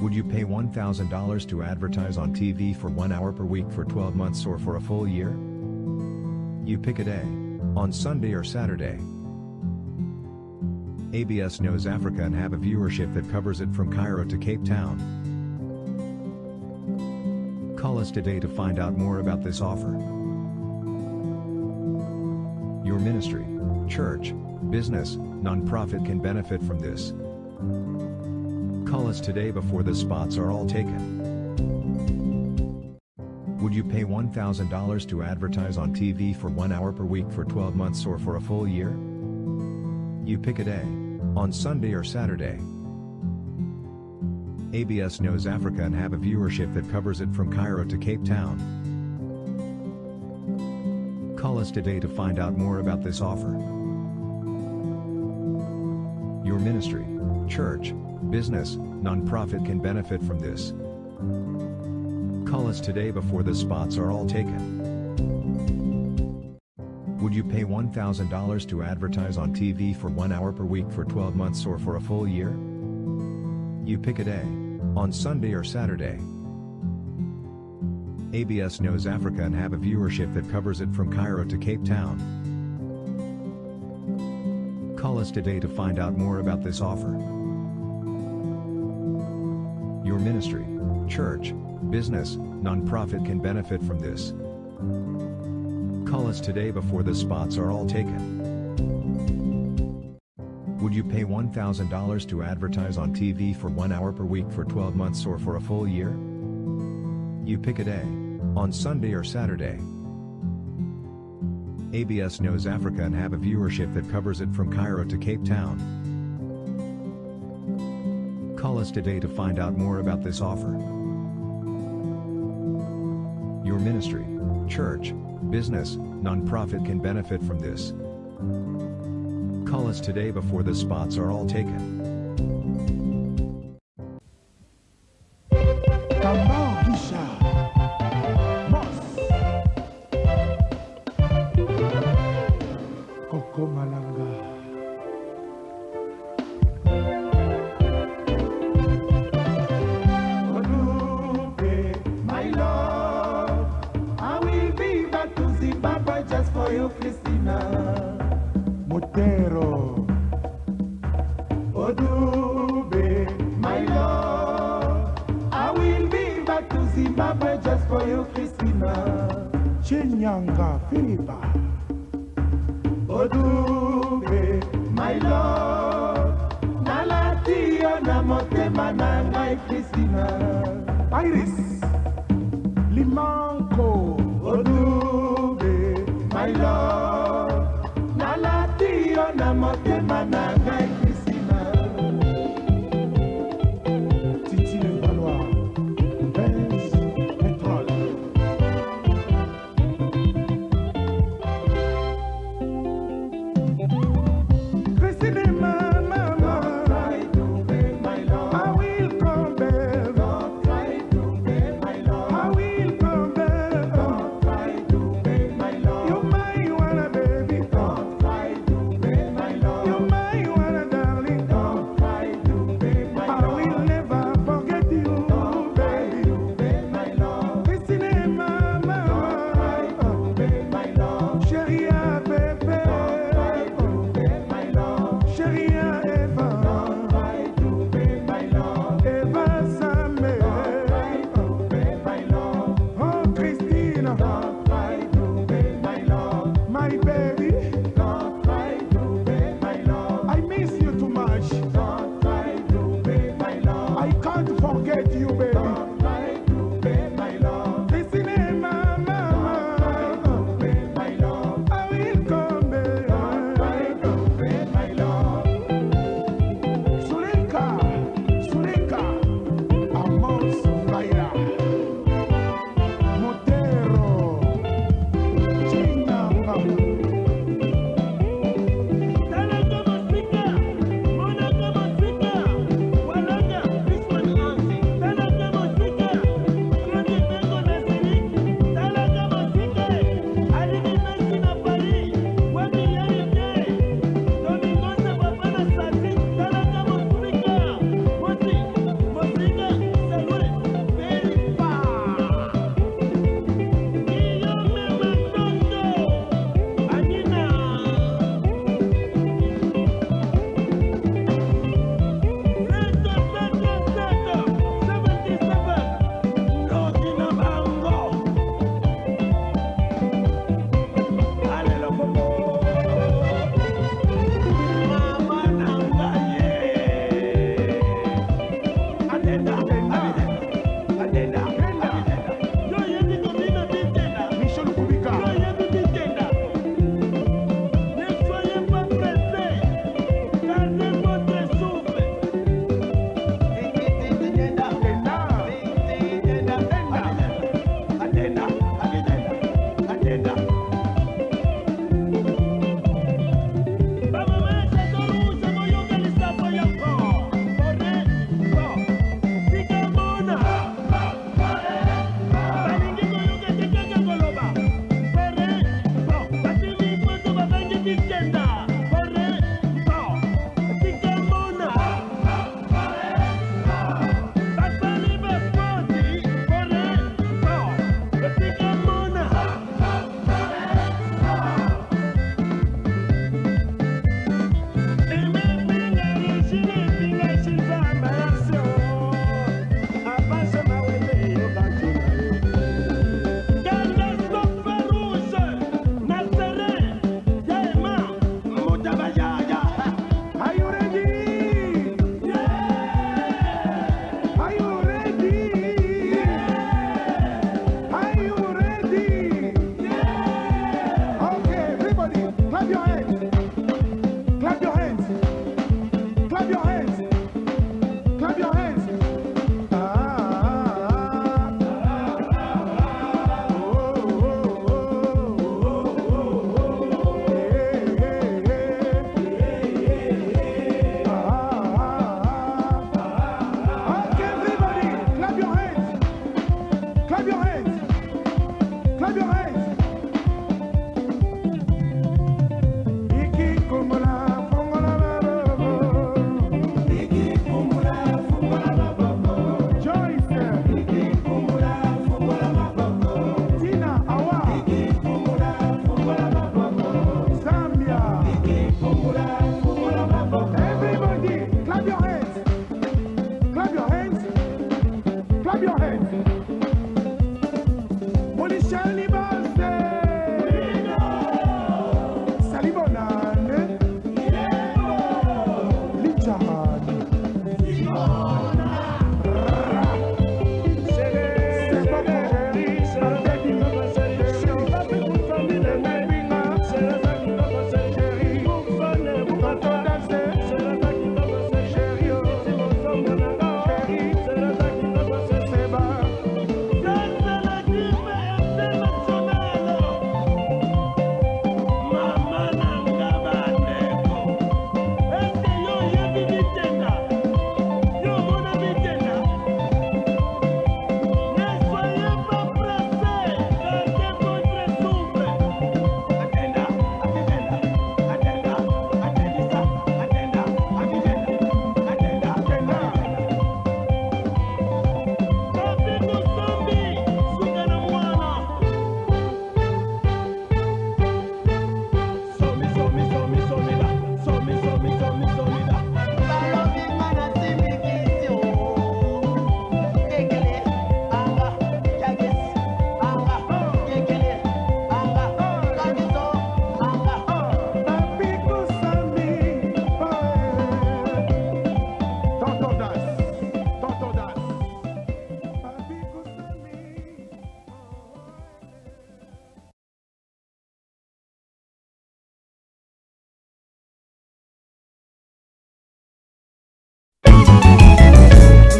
Would you pay $1,000 to advertise on TV for 1 hour per week for 12 months or for a full year? You pick a day. On Sunday or Saturday. ABS knows Africa and have a viewership that covers it from Cairo to Cape Town. Call us today to find out more about this offer. Your ministry, church, business, non-profit can benefit from this. Call us today before the spots are all taken. Would you pay $1,000 to advertise on TV for 1 hour per week for 12 months or for a full year? You pick a day. On Sunday or Saturday. ABS knows Africa and have a viewership that covers it from Cairo to Cape Town. Call us today to find out more about this offer. Your ministry, church, business, non-profit can benefit from this. Call us today before the spots are all taken. Would you pay $1,000 to advertise on TV for 1 hour per week for 12 months or for a full year? You pick a day. On Sunday or Saturday. ABS knows Africa and have a viewership that covers it from Cairo to Cape Town. Call us today to find out more about this offer. Your ministry, church, business, non-profit can benefit from this. Call us today before the spots are all taken. Would you pay $1,000 to advertise on TV for 1 hour per week for 12 months or for a full year? You pick a day. On Sunday or Saturday. ABS knows Africa and have a viewership that covers it from Cairo to Cape Town. Call us today to find out more about this offer. Your ministry, church, business, non-profit can benefit from this. Call us today before the spots are all taken.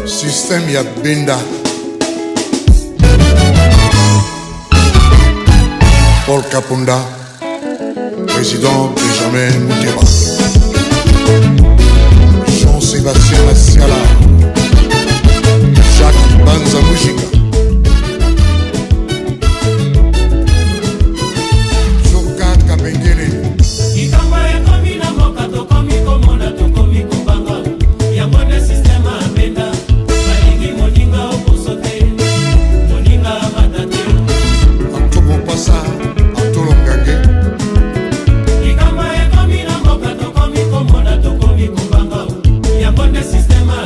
Système ya Benda Paul Kapunda, président Benjamin Mouteba, Jean-Sébastien Massiala, Jacques Banza Moujiga, Joka Kabengele. Sistema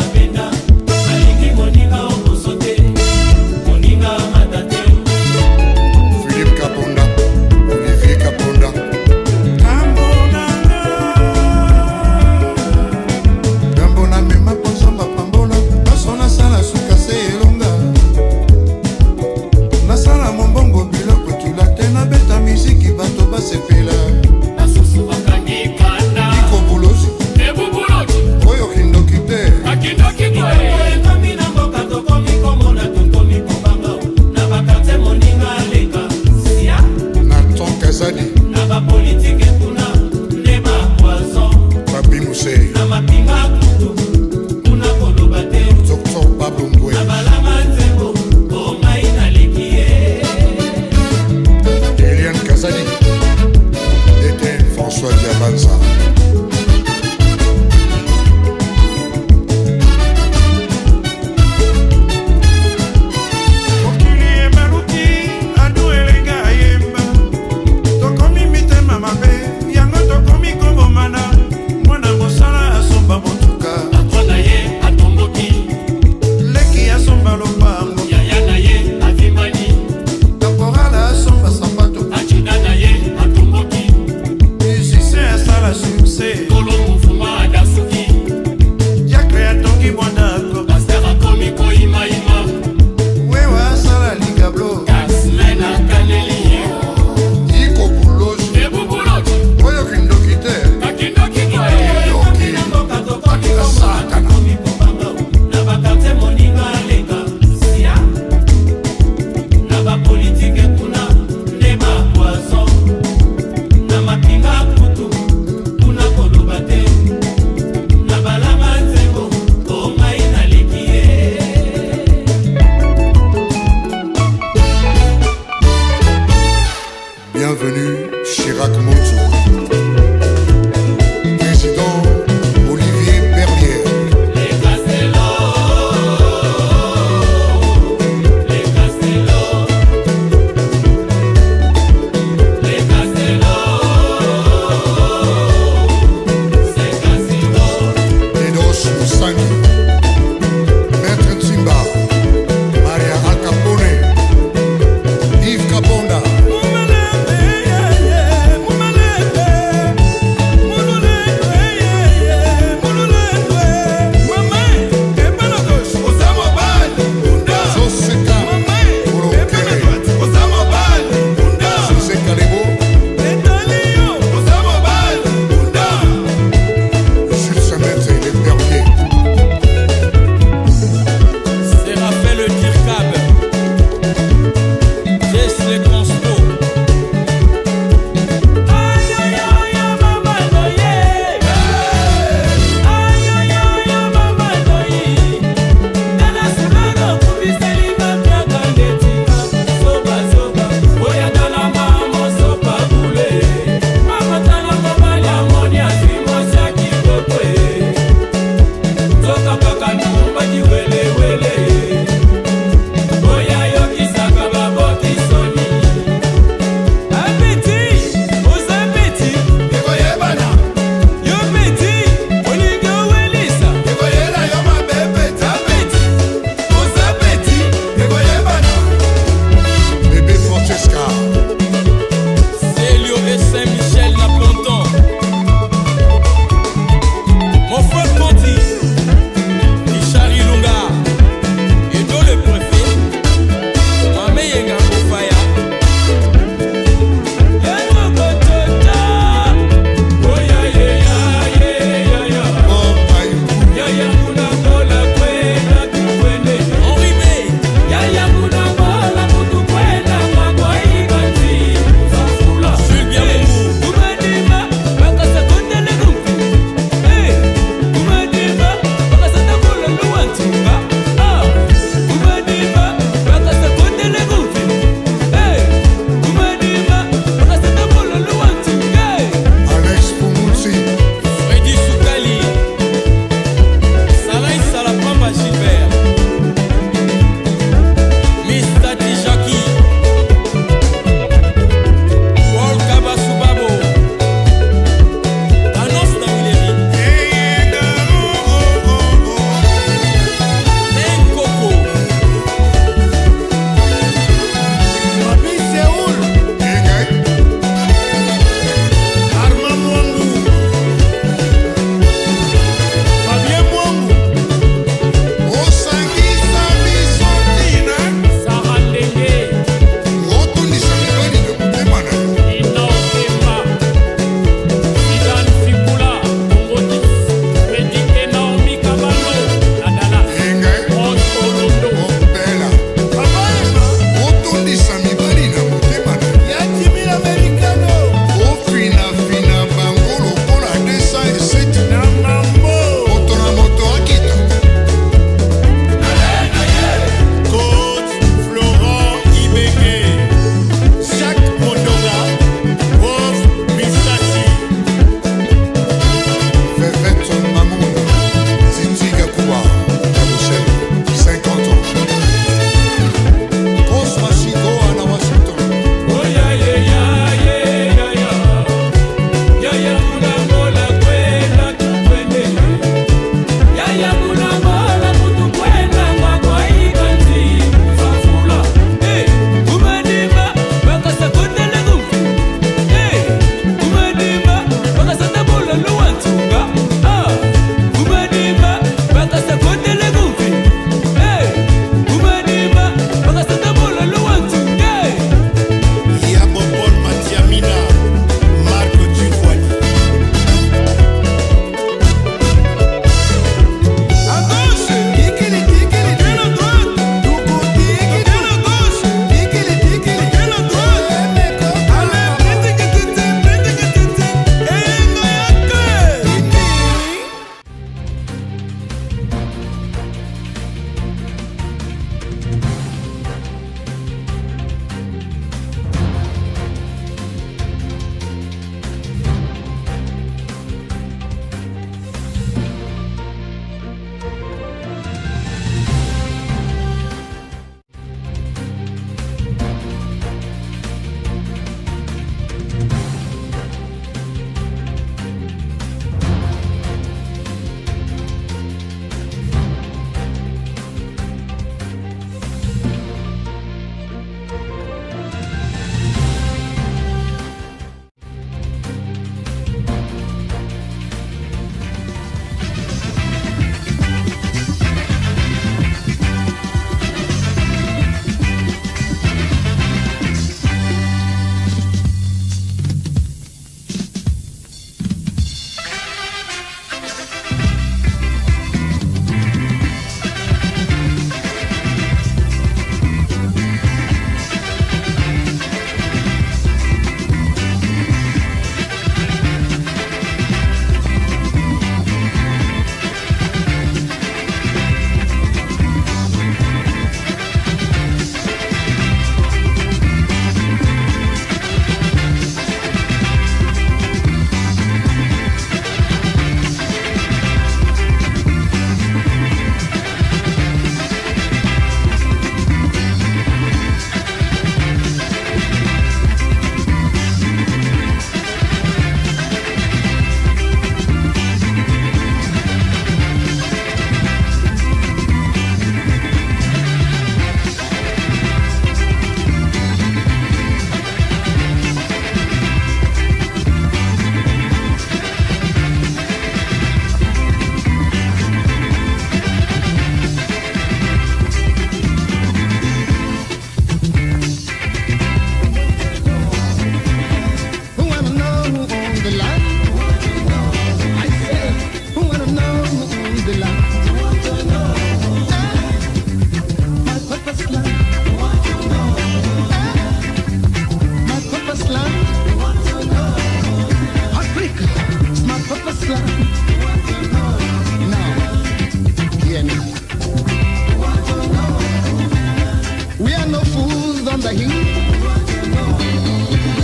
the heat.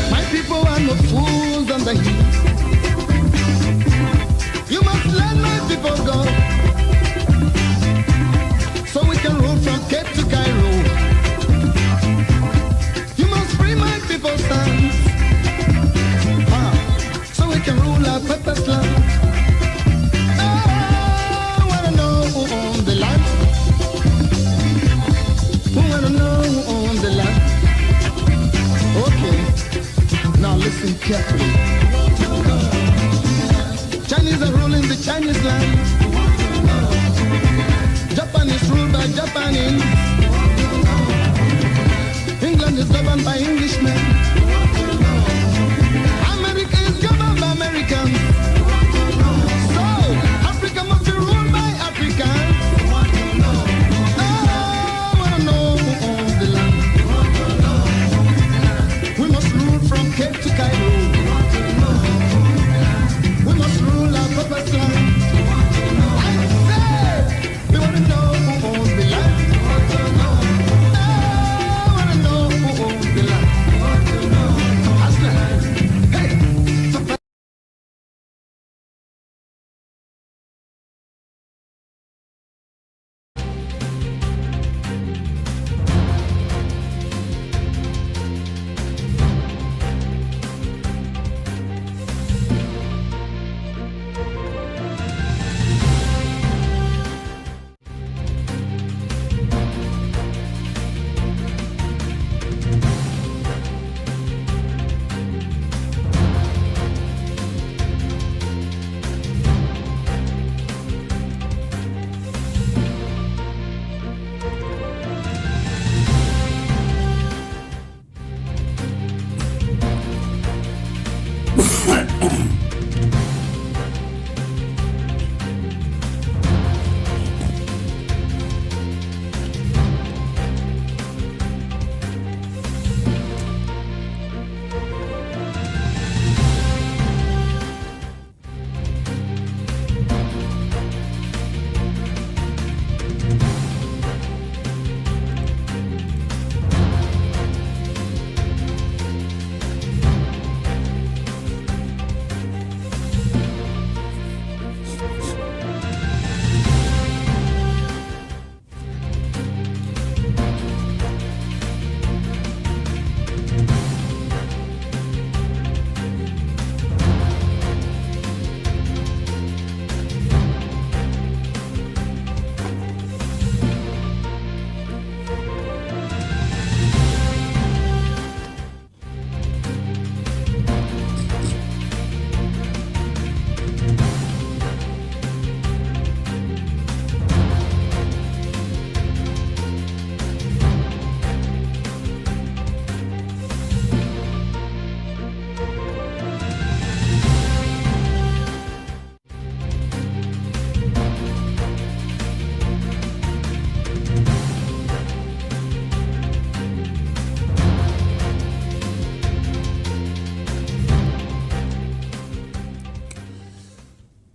My people are not fools on the heat. You must let my people go, so we can rule from Cape to Cairo. You must free my people's hands, so we can rule our purpose land. I wanna know who owns the land. Who wanna know who owns the land? Okay, now listen carefully. Chinese are ruling the Chinese land. Japan is ruled by Japanese. England is governed by Englishmen. America is governed by Americans. So, Africa must be ruled by Africans. I wanna know who owns the land. We must rule from Cape to Cairo. We must rule our purpose land. I say, we wanna know who owns the land. I wanna know who owns the land. Aslan, hey,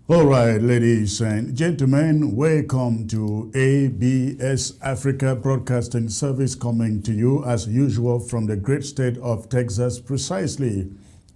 All right, ladies and gentlemen, welcome to ABS Africa Broadcasting Service, coming to you as usual from the great state of Texas, precisely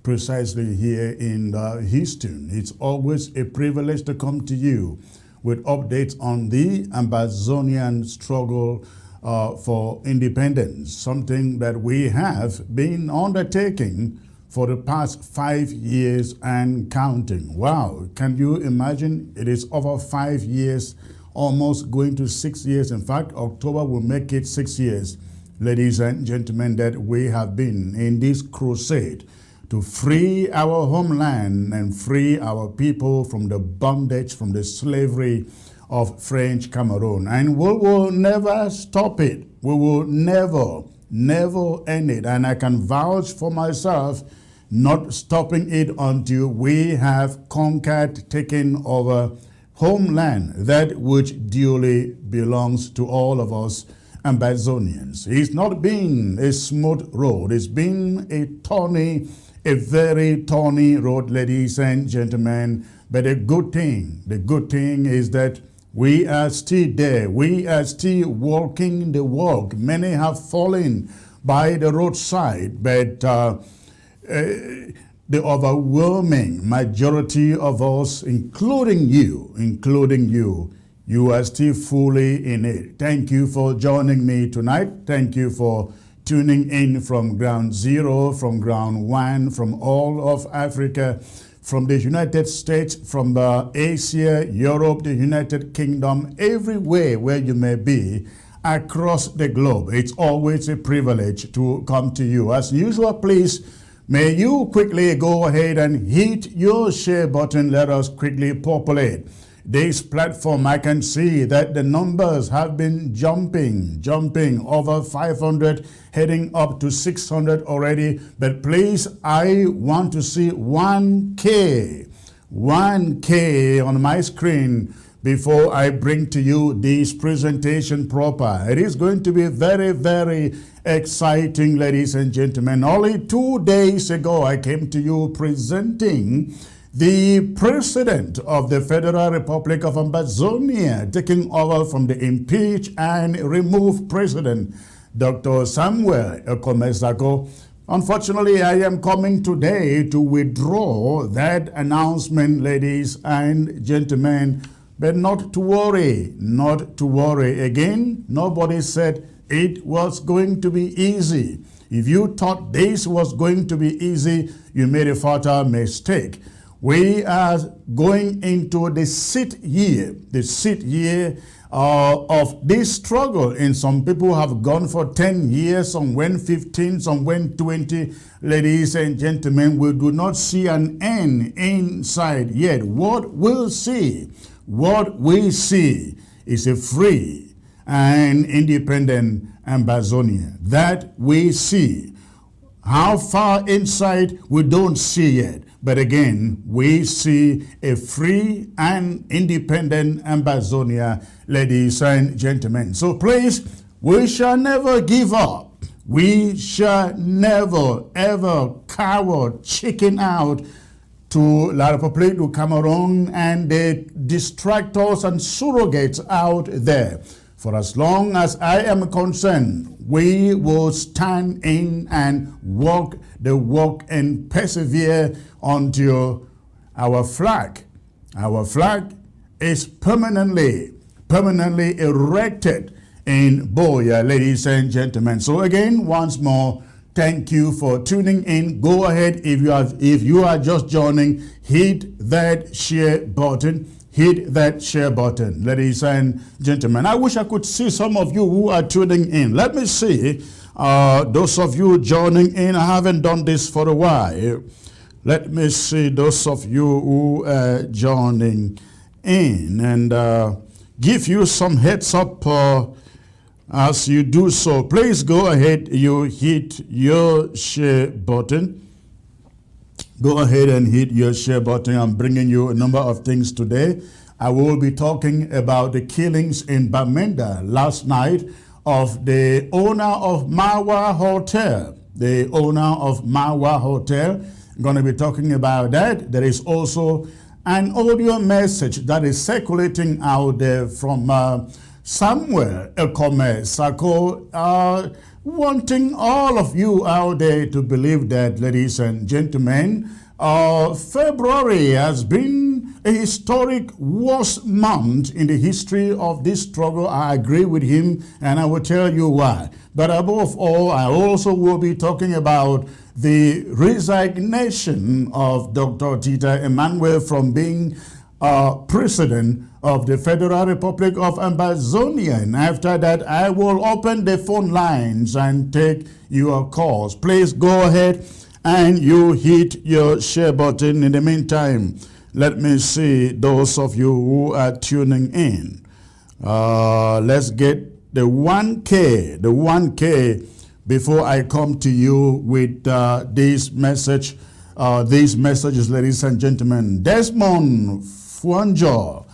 here in Houston. It's always a privilege to come to you with updates on the Ambazonian struggle for independence, something that we have been undertaking for the past 5 years and counting. Wow, can you imagine? It is over 5 years, almost going to 6 years. In fact, October will make it 6 years, ladies and gentlemen, that we have been in this crusade to free our homeland and free our people from the bondage, from the slavery of French Cameroon. And we will never stop it. We will never end it. And I can vouch for myself, not stopping it until we have conquered, taken over homeland, that which duly belongs to all of us Ambazonians. It's not been a smooth road. It's been a very thorny road, ladies and gentlemen. But the good thing is that we are still there. We are still walking the walk. Many have fallen by the roadside, but the overwhelming majority of us, including you, you are still fully in it. Thank you for joining me tonight. Thank you for tuning in from ground zero, from ground one, from all of Africa, from the United States, from Asia, Europe, the United Kingdom, everywhere where you may be across the globe. It's always a privilege to come to you. As usual, please, may you quickly go ahead and hit your share button. Let us quickly populate this platform. I can see that the numbers have been jumping over 500, heading up to 600 already. But please, I want to see 1K on my screen before I bring to you this presentation proper. It is going to be very, very exciting, ladies and gentlemen. Only 2 days ago, I came to you presenting the President of the Federal Republic of Ambazonia taking over from the impeached and removed President, Dr. Samuel Sako. Unfortunately, I am coming today to withdraw that announcement, ladies and gentlemen. But not to worry, not to worry. Again, nobody said it was going to be easy. If you thought this was going to be easy, you made a fatal mistake. We are going into the sixth year of this struggle. And some people have gone for 10 years, some went 15, some went 20. Ladies and gentlemen, we do not see an end inside yet. What we see is a free and independent Ambazonia. That we see. How far inside, we don't see yet. But again, we see a free and independent Ambazonia, ladies and gentlemen. So please, we shall never give up. We shall never, ever cower, chicken out to La République du Cameroon and the distractors and surrogates out there. For as long as I am concerned, we will stand in and walk the walk and persevere until our flag is permanently erected in Boya, ladies and gentlemen. So again, once more, thank you for tuning in. Go ahead, if you are just joining, hit that share button. Hit that share button, ladies and gentlemen. I wish I could see some of you who are tuning in. Let me see those of you joining in. I haven't done this for a while. Let me see those of you who are joining in and give you some heads up as you do so. Please go ahead, you hit your share button. Go ahead and hit your share button. I'm bringing you a number of things today. I will be talking about the killings in Bamenda last night of the owner of Mawa Hotel. The owner of Mawa Hotel. I'm going to be talking about that. There is also an audio message that is circulating out there from Samuel Sako, wanting all of you out there to believe that, ladies and gentlemen, February has been a historic worst month in the history of this struggle. I agree with him, and I will tell you why. But above all, I also will be talking about the resignation of Dr. Tita Emmanuel from being President of the Federal Republic of Ambazonia. And after that, I will open the phone lines and take your calls. Please go ahead and you hit your share button. In the meantime, let me see those of you who are tuning in. Let's get the 1K before I come to you with this message. These messages, ladies and gentlemen. Desmond Fuanjo,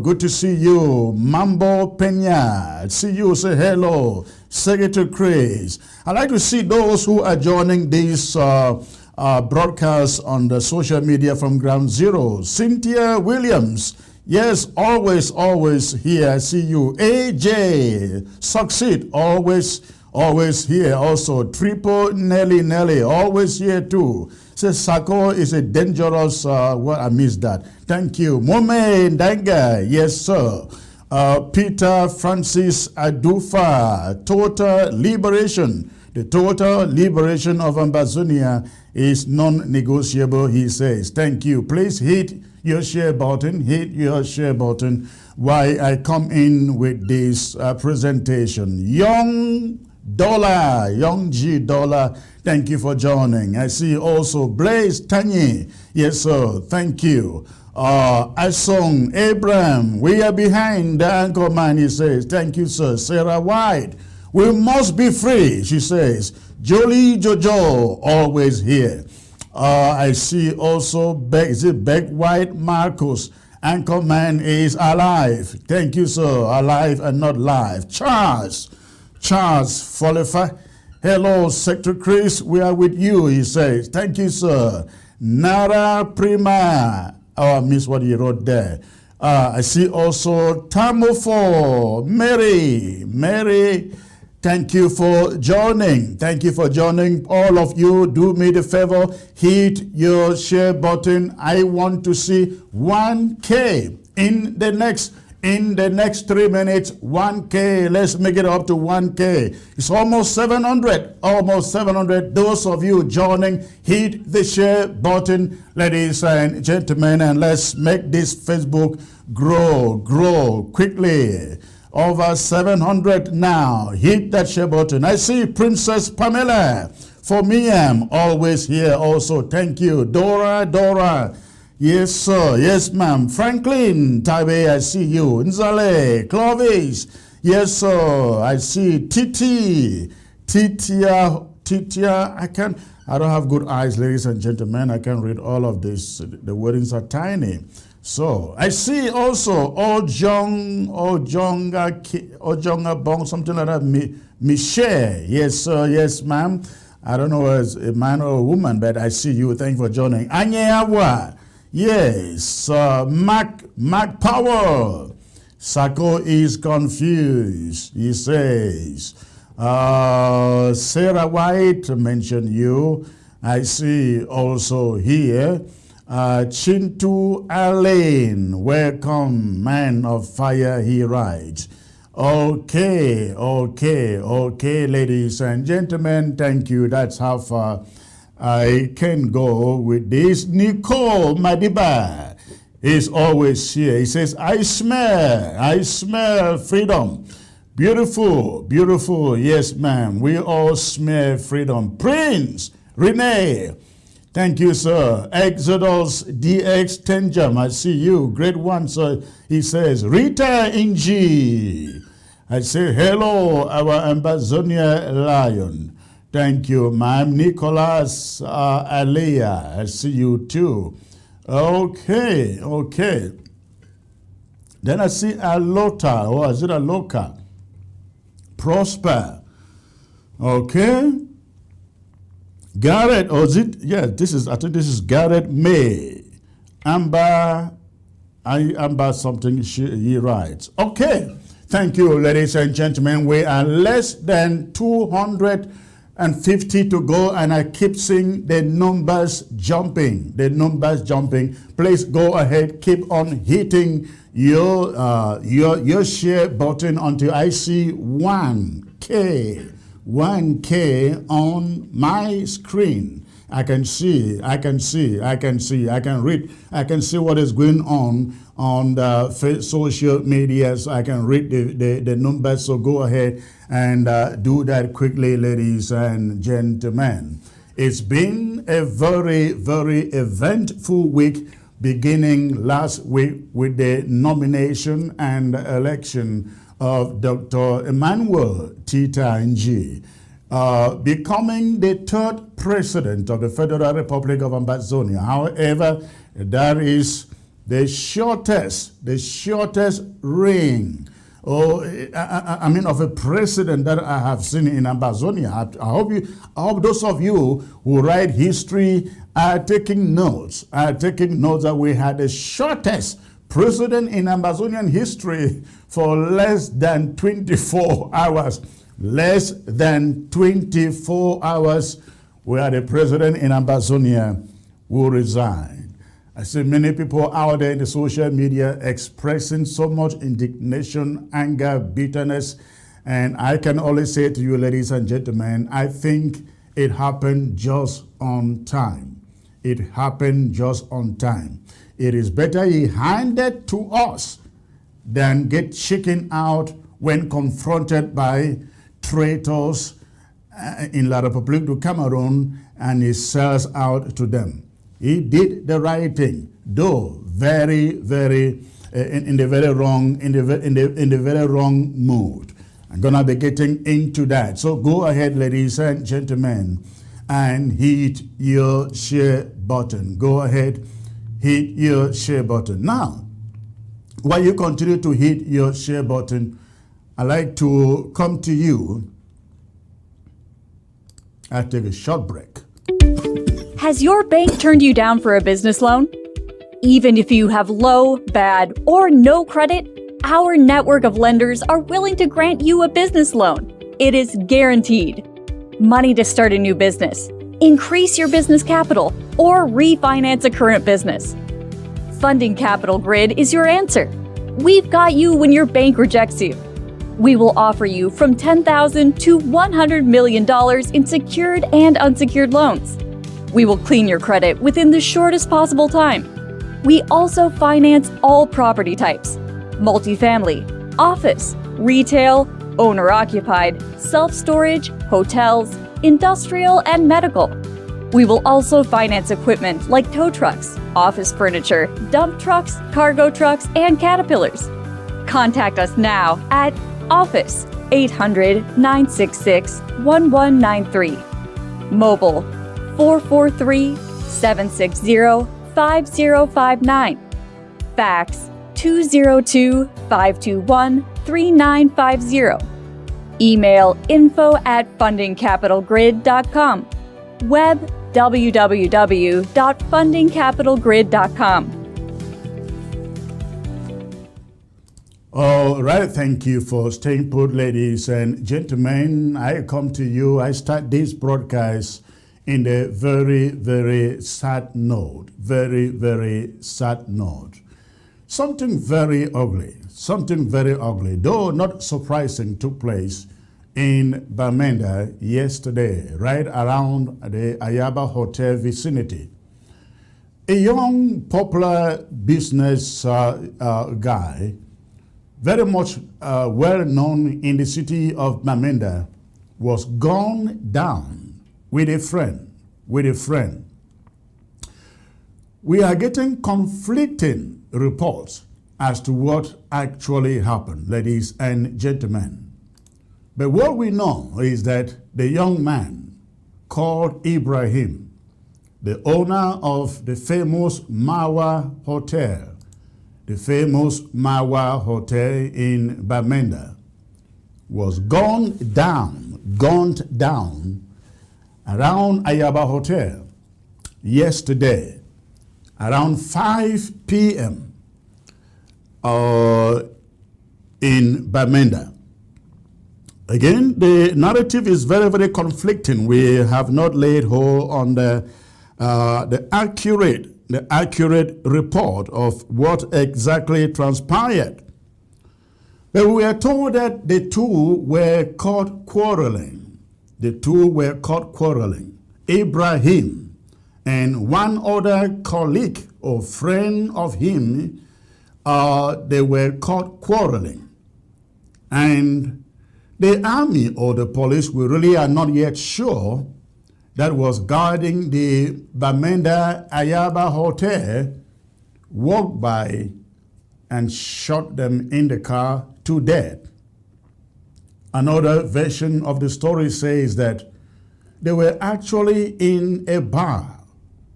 good to see you. Mambo Peña, see you, say hello. Secretary Chris. I'd like to see those who are joining this broadcast on the social media from Ground Zero. Cynthia Williams, yes, always here. I see you. AJ, Succeed, always always here also. Triple Nelly, always here too. Says Sako is a dangerous, I missed that. Thank you. Mome Ndanga, yes sir. Peter Francis Adufa, total liberation. The total liberation of Ambazonia is non-negotiable, he says. Thank you. Please hit your share button, while I come in with this presentation. Young G Dollar, thank you for joining. I see also Blaze Tanye, yes sir, thank you. Asong Abraham, we are behind the anchor man, he says. Thank you sir. Sarah White, we must be free, she says. Jolie Jojo, always here. I see also Beck White Marcus, Anchorman is alive. Thank you, sir. Alive and not live. Charles Folifa. Hello, Secretary Chris. We are with you, he says. Thank you, sir. Nara Prima. Oh, I missed what he wrote there. I see also Tamofo. Mary. Thank you for joining. All of you, do me the favor, hit your share button. I want to see 1K in the next 3 minutes. 1K. Let's make it up to 1K. It's almost 700. Those of you joining, hit the share button, ladies and gentlemen, and let's make this Facebook grow quickly. Over 700 now. Hit that share button. I see Princess Pamela. For me, I'm always here also. Thank you. Dora. Yes, sir. Yes, ma'am. Franklin Taibe, I see you. Nzale. Clovis. Yes, sir. I see Titia. I don't have good eyes, ladies and gentlemen. I can't read all of this. The wordings are tiny. So I see also Ojonga Bong, something like that. Michelle, yes sir, yes ma'am. I don't know as a man or a woman, but I see you. Thank you for joining. Anyeawa, yes. Mac Power. Sako is confused, he says. Sarah White mentioned you. I see also here. Chintu Alain, welcome, man of fire, he writes. Okay, ladies and gentlemen, thank you. That's how far I can go with this. Nicole Madiba is always here. He says, I smell freedom. Beautiful, yes ma'am. We all smell freedom. Prince Renee, thank you, sir. Exodus DX Tenjam, I see you. Great one, sir. He says, Rita Inji. I say, hello, our Ambazonia lion. Thank you, ma'am. Nicholas Alea, I see you too. Okay. Then I see Alota, or is it Aloka? Prosper. Okay. Garrett, or is it? Yeah, I think this is Garrett May. Amber something, he writes. Okay, thank you, ladies and gentlemen. We are less than 250 to go, and I keep seeing the numbers jumping. Please go ahead, keep on hitting your share button until I see 1K. 1K on my screen. I can see, I can read, I can see what is going on the social media, so I can read the numbers. So go ahead and do that quickly, ladies and gentlemen. It's been a very, very eventful week, beginning last week with the nomination and election of Dr. Emmanuel Tita, becoming the third president of the Federal Republic of Ambazonia. However, that is the shortest reign, of a president that I have seen in Ambazonia. I hope those of you who write history are taking notes. That we had the shortest president in Ambazonian history for less than 24 hours. Less than 24 hours, we had a president in Ambazonia who resigned. I see many people out there in the social media expressing so much indignation, anger, bitterness, and I can only say to you, ladies and gentlemen, I think it happened just on time. It happened just on time. It is better he handed to us than get shaken out when confronted by traitors in La République du Cameroon, and he sells out to them. He did the right thing, though very, very in the very wrong mood. I'm gonna be getting into that. So go ahead, ladies and gentlemen, and hit your share button. Go ahead, hit your share button. Now, while you continue to hit your share button, I'd like to come to you. I'll take a short break. Has your bank turned you down for a business loan? Even if you have low, bad, or no credit, our network of lenders are willing to grant you a business loan. It is guaranteed. Money to start a new business, increase your business capital, or refinance a current business. Funding Capital Grid is your answer. We've got you when your bank rejects you. We will offer you from $10,000 to $100 million in secured and unsecured loans. We will clean your credit within the shortest possible time. We also finance all property types: multifamily, office, retail, owner-occupied, self-storage, hotels, industrial, and medical. We will also finance equipment like tow trucks, office furniture, dump trucks, cargo trucks, and Caterpillars. Contact us now at Office 800-966-1193. Mobile 443-760-5059. Fax 202-521-3950. Email info@fundingcapitalgrid.com. Web www.fundingcapitalgrid.com. All right, thank you for staying put, ladies and gentlemen. I come to you, I start this broadcast in a very, very sad note. Very, very sad note. Something very ugly, though not surprising, took place in Bamenda yesterday, right around the Ayaba Hotel vicinity. A young, popular business guy, very much well known in the city of Bamenda, was gunned down with a friend. We are getting conflicting reports as to what actually happened, ladies and gentlemen. But what we know is that the young man called Ibrahim, the owner of the famous Mawa Hotel, in Bamenda, was gunned down around Ayaba Hotel yesterday around 5 p.m. In Bamenda. Again, the narrative is very, very conflicting. We have not laid hold on the accurate report of what exactly transpired. But we are told that the two were caught quarreling. Ibrahim and one other colleague or friend of him, they were caught quarreling. And the army or the police, we really are not yet sure, that was guarding the Bamenda Ayaba Hotel, walked by and shot them in the car to death. Another version of the story says that they were actually in a bar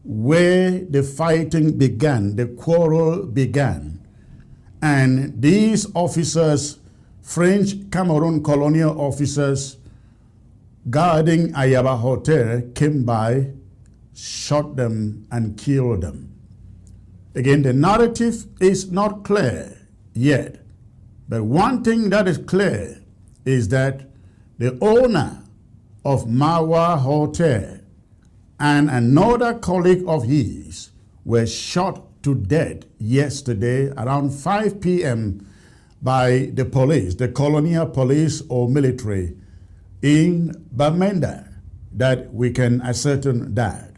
where the fighting began, the quarrel began. And these officers, French Cameroon colonial officers guarding Ayaba Hotel, came by, shot them, and killed them. Again, the narrative is not clear yet. But one thing that is clear is that the owner of Mawa Hotel, and another colleague of his were shot to death yesterday around 5 p.m. by the police, the colonial police or military in Bamenda, that we can ascertain that.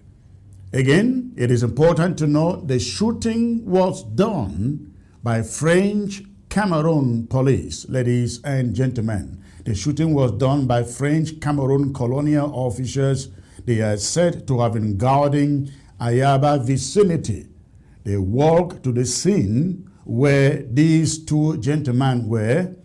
Again, it is important to note the shooting was done by French Cameroon police, ladies and gentlemen. The shooting was done by French Cameroon colonial officers. They are said to have been guarding Ayaba vicinity. They walked to the scene where these two gentlemen were,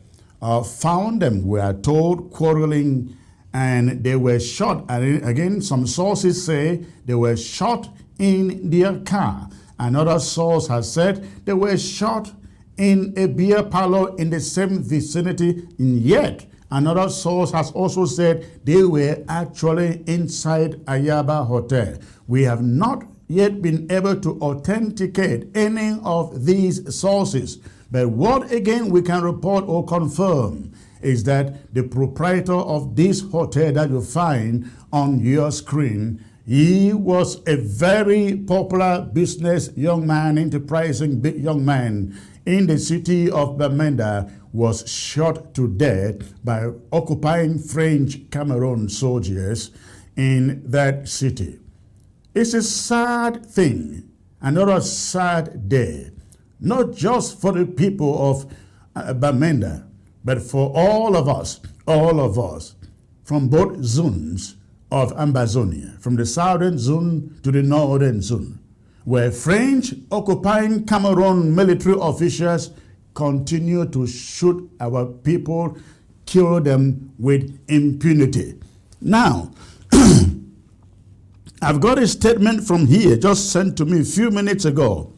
found them, we are told, quarreling, and they were shot. And again, some sources say they were shot in their car. Another source has said they were shot in a beer parlor in the same vicinity, and yet another source has also said they were actually inside Ayaba Hotel. We have not yet been able to authenticate any of these sources, but what again we can report or confirm is that the proprietor of this hotel that you find on your screen, he was a very popular business young man, enterprising big young man in the city of Bamenda, was shot to death by occupying French Cameroon soldiers in that city. It's a sad thing, another sad day, not just for the people of Bamenda, but for all of us from both zones of Ambazonia, from the southern zone to the northern zone, where French occupying Cameroon military officials continue to shoot our people, kill them with impunity. Now, I've got a statement from here just sent to me a few minutes ago,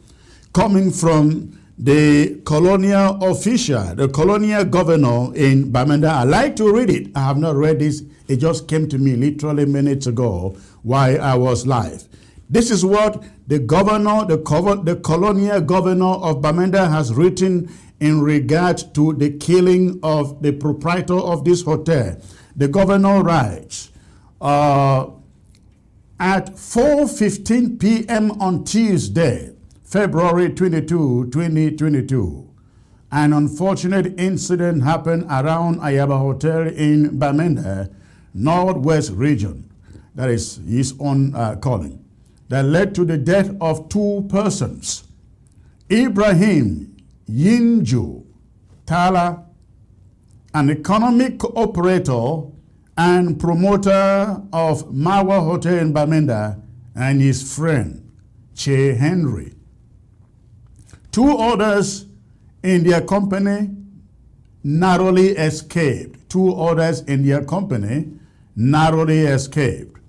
coming from the colonial official, the colonial governor in Bamenda. I like to read it. I have not read this. It just came to me literally minutes ago while I was live. This is what the governor, the colonial governor of Bamenda has written in regard to the killing of the proprietor of this hotel. The governor writes, at 4:15 p.m. on Tuesday, February 22, 2022, an unfortunate incident happened around Ayaba Hotel in Bamenda, Northwest region. That is his own calling. That led to the death of two persons. Ibrahim Yinju Tala, an economic operator and promoter of Mawa Hotel in Bamenda, and his friend, Che Henry. Two others in their company narrowly escaped. Two others in their company narrowly escaped.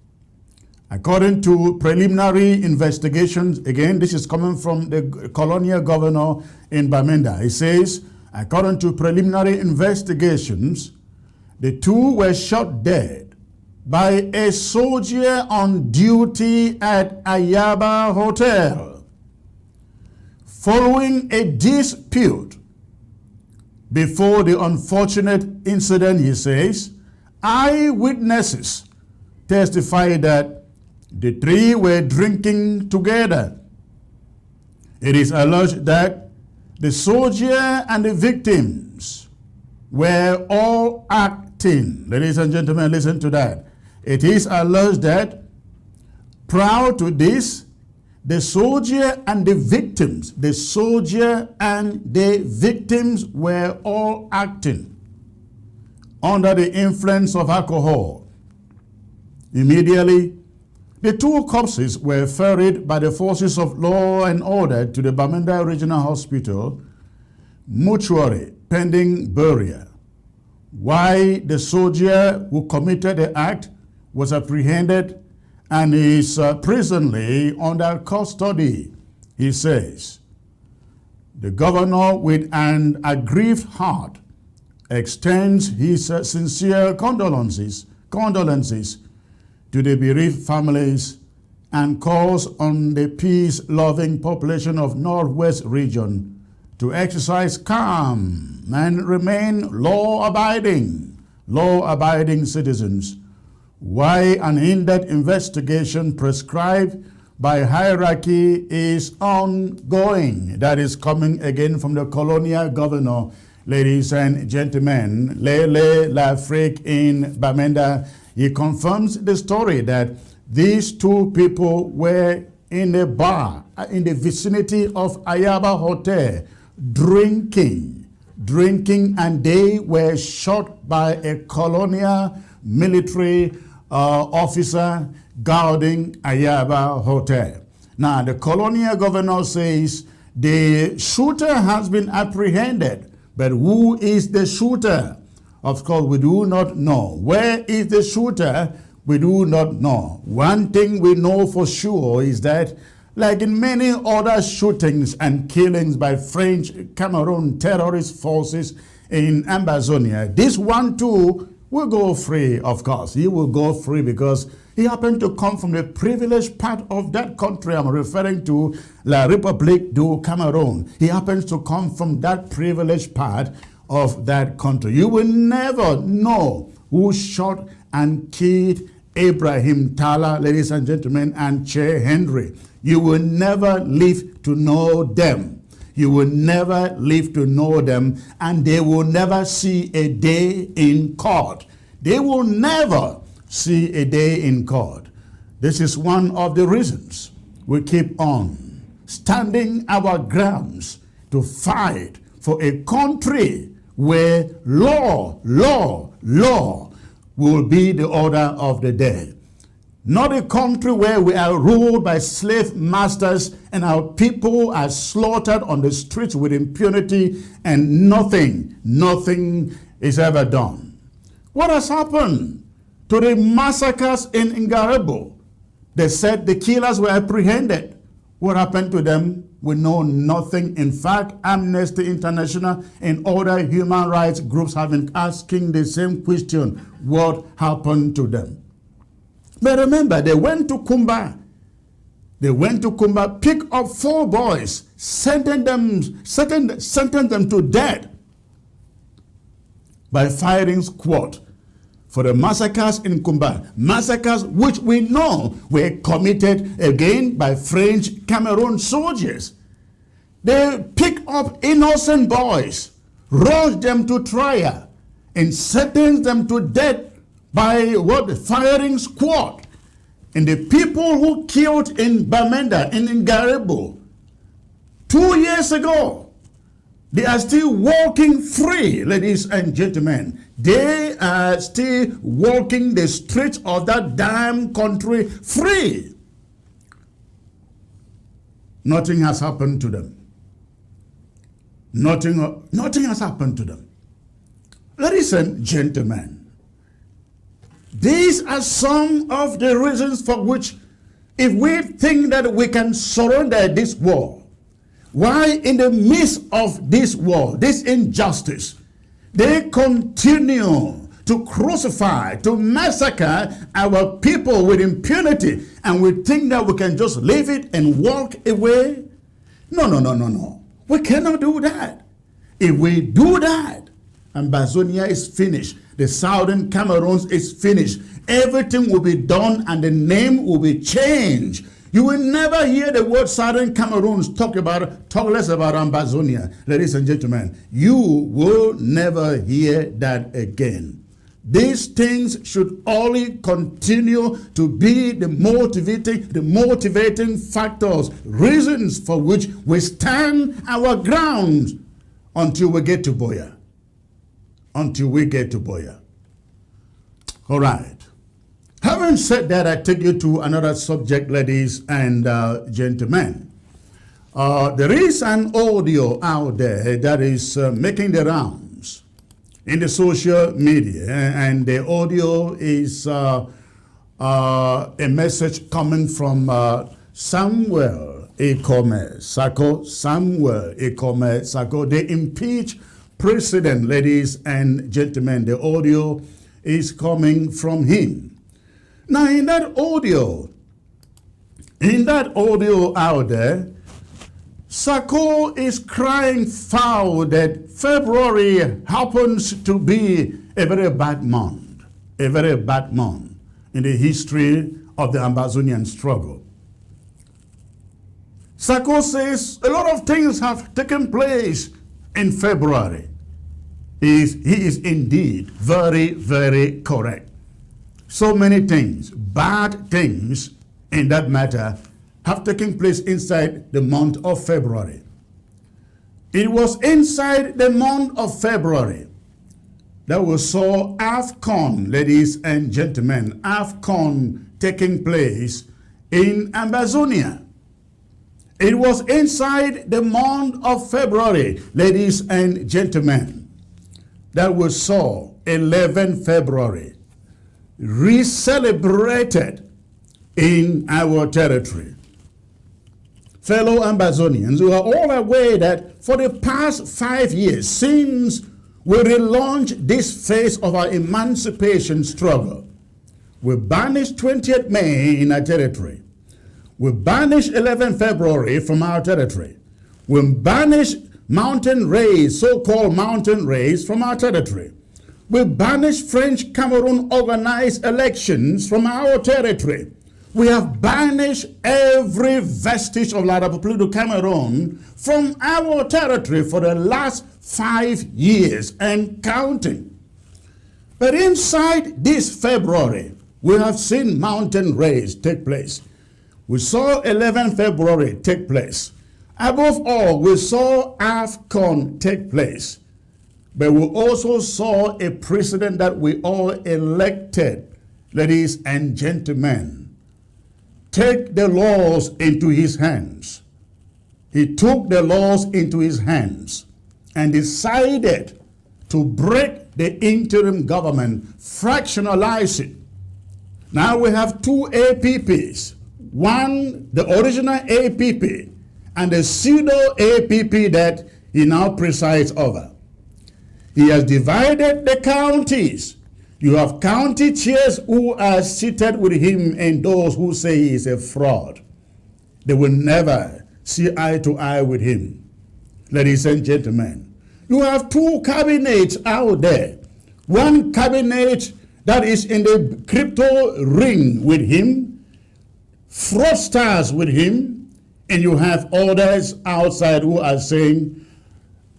According to preliminary investigations, again, this is coming from the colonial governor in Bamenda. He says, according to preliminary investigations, the two were shot dead by a soldier on duty at Ayaba Hotel following a dispute. Before the unfortunate incident, he says, eyewitnesses testified that the three were drinking together. It is alleged that the soldier and the victims were all acting. Ladies and gentlemen, listen to that. It is alleged that prior to this, the soldier and the victims were all acting under the influence of alcohol. Immediately, the two corpses were ferried by the forces of law and order to the Bamenda Regional Hospital mortuary pending burial. Why the soldier who committed the act was apprehended and is presently under custody, he says. The governor, with an aggrieved heart, extends his sincere condolences to the bereaved families and calls on the peace-loving population of Northwest region to exercise calm and remain law-abiding law-abiding citizens. Why an in-depth investigation prescribed by hierarchy is ongoing. That is coming again from the colonial governor, ladies and gentlemen, Lele Lafrique in Bamenda. He confirms the story that these two people were in a bar in the vicinity of Ayaba Hotel drinking, and they were shot by a colonial military officer guarding Ayaba Hotel. Now, the colonial governor says the shooter has been apprehended, but who is the shooter? Of course, we do not know. Where is the shooter? We do not know. One thing we know for sure is that, like in many other shootings and killings by French Cameroon terrorist forces in Ambazonia, this one too will go free, of course. He will go free because he happened to come from the privileged part of that country. I'm referring to La République du Cameroon. He happens to come from that privileged part of that country. You will never know who shot and killed Ibrahim Tala, ladies and gentlemen, and Che Henry. You will never live to know them. You will never live to know them, and they will never see a day in court. They will never see a day in court. This is one of the reasons we keep on standing our grounds to fight for a country where law will be the order of the day. Not a country where we are ruled by slave masters and our people are slaughtered on the streets with impunity and nothing is ever done. What has happened to the massacres in Ngarebo? They said the killers were apprehended. What happened to them? We know nothing. In fact, Amnesty International and other human rights groups have been asking the same question. What happened to them? But remember, they went to Kumba. Picked up 4 boys, sentenced them to death by firing squad for the massacres in Kumba. Massacres which we know were committed again by French Cameroon soldiers. They picked up innocent boys, rushed them to trial, and sentenced them to death by firing squad. And the people who killed in Bamenda and in Ngarebo 2 years ago, they are still walking free, ladies and gentlemen. They are still walking the streets of that damn country free. Nothing has happened to them. Nothing has happened to them. Ladies and gentlemen, these are some of the reasons for which, if we think that we can surrender this war, why in the midst of this war, this injustice, they continue to crucify, to massacre our people with impunity, and we think that we can just leave it and walk away? No. We cannot do that. If we do that, Ambazonia is finished. The Southern Cameroons is finished. Everything will be done and the name will be changed. You will never hear the word Southern Cameroons talk less about Ambazonia. Ladies and gentlemen, you will never hear that again. These things should only continue to be the motivating factors, reasons for which we stand our ground until we get to Boya. All right. Having said that, I take you to another subject, ladies and gentlemen. There is an audio out there that is making the rounds in the social media, and the audio is a message coming from Samuel Ekome Sako. Samuel Ekome Sako. They impeach President, ladies and gentlemen. The audio is coming from him. Now, in that audio out there, Sako is crying foul that February happens to be a very bad month in the history of the Ambazonian struggle. Sako says a lot of things have taken place in February. He is indeed very, very correct. So many things, bad things in that matter, have taken place inside the month of February. It was inside the month of February that we saw AFCON, ladies and gentlemen, AFCON taking place in Ambazonia. It was inside the month of February, ladies and gentlemen, that we saw 11 February re-celebrated in our territory. Fellow Ambazonians, you are all aware that for the past 5 years, since we relaunched this phase of our emancipation struggle, we banished 20th May in our territory. We banished 11 February from our territory. We banished mountain raids, so-called mountain raids, from our territory. We banished French Cameroon organized elections from our territory. We have banished every vestige of La République du Cameroon from our territory for the last 5 years and counting. But inside this February, we have seen mountain raids take place. We saw 11 February take place. Above all, we saw AFCON take place. But we also saw a president that we all elected, ladies and gentlemen, take the laws into his hands. He took the laws into his hands and decided to break the interim government, fractionalize it. Now we have two APPs. One, the original APP, and the pseudo-APP that he now presides over. He has divided the counties. You have county chairs who are seated with him and those who say he is a fraud. They will never see eye to eye with him. Ladies and gentlemen, you have two cabinets out there. One cabinet that is in the crypto ring with him, fraudsters with him, and you have others outside who are saying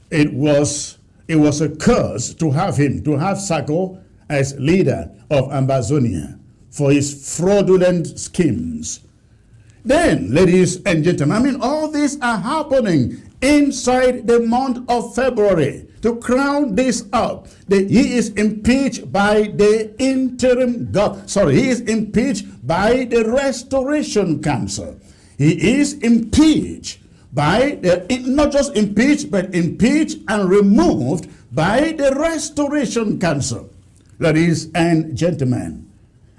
it was a curse to have him, to have Sako as leader of Ambazonia for his fraudulent schemes. Then, ladies and gentlemen, all these are happening inside the month of February. To crown this up, he is impeached by the interim he is impeached by the Restoration Council. He is impeached by not just impeached, but impeached and removed by the Restoration Council, ladies and gentlemen.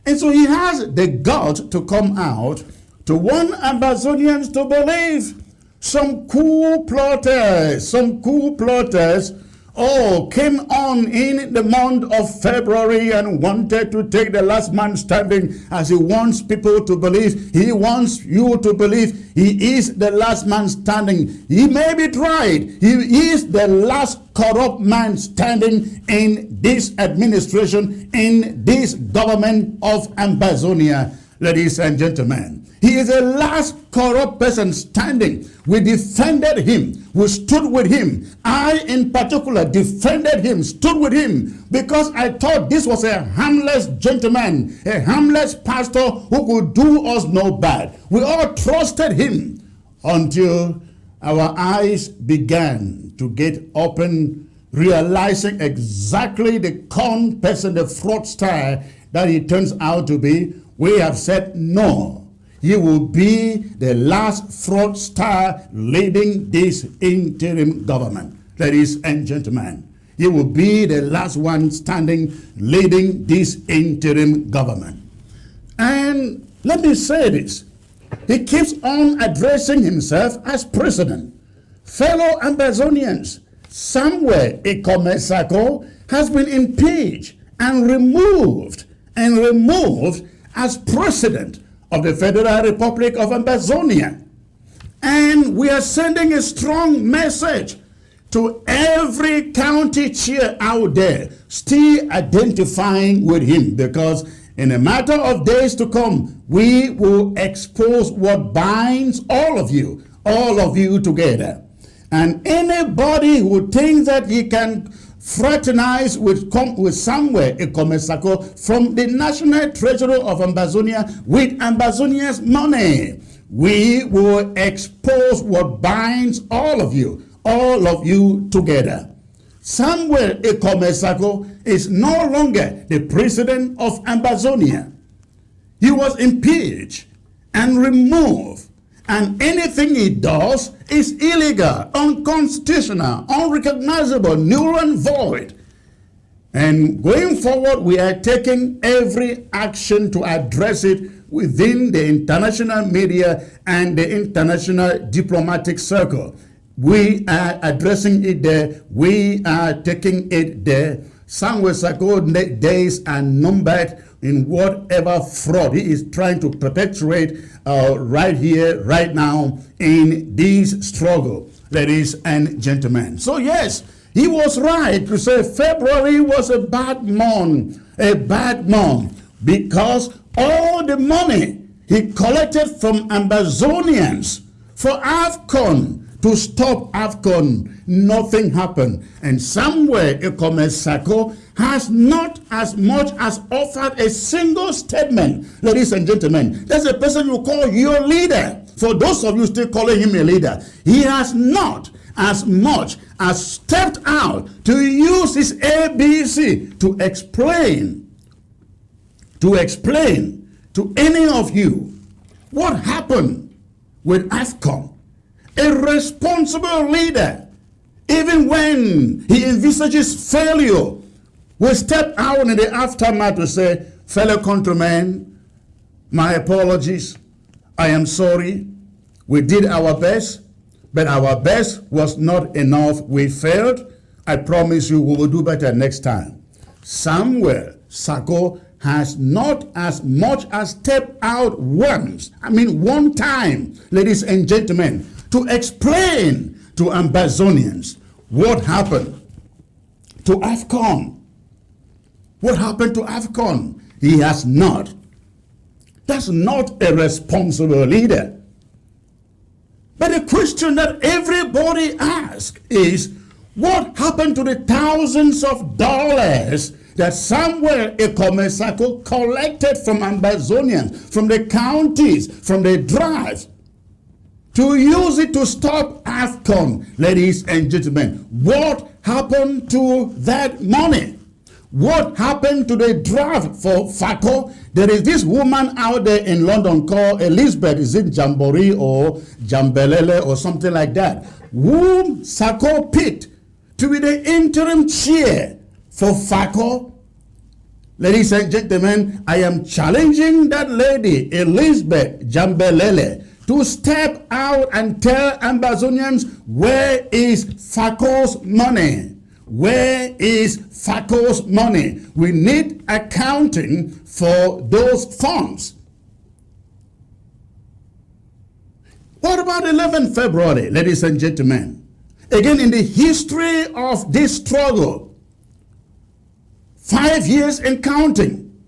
And so he has the guts to come out to want Ambazonians to believe. Some cool plotters, came on in the month of February and wanted to take the last man standing, as he wants people to believe. He wants you to believe he is the last man standing. He may be tried. He is the last corrupt man standing in this administration, in this government of Ambazonia, ladies and gentlemen. He is the last corrupt person standing. We defended him. We stood with him. I, in particular, defended him, stood with him, because I thought this was a harmless gentleman, a harmless pastor who could do us no bad. We all trusted him until our eyes began to get open, realizing exactly the con person, the fraudster that he turns out to be. We have said no. He will be the last fraudster leading this interim government. Ladies and gentlemen, he will be the last one standing leading this interim government. And let me say this. He keeps on addressing himself as president. Fellow Ambazonians, somewhere Ikome Sako has been impeached and removed as president of the Federal Republic of Ambazonia. And we are sending a strong message to every county chair out there still identifying with him, because in a matter of days to come, we will expose what binds all of you together. And anybody who thinks that he can fraternize with somewhere a Sako from the National Treasury of Ambazonia with Ambazonia's money, we will expose what binds all of you together. Samuel Sako is no longer the president of Ambazonia. He was impeached and removed, and anything he does is illegal, unconstitutional, unrecognizable, null and void. And going forward, we are taking every action to address it within the international media and the international diplomatic circle. We are addressing it there. We are taking it there. Samuel Sako days are numbered in whatever fraud he is trying to perpetuate right here, right now, in this struggle, ladies and gentlemen. So yes, he was right to say February was a bad month, because all the money he collected from Ambazonians for AFCON, to stop AFCON, nothing happened. And somewhere Sako has not as much as offered a single statement. Ladies and gentlemen, that's a person you call your leader. For those of you still calling him a leader, he has not as much as stepped out to use his ABC to explain to any of you what happened with AFCON. A responsible leader, even when he envisages failure, will step out in the aftermath to say, fellow countrymen, my apologies, I am sorry, we did our best, but our best was not enough, we failed, I promise you we will do better next time. Samuel Sako has not as much as stepped out one time, ladies and gentlemen, to explain to Ambazonians what happened to AFCON. What happened to AFCON? He has not. That's not a responsible leader. But the question that everybody asks is, what happened to the thousands of dollars that Samuel Sako collected from Ambazonians, from the counties, from the drives, to use it to stop AFCON? Ladies and gentlemen, what happened to that money? What happened to the draft for Sako? There is this woman out there in London called Elizabeth, is it Jamboree or Jambelele or something like that, whom Sako picked to be the interim chair for Sako. Ladies and gentlemen, I am challenging that lady, Elizabeth Jambelele, to step out and tell Ambazonians, where is Sako's money? Where is Sako's money? We need accounting for those funds. What about 11 February, ladies and gentlemen? Again, in the history of this struggle, 5 years and counting,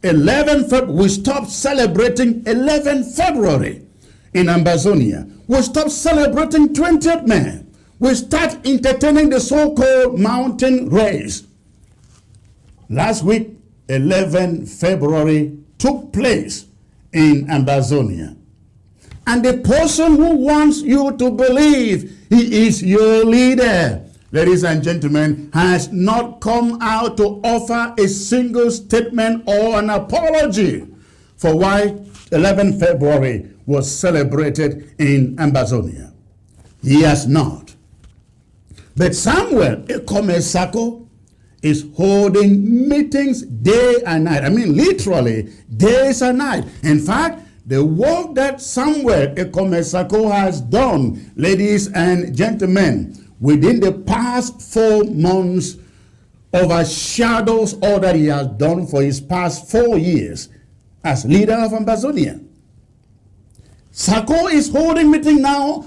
11 February, we stopped celebrating 11 February. In Ambazonia, we stop celebrating 20th May. We start entertaining the so-called mountain race. Last week, 11 February took place in Ambazonia. And the person who wants you to believe he is your leader, ladies and gentlemen, has not come out to offer a single statement or an apology for why 11 February was celebrated in Ambazonia. He has not. But Samuel Sako is holding meetings day and night. I mean, literally, days and night. In fact, the work that Samuel Sako has done, ladies and gentlemen, within the past 4 months, overshadows all that he has done for his past 4 years as leader of Ambazonia. Sako is holding meeting now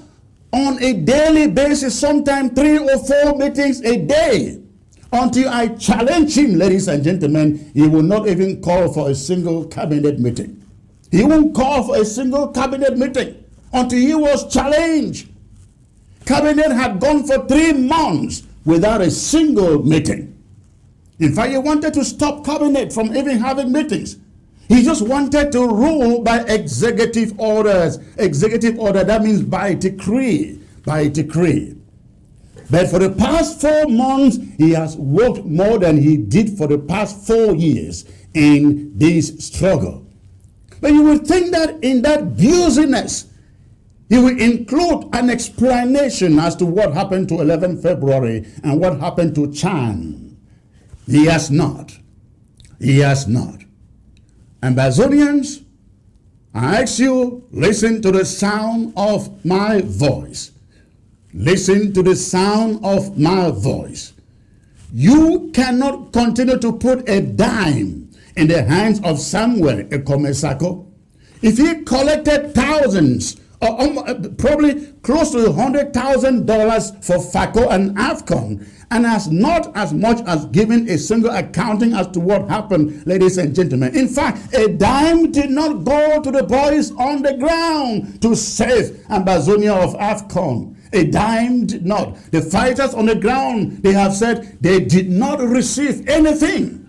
on a daily basis, sometimes 3 or 4 meetings a day. Until I challenge him, ladies and gentlemen, he will not even call for a single cabinet meeting. He won't call for a single cabinet meeting until he was challenged. Cabinet had gone for 3 months without a single meeting. In fact, he wanted to stop cabinet from even having meetings. He just wanted to rule by executive orders. Executive order, that means by decree. By decree. But for the past 4 months, he has worked more than he did for the past 4 years in this struggle. But you would think that in that busyness, he will include an explanation as to what happened to 11 February and what happened to Chan. He has not. He has not. Ambazonians, I ask you, listen to the sound of my voice. Listen to the sound of my voice. You cannot continue to put a dime in the hands of Samuel Ekome Sako. If he collected thousands, or probably close to $100,000 for FACO and AFCON, and has not as much as given a single accounting as to what happened, ladies and gentlemen. In fact, a dime did not go to the boys on the ground to save Ambazonia of AFCON. A dime did not. The fighters on the ground, they have said they did not receive anything.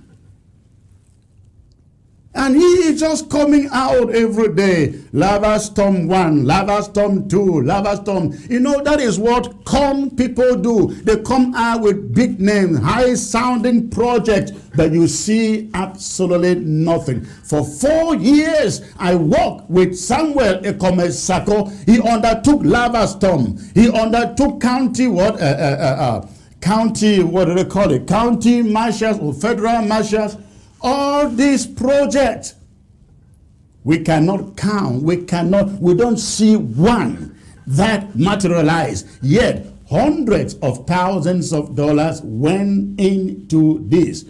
And he is just coming out every day. Lava storm 1, lava storm 2, lava storm. You know, that is what calm people do. They come out with big names, high sounding projects, but you see absolutely nothing. For 4 years, I worked with Samuel Ekome Sako. He undertook lava storm. He undertook county county marshals or federal marshals. All these projects, we cannot count, we don't see one that materialized. Yet, hundreds of thousands of dollars went into this.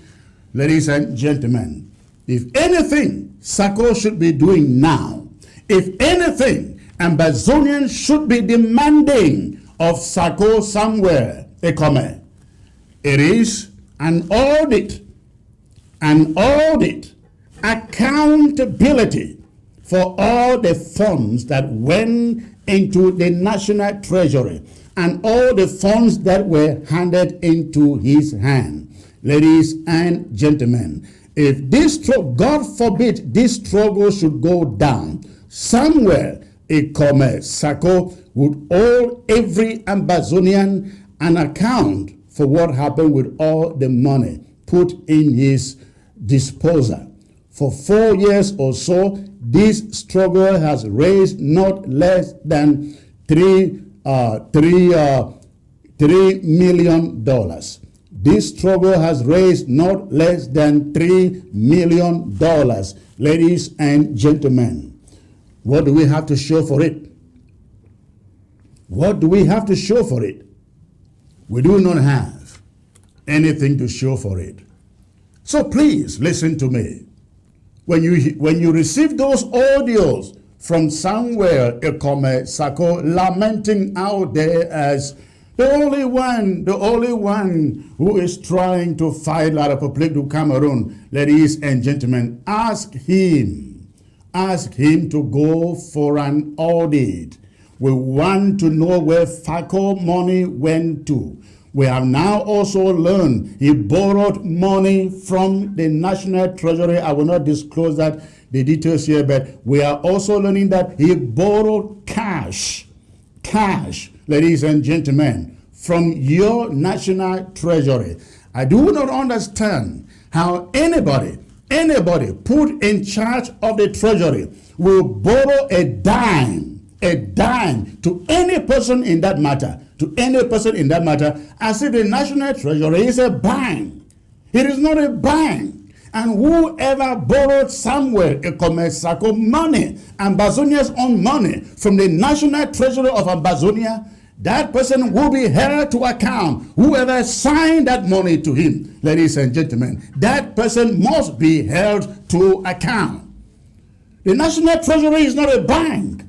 Ladies and gentlemen, if anything Sako should be doing now, if anything Ambazonians should be demanding of Sako somewhere, Ekome, it is an audit, accountability for all the funds that went into the national treasury and all the funds that were handed into his hand. Ladies and gentlemen, if this struggle, God forbid, this struggle should go down, somewhere Ekome Sako would owe every Ambazonian an account for what happened with all the money put in his disposal. For 4 years or so, this struggle has raised not less than $3 million. This struggle has raised not less than $3 million. Ladies and gentlemen, what do we have to show for it? What do we have to show for it? We do not have anything to show for it. So please listen to me. When you receive those audios from somewhere, Ekome Sako lamenting out there as the only one who is trying to fight La République du Cameroon, ladies and gentlemen, ask him to go for an audit. We want to know where FACO money went to. We have now also learned he borrowed money from the National Treasury. I will not disclose the details here, but we are also learning that he borrowed cash, ladies and gentlemen, from your National Treasury. I do not understand how anybody put in charge of the Treasury will borrow a dime to any person in that matter, as if the National Treasury is a bank. It is not a bank. And whoever borrowed somewhere Ekome Sako money, Ambazonia's own money, from the National Treasury of Ambazonia, that person will be held to account. Whoever signed that money to him, ladies and gentlemen, that person must be held to account. The National Treasury is not a bank.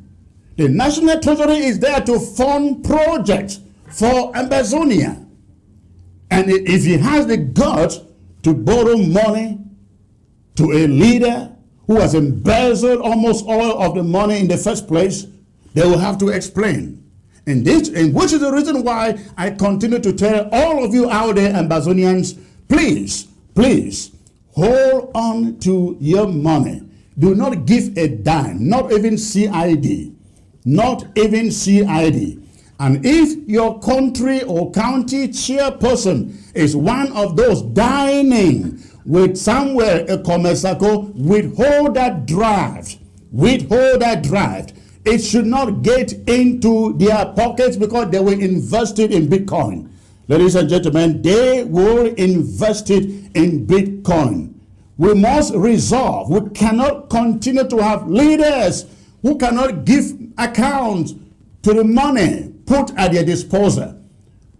The National Treasury is there to fund projects for Ambazonia. And if he has the guts to borrow money to a leader who has embezzled almost all of the money in the first place, they will have to explain. And which is the reason why I continue to tell all of you out there, Ambazonians, please, please, hold on to your money. Do not give a dime, not even CID. Not even CID. And if your country or county chairperson is one of those dining with somewhere a Sako, withhold that draft. Withhold that draft. It should not get into their pockets because they will invest it in Bitcoin. Ladies and gentlemen, they will invest it in Bitcoin. We must resolve. We cannot continue to have leaders who cannot give account to the money put at their disposal.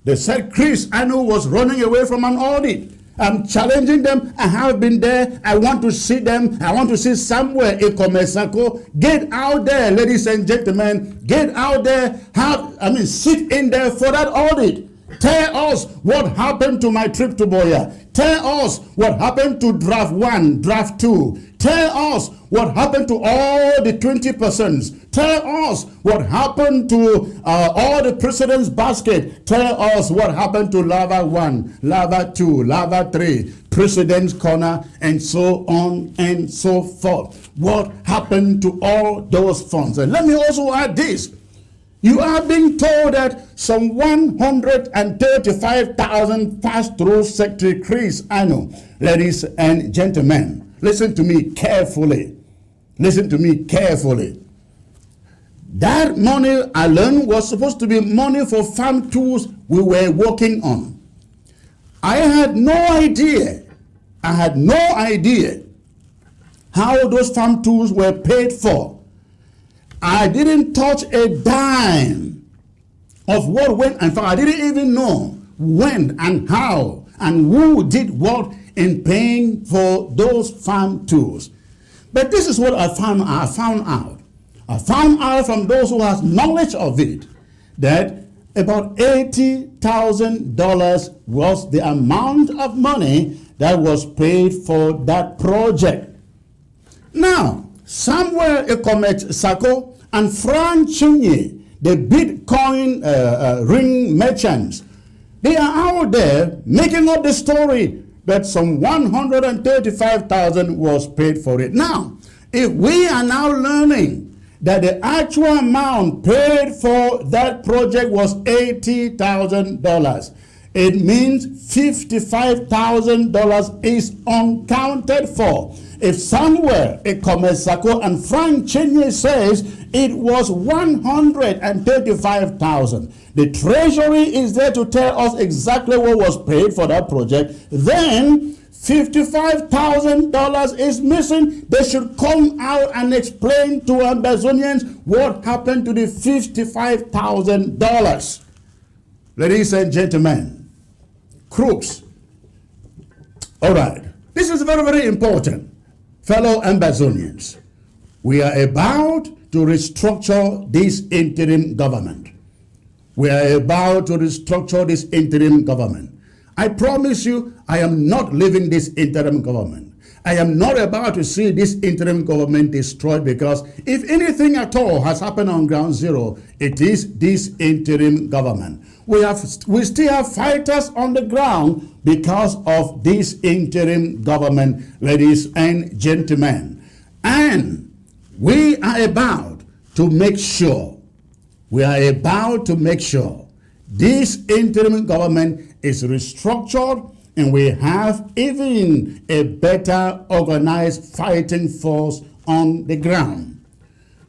They said Chris Anu was running away from an audit. I'm challenging them. I have been there. I want to see them. I want to see somewhere a Sako. Get out there, ladies and gentlemen. Get out there. Sit in there for that audit. Tell us what happened to my trip to Boya. Tell us what happened to draft 1, draft 2. Tell us what happened to all the 20%. Tell us what happened to all the president's basket. Tell us what happened to Lava 1, Lava 2, Lava 3, President's Corner, and so on and so forth. What happened to all those funds? And let me also add this. You are being told that some 135,000 passed through Secretary Chris Anu. Ladies and gentlemen, listen to me carefully. Listen to me carefully. That money alone was supposed to be money for farm tools we were working on. I had no idea how those farm tools were paid for. I didn't touch a dime of what went. In fact, I didn't even know when and how and who did what in paying for those farm tools. But this is what I found out. I found out from those who has knowledge of it that about $80,000 was the amount of money that was paid for that project. Now, somewhere a Sako and Frank Chinye, the Bitcoin ring merchants, they are out there making up the story that some 135,000 was paid for it. Now, if we are now learning that the actual amount paid for that project was $80,000, it means $55,000 is uncounted for. If somewhere a Sako and Frank Chinye says it was 135,000, the Treasury is there to tell us exactly what was paid for that project, then $55,000 is missing. They should come out and explain to Ambazonians what happened to the $55,000. Ladies and gentlemen, crooks. All right, this is very, very important. Fellow Ambazonians, we are about to restructure this interim government. We are about to restructure this interim government. I promise you, I am not leaving this interim government. I am not about to see this interim government destroyed, because if anything at all has happened on ground zero, it is this interim government. We still have fighters on the ground because of this interim government, ladies and gentlemen. And we are about to make sure, this interim government is restructured, and we have even a better organized fighting force on the ground.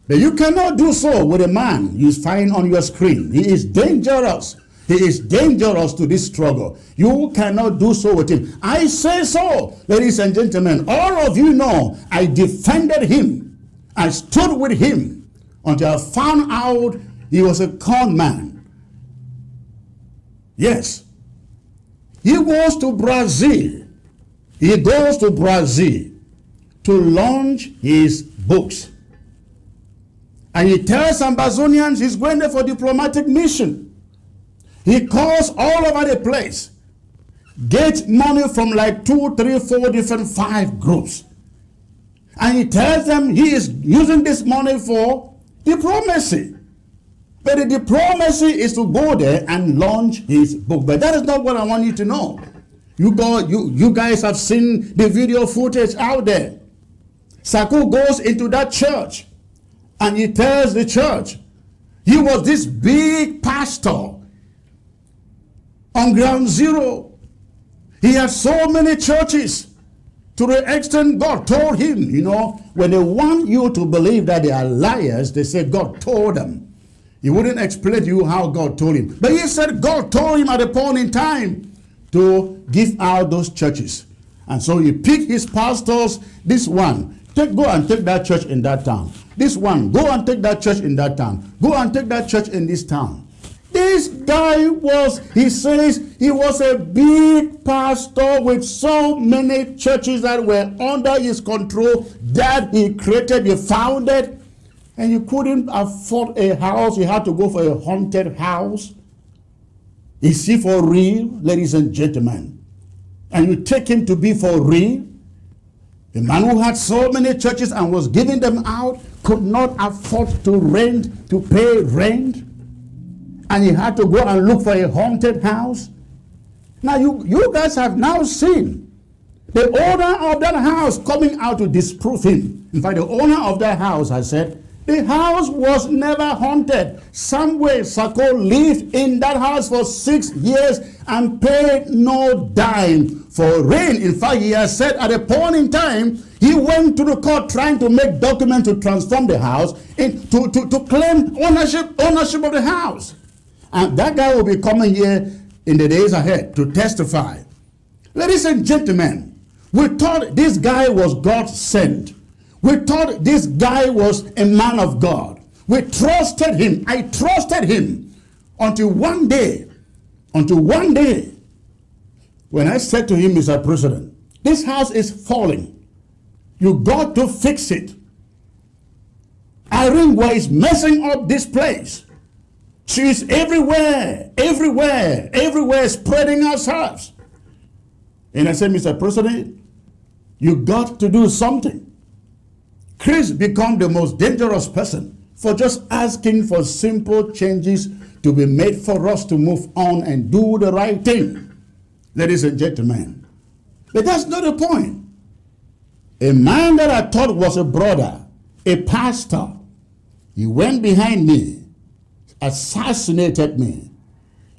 But you cannot do so with a man you find on your screen. He is dangerous. He is dangerous to this struggle. You cannot do so with him. I say so, ladies and gentlemen. All of you know I defended him. I stood with him until I found out he was a con man. Yes. He goes to Brazil. He goes to Brazil to launch his books. And he tells Ambazonians he's going there for diplomatic mission. He calls all over the place. Get money from like 2, 3, 4 different 5 groups. And he tells them he is using this money for diplomacy. But the diplomacy is to go there and launch his book. But that is not what I want you to know. You guys have seen the video footage out there. Sako goes into that church and he tells the church he was this big pastor on ground zero. He had so many churches to the extent God told him, when they want you to believe that they are liars, they say God told them. He wouldn't explain to you how God told him. But he said God told him at a point in time to give out those churches. And so he picked his pastors, this one, go and take that church in that town. This one, go and take that church in that town. Go and take that church in this town. This guy he says he was a big pastor with so many churches that were under his control that he created, he founded, and you couldn't afford a house. You had to go for a haunted house. Is he for real, ladies and gentlemen? And you take him to be for real? A man who had so many churches and was giving them out could not afford to pay rent. And he had to go and look for a haunted house. Now you guys have now seen the owner of that house coming out to disprove him. In fact, the owner of that house has said, the house was never haunted. Somewhere Sako lived in that house for 6 years and paid no dime for rent. In fact, he has said at a point in time, he went to the court trying to make documents to transform the house to claim ownership of the house. And that guy will be coming here in the days ahead to testify. Ladies and gentlemen, we thought this guy was God sent. We thought this guy was a man of God. We trusted him. I trusted him until one day, when I said to him, Mr. President, this house is falling. You got to fix it. Irene is messing up this place. She's everywhere, spreading herself. And I said, Mr. President, you got to do something. Chris became the most dangerous person for just asking for simple changes to be made for us to move on and do the right thing. Ladies and gentlemen, but that's not the point. A man that I thought was a brother, a pastor, he went behind me, assassinated me.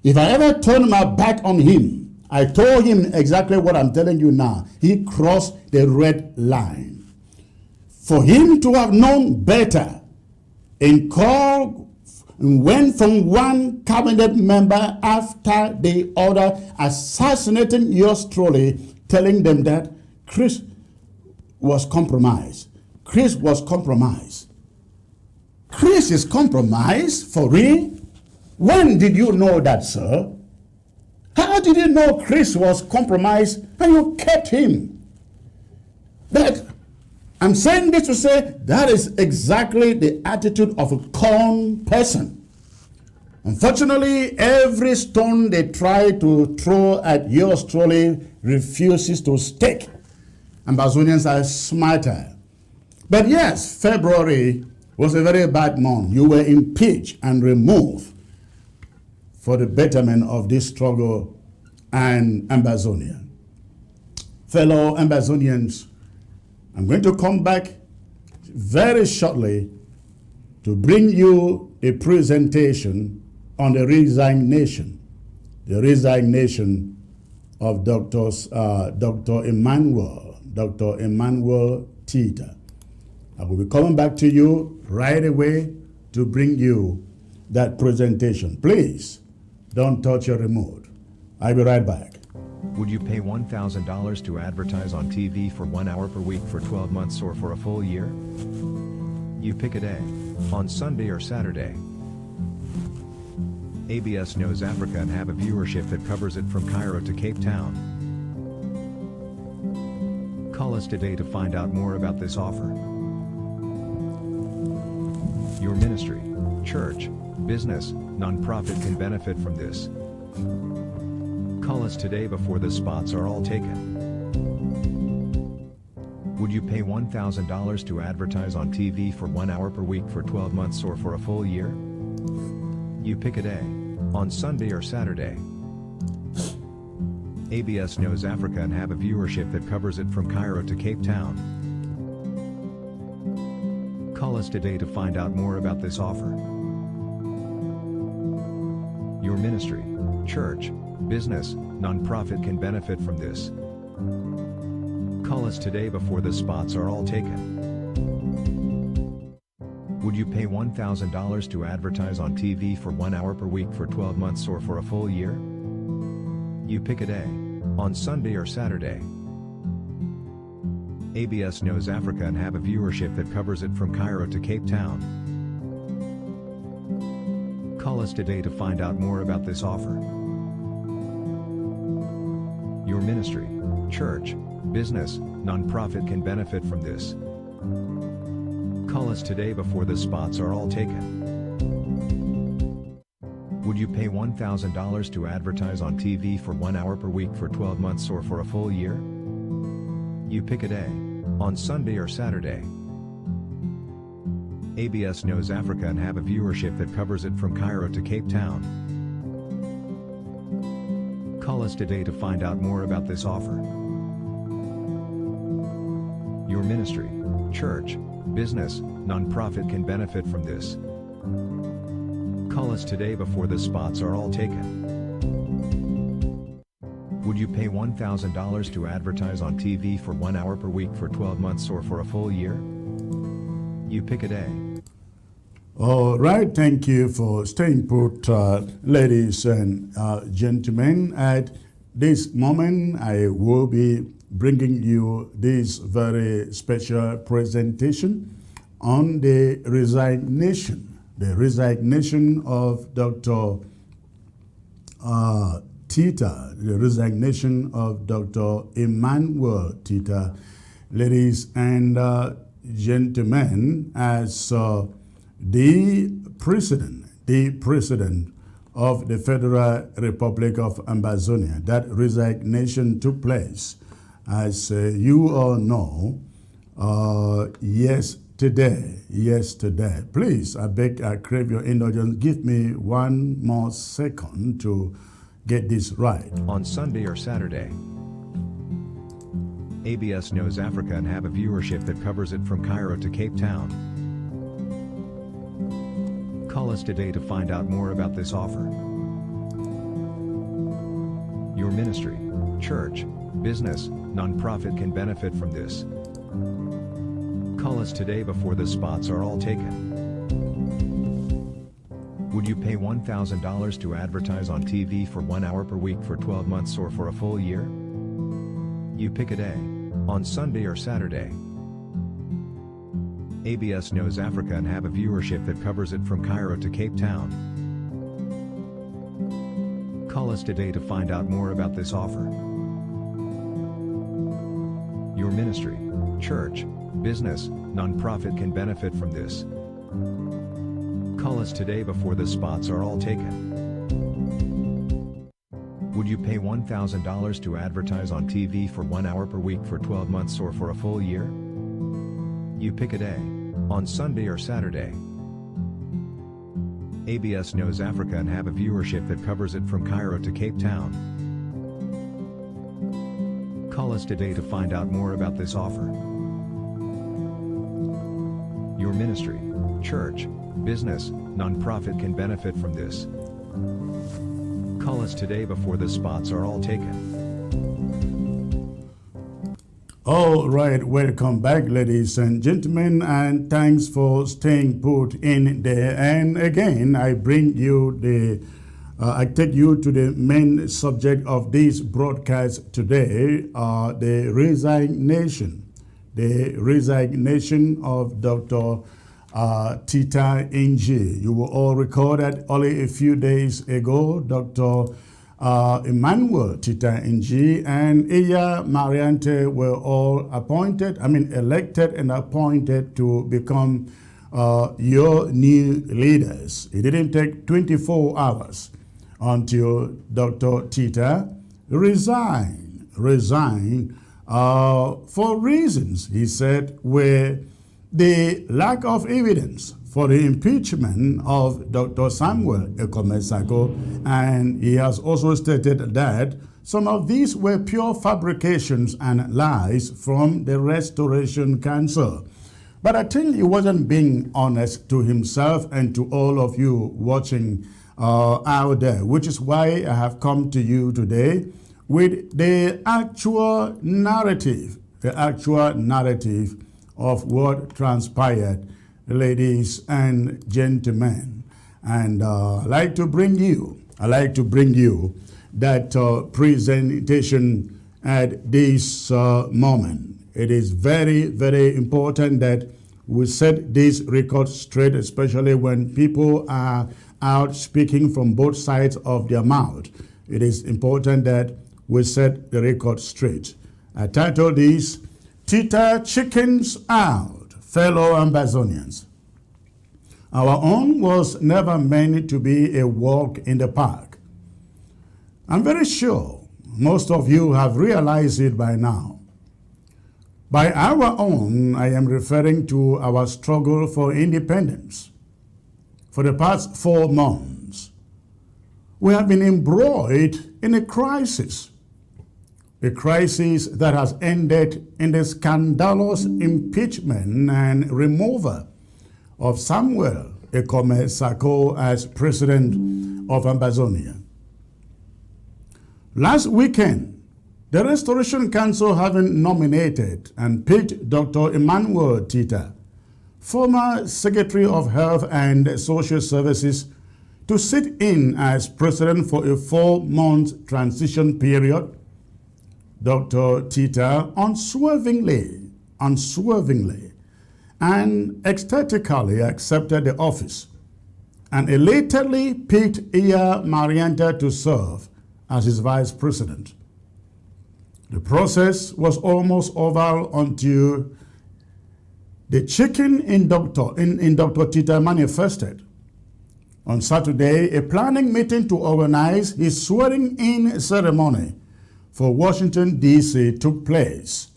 If I ever turned my back on him, I told him exactly what I'm telling you now. He crossed the red line. For him to have known better and went from one cabinet member after the other, assassinating yours truly, telling them that Chris was compromised. Chris was compromised. Chris is compromised for real? When did you know that, sir? How did you know Chris was compromised and you kept him? I'm saying this to say that is exactly the attitude of a con person. Unfortunately, every stone they try to throw at yours truly refuses to stick. Ambazonians are smarter. But yes, February was a very bad month. You were impeached and removed for the betterment of this struggle and Ambazonia. Fellow Ambazonians, I'm going to come back very shortly to bring you a presentation on the resignation of Dr. Emmanuel Tita. I will be coming back to you right away to bring you that presentation. Please don't touch your remote. I'll be right back. Would you pay $1,000 to advertise on TV for 1 hour per week for 12 months or for a full year? You pick a day, on Sunday or Saturday. ABS knows Africa and have a viewership that covers it from Cairo to Cape Town. Call us today to find out more about this offer. Your ministry, church, business, nonprofit can benefit from this. Call us today before the spots are all taken. Would you pay $1,000 to advertise on TV for 1 hour per week for 12 months or for a full year? You pick a day, on Sunday or Saturday. ABS knows Africa and have a viewership that covers it from Cairo to Cape Town. Call us today to find out more about this offer. Your ministry, church, business, nonprofit can benefit from this. Call us today before the spots are all taken. Would you pay $1,000 to advertise on TV for 1 hour per week for 12 months or for a full year? You pick a day, on Sunday or Saturday. ABS knows Africa and have a viewership that covers it from Cairo to Cape Town. Call us today to find out more about this offer. Your ministry, church, business, nonprofit can benefit from this. Call us today before the spots are all taken. Would you pay $1,000 to advertise on TV for 1 hour per week for 12 months or for a full year? You pick a day, on Sunday or Saturday. ABS knows Africa and have a viewership that covers it from Cairo to Cape Town. Call us today to find out more about this offer. Your ministry, church, business, nonprofit can benefit from this. Call us today before the spots are all taken. Would you pay $1,000 to advertise on TV for 1 hour per week for 12 months or for a full year? You pick a day. All right, thank you for staying put, ladies and gentlemen. At this moment, I will be bringing you this very special presentation on the resignation of Dr. Tita, the resignation of Dr. Emmanuel Tita. Ladies and gentlemen, as the president of the Federal Republic of Ambazonia, that resignation took place, as you all know, yesterday. Please, I crave your indulgence. Give me 1 more second to get this right. On Sunday or Saturday. ABS knows Africa and have a viewership that covers it from Cairo to Cape Town. Call us today to find out more about this offer. Your ministry, church, business, nonprofit can benefit from this. Call us today before the spots are all taken. Would you pay $1,000 to advertise on TV for 1 hour per week for 12 months or for a full year? You pick a day, on Sunday or Saturday. ABS knows Africa and have a viewership that covers it from Cairo to Cape Town. Call us today to find out more about this offer. Your ministry, church, business, nonprofit can benefit from this. Call us today before the spots are all taken. Would you pay $1,000 to advertise on TV for 1 hour per week for 12 months or for a full year? You pick a day, on Sunday or Saturday. ABS knows Africa and have a viewership that covers it from Cairo to Cape Town. Call us today to find out more about this offer. Your ministry, church, business, nonprofit can benefit from this. Call us today before the spots are all taken. All right, welcome back, ladies and gentlemen, and thanks for staying put in there. And again, I take you to the main subject of this broadcast today, the resignation of Dr. Tita NG. You will all recall that only a few days ago, Dr. Emmanuel Tita NG and Iya Mariante were all elected and appointed to become your new leaders. It didn't take 24 hours until Dr. Tita resigned for reasons, he said, were the lack of evidence for the impeachment of Dr. Samuel Ekome Sako, and he has also stated that some of these were pure fabrications and lies from the Restoration Council. But I think he wasn't being honest to himself and to all of you watching out there, which is why I have come to you today with the actual narrative of what transpired, ladies and gentlemen. And I like to bring you that presentation at this moment. It is very, very important that we set this record straight, especially when people are out speaking from both sides of their mouth. It is important that we set the record straight. I titled this, Tita Chickens Out, Fellow Ambazonians. Our own was never meant to be a walk in the park. I'm very sure most of you have realized it by now. By our own, I am referring to our struggle for independence. For the past 4 months, we have been embroiled in a crisis that has ended in the scandalous impeachment and removal of Samuel Ekome Sako as president of Ambazonia. Last weekend, the Restoration Council having nominated and picked Dr. Emmanuel Tita, former Secretary of Health and Social Services, to sit in as president for a 4-month transition period, Dr. Tita unswervingly and ecstatically accepted the office and elatedly picked Iya Marianta to serve as his vice president. The process was almost over until the chicken in Dr. Tita manifested. On Saturday, a planning meeting to organize his swearing-in ceremony for Washington, D.C. took place.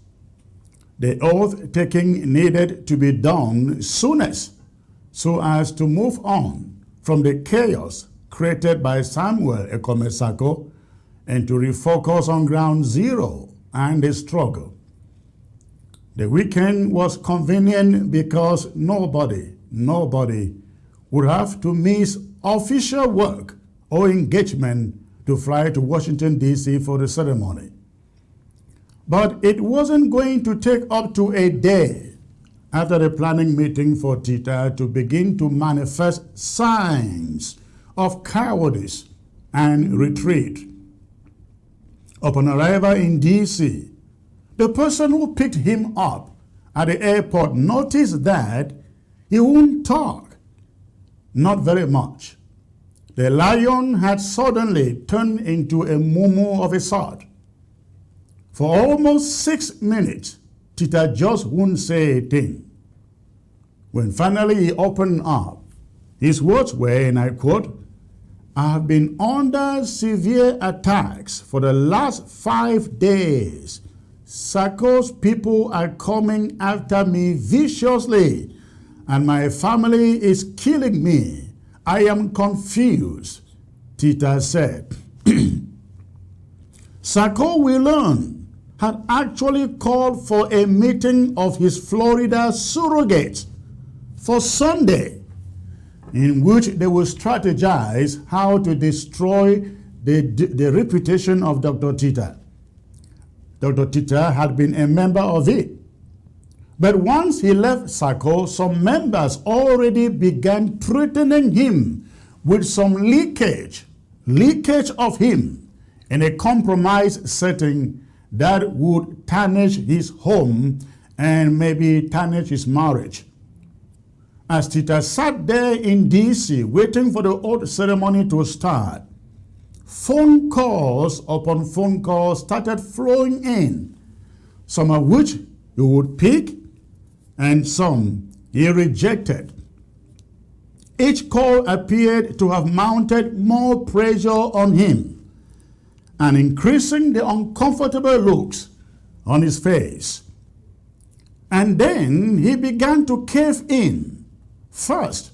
The oath-taking needed to be done soonest so as to move on from the chaos created by Samuel Ekome Sako and to refocus on ground zero and the struggle. The weekend was convenient because nobody would have to miss official work or engagement to fly to Washington, D.C. for the ceremony. But it wasn't going to take up to a day after the planning meeting for Tita to begin to manifest signs of cowardice and retreat. Upon arrival in D.C., the person who picked him up at the airport noticed that he wouldn't talk, not very much. The lion had suddenly turned into a mumu of a sort. For almost 6 minutes, Tita just wouldn't say a thing. When finally he opened up, his words were, and I quote, "I have been under severe attacks for the last 5 days. Sako's people are coming after me viciously, and my family is killing me. I am confused," Tita said. Sako, we learned, had actually called for a meeting of his Florida surrogates for Sunday, in which they will strategize how to destroy the reputation of Dr. Tita. Dr. Tita had been a member of it. But once he left Sako, some members already began threatening him with some leakage of him in a compromise setting that would tarnish his home and maybe tarnish his marriage. As Tita sat there in D.C. waiting for the oath ceremony to start, phone calls upon phone calls started flowing in, some of which he would pick and some he rejected. Each call appeared to have mounted more pressure on him and increasing the uncomfortable looks on his face. And then he began to cave in, first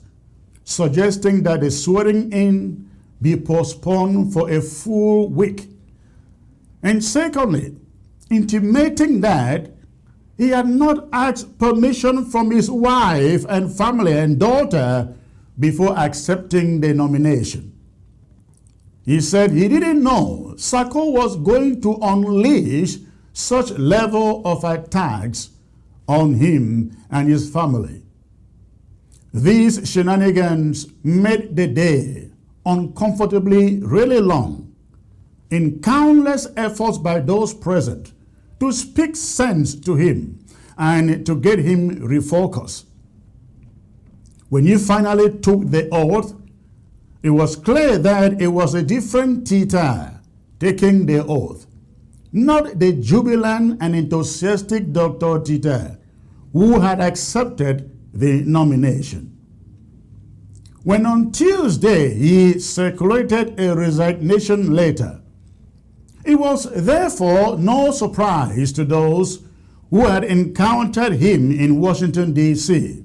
suggesting that the swearing in be postponed for a full week, and secondly, intimating that he had not asked permission from his wife and family and daughter before accepting the nomination. He said he didn't know Sako was going to unleash such level of attacks on him and his family. These shenanigans made the day uncomfortably really long in countless efforts by those present to speak sense to him and to get him refocused. When he finally took the oath, it was clear that it was a different Tita taking the oath, not the jubilant and enthusiastic Dr. Tita who had accepted the nomination. When on Tuesday he circulated a resignation letter, it was therefore no surprise to those who had encountered him in Washington, D.C.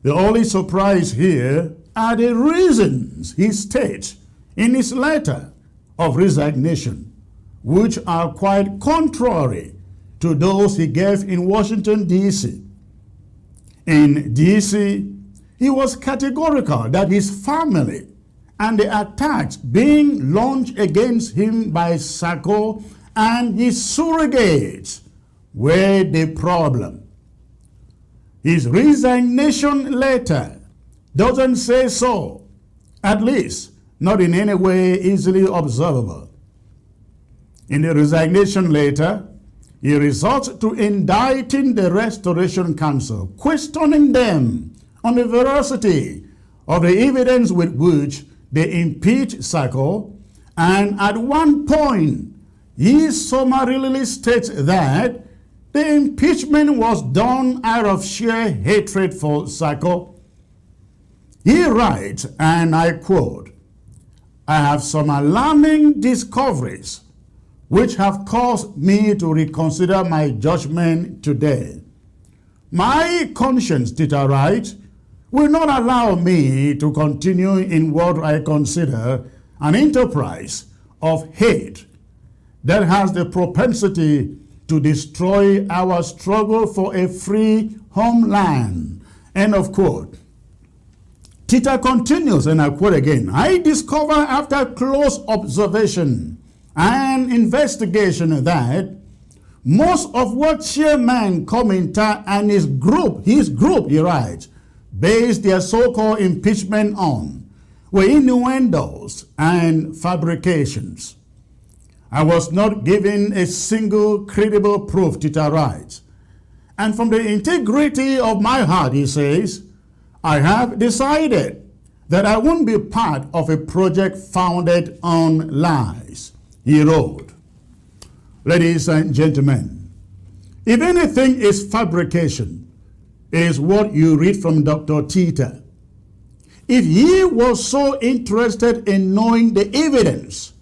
The only surprise here are the reasons he states in his letter of resignation, which are quite contrary to those he gave in Washington, D.C. In D.C., he was categorical that his family and the attacks being launched against him by Sako and his surrogates were the problem. His resignation letter doesn't say so, at least not in any way easily observable. In the resignation letter, he resorts to indicting the Restoration Council, questioning them on the veracity of the evidence with which they impeached Sako, and at one point, he summarily states that the impeachment was done out of sheer hatred for Sako. He writes, and I quote, "I have some alarming discoveries which have caused me to reconsider my judgment today. My conscience," Tita writes, "will not allow me to continue in what I consider an enterprise of hate that has the propensity to destroy our struggle for a free homeland." End of quote. Tita continues, and I quote again, "I discover after close observation and investigation that most of what Chairman Kominta and his group, he writes, based their so-called impeachment on were innuendos and fabrications. I was not given a single credible proof," Tita writes. "And from the integrity of my heart," he says, "I have decided that I won't be part of a project founded on lies," he wrote. Ladies and gentlemen, if anything is fabrication, it is what you read from Dr. Tita. If he was so interested in knowing the evidence,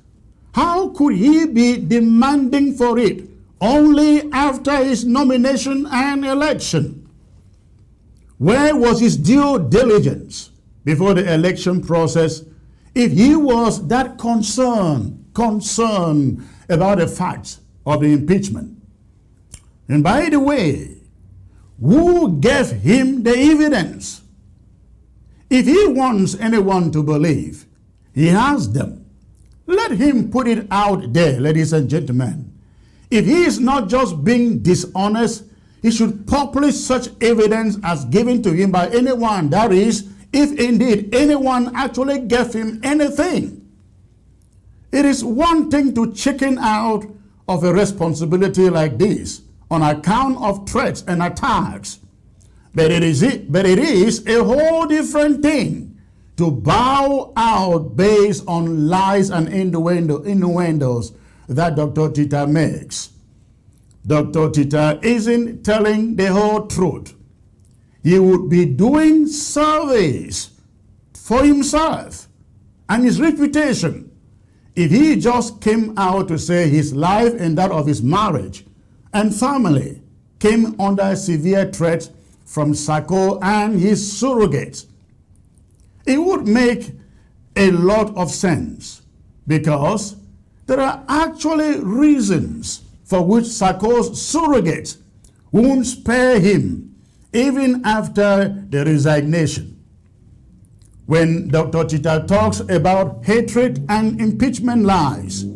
how could he be demanding for it only after his nomination and election? Where was his due diligence before the election process if he was that concerned about the facts of the impeachment? And by the way, who gave him the evidence? If he wants anyone to believe, he has them. Let him put it out there, ladies and gentlemen. If he is not just being dishonest, he should publish such evidence as given to him by anyone. That is, if indeed anyone actually gave him anything. It is one thing to chicken out of a responsibility like this on account of threats and attacks. But it is a whole different thing to bow out based on lies and innuendos that Dr. Tita makes. Dr. Tita isn't telling the whole truth. He would be doing service for himself and his reputation if he just came out to say his life and that of his marriage and family came under severe threat from Sako and his surrogates. It would make a lot of sense because there are actually reasons for which Sako's surrogates won't spare him even after the resignation. When Dr. Tita talks about hatred and impeachment lies,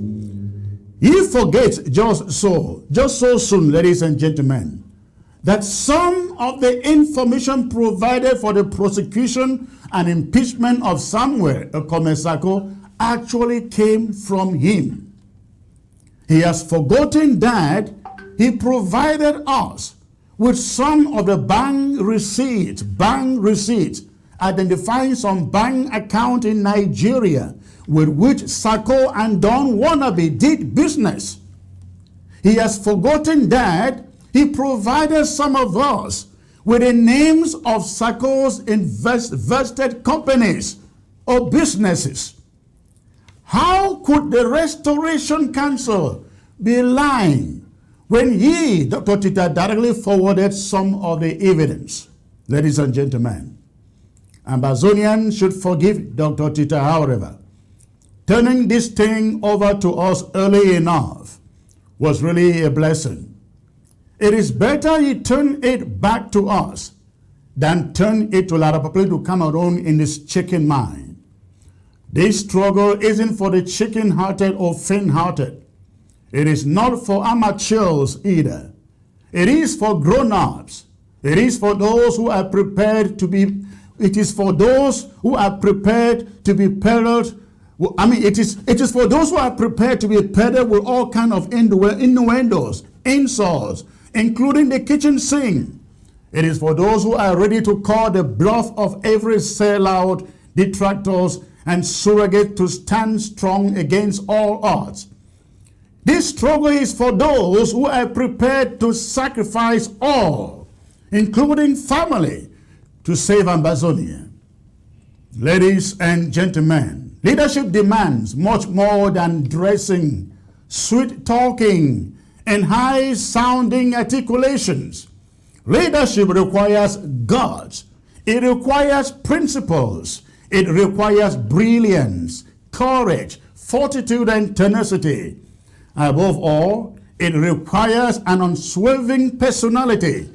he forgets just so soon, ladies and gentlemen, that some of the information provided for the prosecution and impeachment of Samuel Sako actually came from him. He has forgotten that he provided us with some of the bank receipts identifying some bank account in Nigeria with which Sako and Don Wannabe did business. He has forgotten that he provided some of us with the names of Sako's invested companies or businesses. How could the Restoration Council be lying when he, Dr. Tita, directly forwarded some of the evidence? Ladies and gentlemen, Ambazonians should forgive Dr. Tita, however. Turning this thing over to us early enough was really a blessing. It is better he turn it back to us than turn it to Larapapli to Cameroon in his chicken mind. This struggle isn't for the chicken-hearted or faint-hearted. It is not for amateurs either. It is for grown-ups. It is for those who are prepared to be. It is for those who are prepared to be peddled. It is for those who are prepared to be peddled with all kinds of innuendos, insults, including the kitchen sink. It is for those who are ready to call the bluff of every sellout, detractors, and surrogate to stand strong against all odds. This struggle is for those who are prepared to sacrifice all, including family, to save Ambazonia. Ladies and gentlemen, leadership demands much more than dressing, sweet talking, and high-sounding articulations. Leadership requires guts. It requires principles. It requires brilliance, courage, fortitude, and tenacity. Above all, it requires an unswerving personality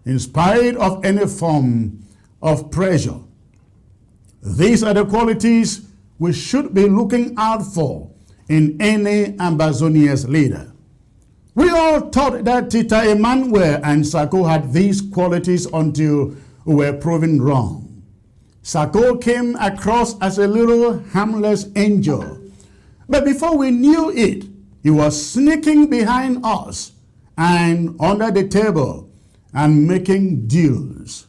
in spite of any form of pressure. These are the qualities we should be looking out for in any Ambazonia's leader. We all thought that Tita, Emmanuel, and Sako had these qualities until we were proven wrong. Sako came across as a little harmless angel, but before we knew it, he was sneaking behind us and under the table and making deals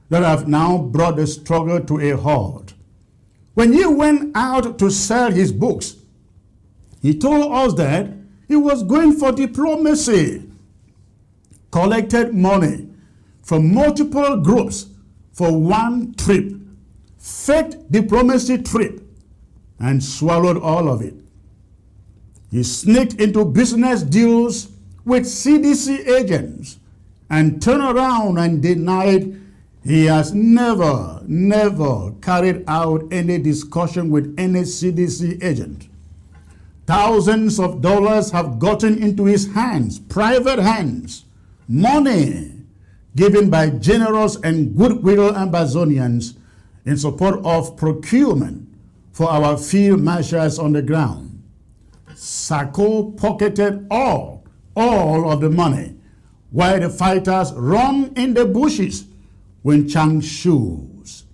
that have now brought the struggle to a halt. When he went out to sell his books, he told us that he was going for diplomacy, collected money from multiple groups for one trip, faked diplomacy trip, and swallowed all of it. He sneaked into business deals with CDC agents and turned around and denied he has never carried out any discussion with any CDC agent. Thousands of dollars have gotten into his hands, private hands, money given by generous and goodwill Ambazonians in support of procurement for our field marshals on the ground. Sako pocketed all of the money while the fighters run in the bushes with Chang shoes.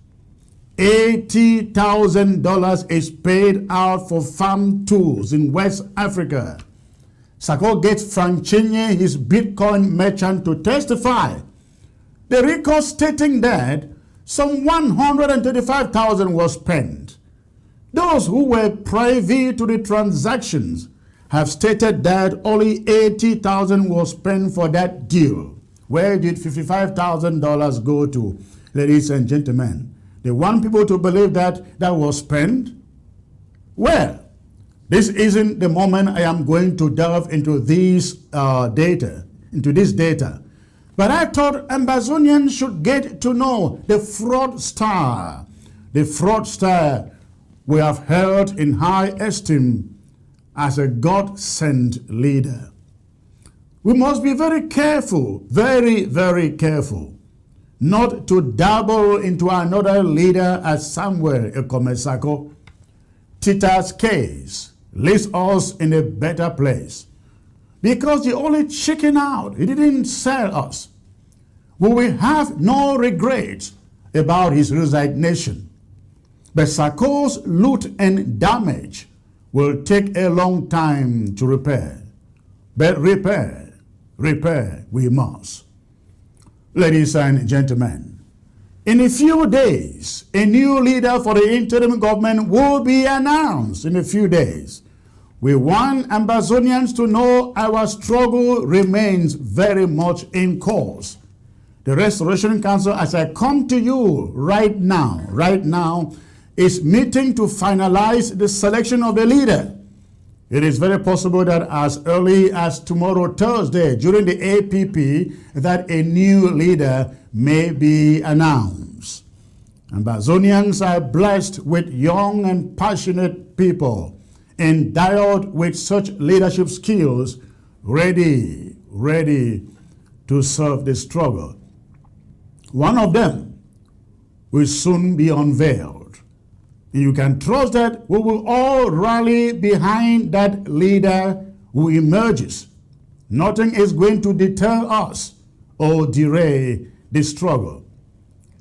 $80,000 is paid out for farm tools in West Africa. Sako gets Frank Chinye, his Bitcoin merchant, to testify. The record stating that some $135,000 was spent. Those who were privy to the transactions have stated that only $80,000 was spent for that deal. Where did $55,000 go to, ladies and gentlemen? They want people to believe that that was spent. Well, this isn't the moment I am going to delve into this data. But I thought Ambazonians should get to know the fraudster. The fraudster we have held in high esteem as a God-sent leader. We must be very careful, very, very careful, not to dabble into another leader as Samuel Sako. Tita's case leaves us in a better place because he only chickened out. He didn't sell us. We will have no regrets about his resignation. But Sako's loot and damage will take a long time to repair. But repair we must. Ladies and gentlemen, in a few days, a new leader for the interim government will be announced in a few days. We want Ambazonians to know our struggle remains very much in course. The Restoration Council, as I come to you right now, is meeting to finalize the selection of the leader. It is very possible that as early as tomorrow, Thursday, during the APP, that a new leader may be announced. Ambazonians are blessed with young and passionate people endowed with such leadership skills, ready to serve the struggle. One of them will soon be unveiled. And you can trust that we will all rally behind that leader who emerges. Nothing is going to deter us or derail the struggle.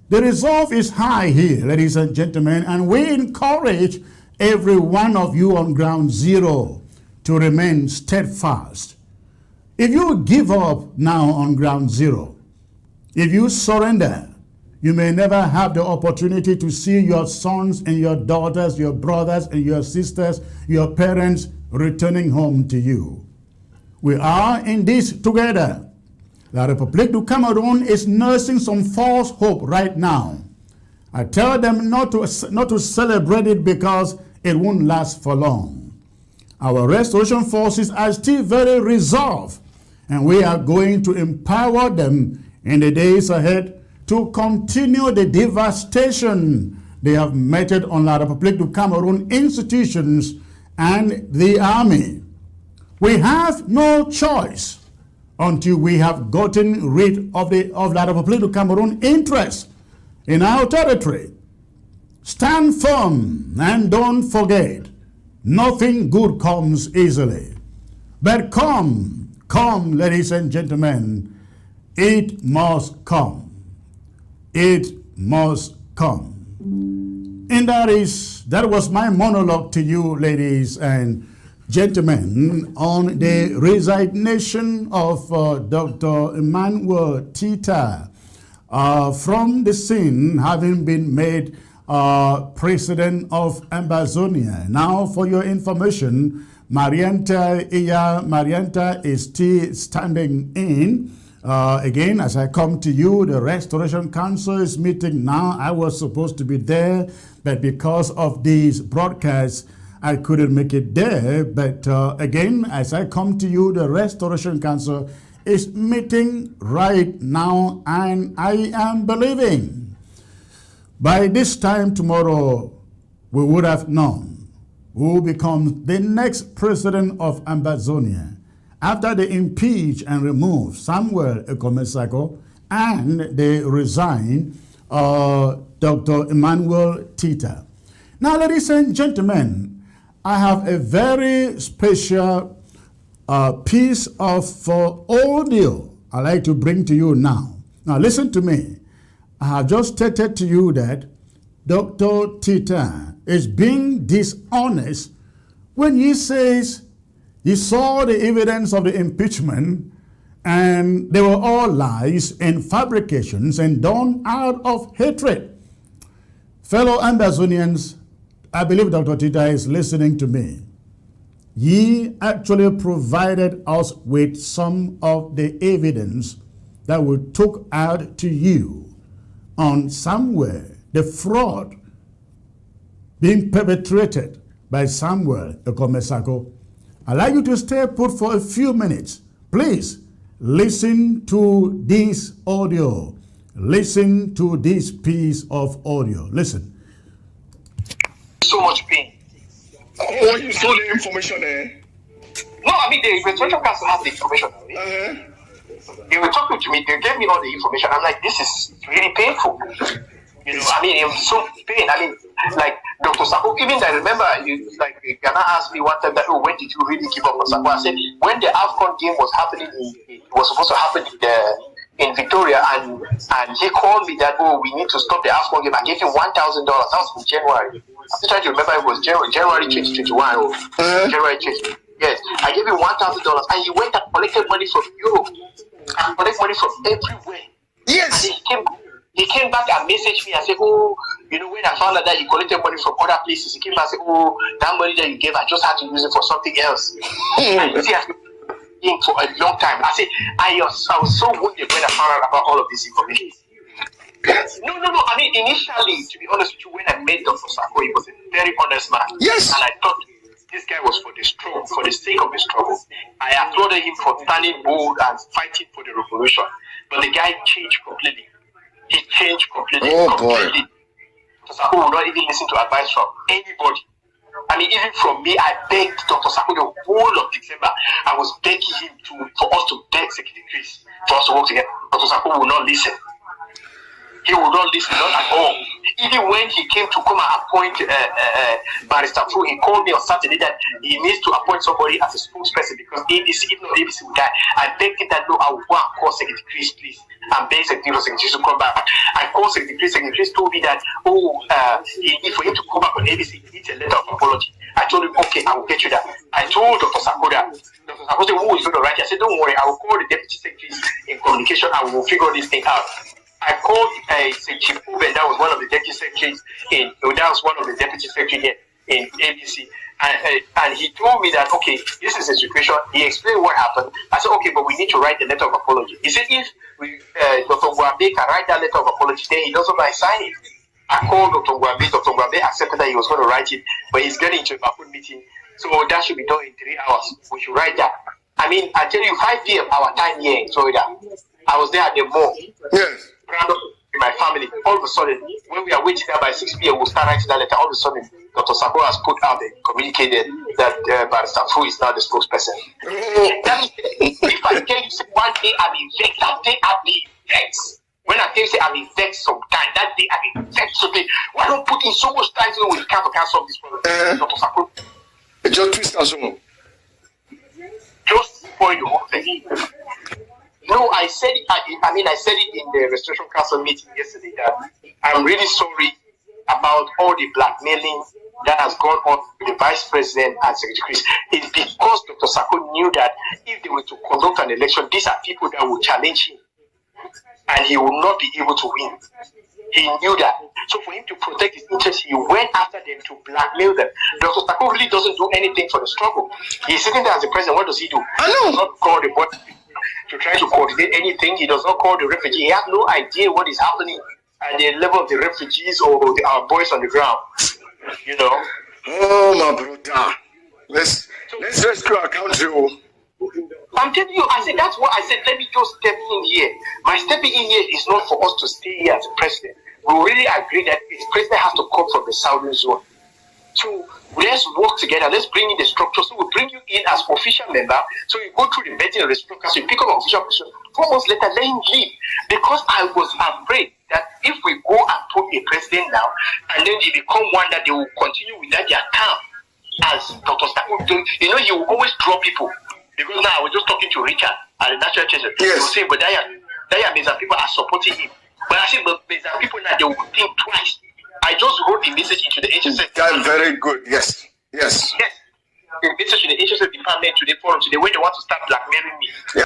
The resolve is high here, ladies and gentlemen, and we encourage every one of you on ground zero to remain steadfast. If you give up now on ground zero, if you surrender, you may never have the opportunity to see your sons and your daughters, your brothers and your sisters, your parents returning home to you. We are in this together. La République du Cameroon is nursing some false hope right now. I tell them not to celebrate it because it won't last for long. Our restoration forces are still very resolved, and we are going to empower them in the days ahead to continue the devastation they have meted on La République du Cameroon institutions and the army. We have no choice until we have gotten rid of La République du Cameroon interest in our territory. Stand firm and don't forget, nothing good comes easily. But come, ladies and gentlemen, it must come. It must come. And that was my monologue to you, ladies and gentlemen, on the resignation of Dr. Emmanuel Tita from the scene, having been made president of Ambazonia. Now, for your information, Marianta is still standing in. Again, as I come to you, the Restoration Council is meeting now. I was supposed to be there, but because of these broadcasts, I couldn't make it there. But again, as I come to you, the Restoration Council is meeting right now, and I am believing by this time tomorrow, we would have known who becomes the next president of Ambazonia after they impeach and remove Samuel Sako and they resign Dr. Emmanuel Tita. Now, ladies and gentlemen, I have a very special piece of audio I'd like to bring to you now. Now, listen to me. I have just stated to you that Dr. Tita is being dishonest when he says he saw the evidence of the impeachment and they were all lies and fabrications and done out of hatred. Fellow Ambazonians, I believe Dr. Tita is listening to me. Ye actually provided us with some of the evidence that we took out to you on Samuel the fraud being perpetrated by Samuel Sako. I'd like you to stay put for a few minutes. Please listen to this audio. Listen to this piece of audio. Listen. So much pain. Oh, you saw the information there? No, I mean, the Restoration Council has the information. They were talking to me, they gave me all the information. I'm like, this is really painful. You know, I mean, it was so pain. I mean, like Dr. Sako, even I remember, Ghana asked me one time that, when did you really give up on Sako? I said, when the AFCON game was happening, it was supposed to happen in Victoria, and he called me that, we need to stop the AFCON game. I gave him $1,000. That was in January. I'm still trying to remember, it was January 2021 or January 2021. Yes, I gave him $1,000, and he went and collected money from Europe and collected money from everywhere. Yes. And he came back and messaged me and said, when I found out that you collected money from other places, he came back and said, that money that you gave, I just had to use it for something else. And you see, I've been for a long time. I said, I was so wounded when I found out about all of this information. No. I mean, initially, to be honest with you, when I met Dr. Sako, he was a very honest man. Yes. And I thought this guy was for the struggle, for the sake of the struggle. I applauded him for standing bold and fighting for the revolution. But the guy changed completely. He changed completely. Oh, completely. Dr. Sako will not even listen to advice from anybody. I mean, even from me, I begged Dr. Sako the whole of December. I was begging him for us to beg Secretary Chris for us to work together. Dr. Sako will not listen. He would not listen, not at all. Even when he came to come and appoint Barrister Fu, he called me on Saturday that he needs to appoint somebody as a spokesperson because ABC, if not ABC will die. I begged him that, no, I will go and call Secretary Chris, please. And beg Secretary Chris to come back. I called Secretary Chris. Secretary Chris told me that, for him to come back on ABC, he needs a letter of apology. I told him, okay, I will get you that. I told Dr. Sako that. Dr. Sako said, who is going to write it? I said, don't worry, I will call the Deputy Secretary in communication and we will figure this thing out. I called Chief Uben, that was one of the deputy secretaries in ABC, and he told me that, okay, this is the situation. He explained what happened. I said, okay, but we need to write the letter of apology. He said, if Dr. Ngwambe can write that letter of apology, then he doesn't mind signing it. I called Dr. Ngwambe. Dr. Ngwambe accepted that he was going to write it, but he's getting into a Bakun meeting, so that should be done in 3 hours. We should write that. I mean, I tell you, 5 p.m. our time here in Florida. I was there at the mall. Yes. In my family, all of a sudden, when we are waiting there by 6 p.m., we'll start writing that letter. All of a sudden, Dr. Sako has put out and communicated that Barrister Fu is now the spokesperson. If I tell you, say, one day I'll be vexed, that day I'll be vexed. When I tell you, say, I'll be vexed sometime, that day I'll be vexed. So why don't put in so much time when we can't solve this problem? Dr. Sako. Just twist us on. Just spoil the whole thing. No, I said it. I said it in the Restoration Council meeting yesterday that I'm really sorry about all the blackmailing that has gone on with the Vice President and Secretary Chris. It's because Dr. Sako knew that if they were to conduct an election, these are people that will challenge him, and he will not be able to win. He knew that. So for him to protect his interests, he went after them to blackmail them. Dr. Sako really doesn't do anything for the struggle. He's sitting there as the president. What does he do? I know. He does not call the board to try to coordinate anything. He does not call the refugee. He has no idea what is happening at the level of the refugees or our boys on the ground. You know. Oh my brother. Let's rescue our country. I'm telling you, I said that's what I said. Let me just step in here. My stepping in here is not for us to stay here as a president. We really agree that the president has to come from the southern zone. So let's work together. Let's bring in the structure. So we bring you in as official member. So you go through the vetting and reciprocal. So you pick up an official position. 4 months later, let him leave. Because I was afraid that if we go and put a president now, and then they become one that they will continue with that their term as Dr. Sako. You know, he will always draw people. Because now I was just talking to Richard at the National Treasury. Yes. He was saying, but that means that people are supporting him. But I said, but there's people now, they will think twice. I just wrote a message into the HSS. That's very good. Yes. Yes. A message to the HSS department today, forum today, when they want to start blackmailing me. Yeah.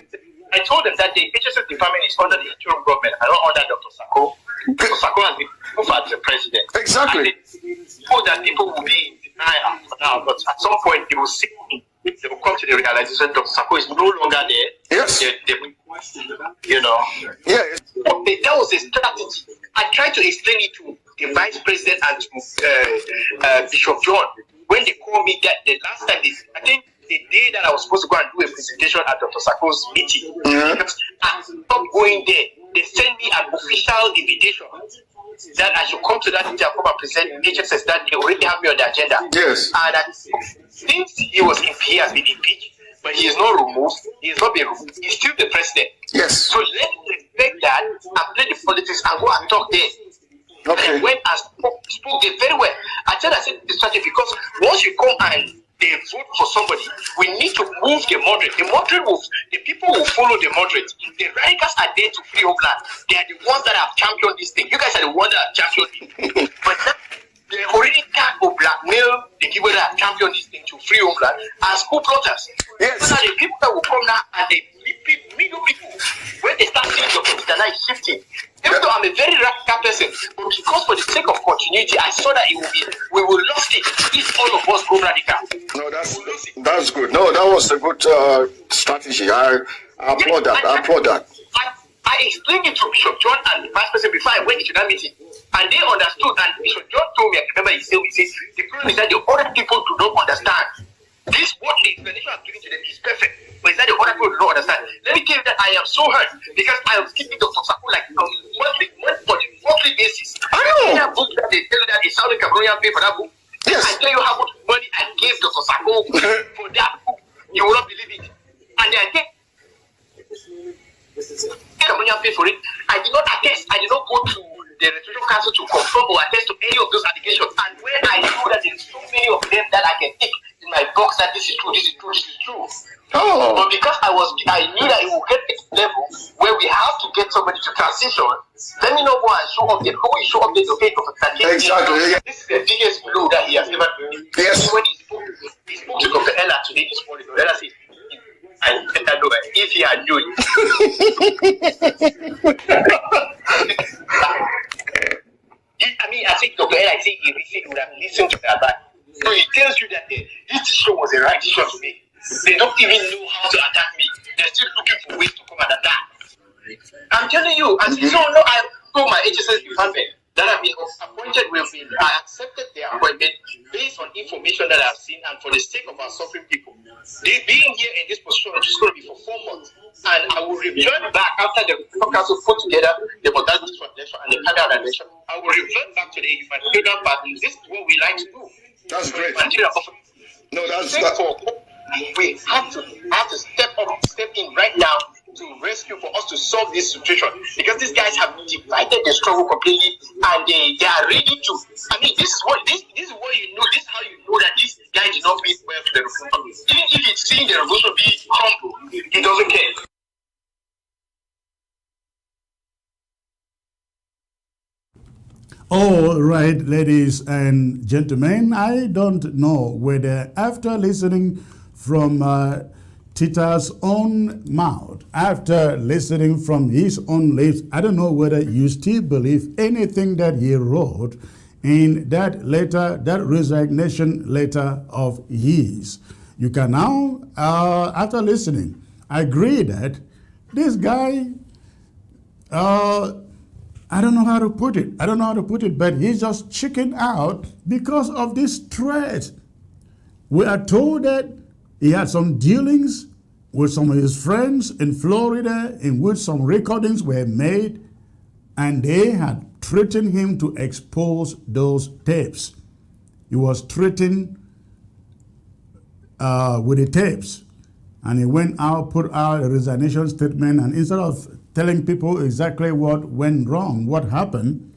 I told them that the HSS department is under the interim government, and not under Dr. Sako. Dr. Sako has been moved as the president. Exactly. And so that people will be in denial for now, but at some point they will see me. They will come to the realization Dr. Sako is no longer there. Yes. You know. Yeah. That was a strategy. I tried to explain it to the vice president and to Bishop John when they called me that the last time. I think the day that I was supposed to go and do a presentation at Dr. Sako's meeting, because I stopped going there. They sent me an official invitation that I should come to that meeting and come and present HSS that they already have me on the agenda. Yes. And since he has been impeached, but he is not removed, he is not being removed, he's still the president. Yes. So let's respect that and play the politics and go and talk there. Okay. And went and spoke there very well. I said the strategy because once you come and they vote for somebody, we need to move the moderate. The moderate will, the people will follow the moderate. The radicals are there to free homeland. They are the ones that have championed this thing. You guys are the ones that have championed it. But now, they already can't go blackmail the people that have championed this thing to free homeland as coup plotters. Yes. So now the people that will come now and they million people, when they start seeing Dr. Tita now is shifting. Even though I'm a very radical person, but because for the sake of continuity, I saw that it will be, we will lose it if all of us go radical. No, that's good. No, that was a good strategy. I applaud that. I applaud that. I explained it to Bishop John and the vice president before I went into that meeting, and they understood. And Bishop John told me, I remember he said, the problem is that the other people do not understand. This what the explanation I'm giving to them is perfect, but is that the other people do not understand? Let me tell you that I am so hurt because I was keeping Dr. Sako like on monthly basis. I know. That book that they tell you that the Southern Cameroonian pay for that book. Yes. I tell you how much money I gave Dr. Sako for that book. You will not believe it. And I think Cameroonian pay for it. I did not attest. I did not go to the Restoration Council to confirm or attest to any of those allegations. And when I know that there's so many of them that I can take in my box that this is true, this is true, this is true. Oh. But because I knew that it will get to the level where we have to get somebody to transition. Let me not go and show up there. Who will show up there to pay for Exactly. This is the biggest blow that he has ever done. Yes. When he spoke to Dr. Ella today this morning, Dr. Ella said, I better know if he had known. I think Dr. Ella said he would have listened to that back. So it tells you that this show was a right decision to make. They don't even know how to attack me. They're still looking for ways to come and attack. I'm telling you, I told my HSS department that I've been appointed with me. I accepted their appointment based on information that I've seen and for the sake of our suffering people. They being here in this position is going to be for 4 months. And I will return back after the council put together the modalities for election and the panel election. I will revert back to the humanitarian party. This is what we like to do. That's great. No, that's we have to step in right now to rescue for us to solve this situation because these guys have divided the struggle completely and they are ready to. I mean, this is what you know. This is how you know that this guy did not mean well to the revolution. Even if he's seeing the revolution be humble, he doesn't care. All right, ladies and gentlemen, I don't know whether after listening from Tita's own mouth, after listening from his own lips, I don't know whether you still believe anything that he wrote in that letter, that resignation letter of his. You can now, after listening, agree that this guy, I don't know how to put it. But he's just chickened out because of this threat. We are told that he had some dealings with some of his friends in Florida in which some recordings were made, and they had threatened him to expose those tapes. He was threatened with the tapes, and he went out, put out a resignation statement, and instead of telling people exactly what went wrong, what happened,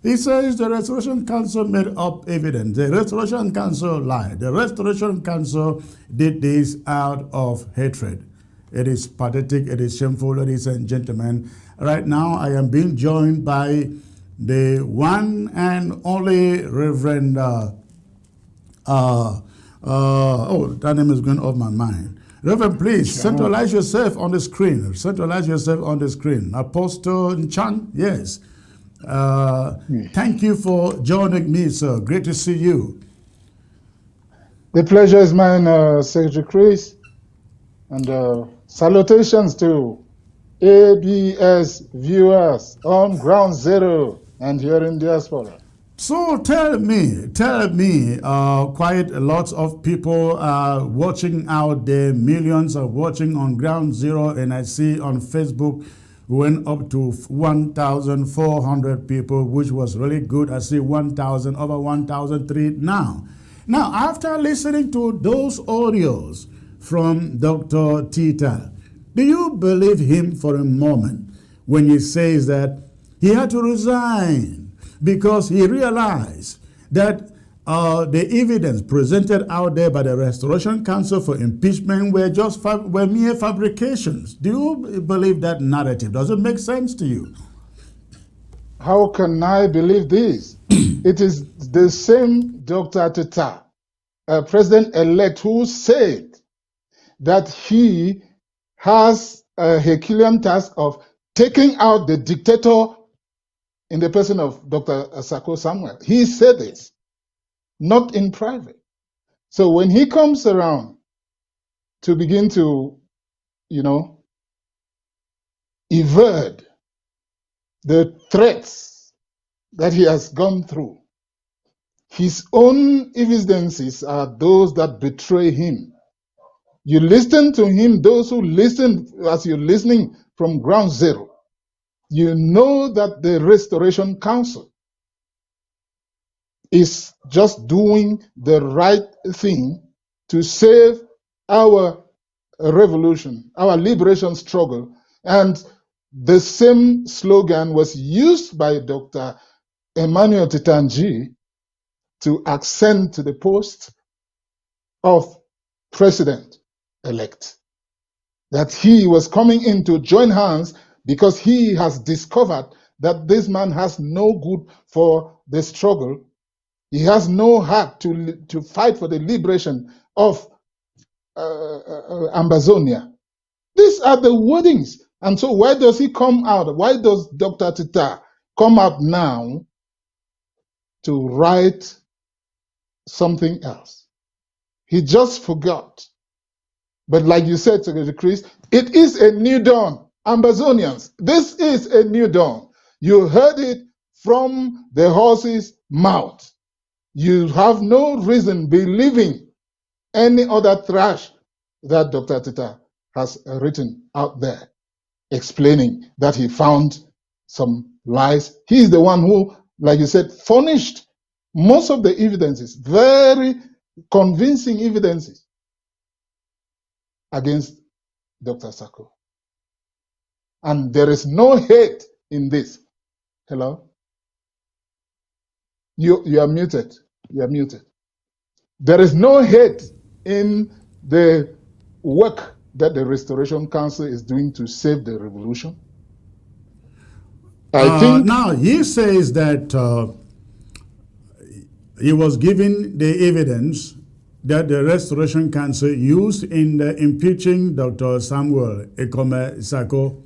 he says the Restoration Council made up evidence. The Restoration Council lied. The Restoration Council did this out of hatred. It is pathetic. It is shameful, ladies and gentlemen. Right now, I am being joined by the one and only Reverend, that name is going off my mind. Reverend, please, centralize yourself on the screen. Centralize yourself on the screen. Apostle Chan, yes. Thank you for joining me, sir. Great to see you. The pleasure is mine, Secretary Chris. And salutations to ABS viewers on Ground Zero and here in diaspora. So tell me, quite a lot of people are watching out there, millions are watching on Ground Zero, and I see on Facebook went up to 1,400 people, which was really good. I see 1,000, over 1,003 now. Now, after listening to those audios from Dr. Tita, do you believe him for a moment when he says that he had to resign because he realized that the evidence presented out there by the Restoration Council for impeachment were mere fabrications? Do you believe that narrative? Does it make sense to you? How can I believe this? It is the same Dr. Tita, President-elect, who said that he has a Herculean task of taking out the dictator in the person of Dr. Sako Samuel. He said this, not in private. So when he comes around to begin to, evade the threats that he has gone through, his own evidences are those that betray him. You listen to him, those who listen as you're listening from Ground Zero, you know that the Restoration Council is just doing the right thing to save our revolution, our liberation struggle. And the same slogan was used by Dr. Emmanuel Titanji to ascend to the post of president-elect. That he was coming in to join hands because he has discovered that this man has no good for the struggle. He has no heart to fight for the liberation of Ambazonia. These are the wordings. And so why does he come out? Why does Dr. Tita come out now to write something else? He just forgot. But like you said, Secretary Chris, it is a new dawn. Ambazonians, this is a new dawn. You heard it from the horse's mouth. You have no reason believing any other trash that Dr. Tita has written out there, explaining that he found some lies. He's the one who, like you said, furnished most of the evidences, very convincing evidences against Dr. Sako. And there is no hate in this. Hello? You are muted. You are muted. There is no hate in the work that the Restoration Council is doing to save the revolution. I think now he says that he was given the evidence that the Restoration Council used in impeaching Dr. Samuel Ekome Sako,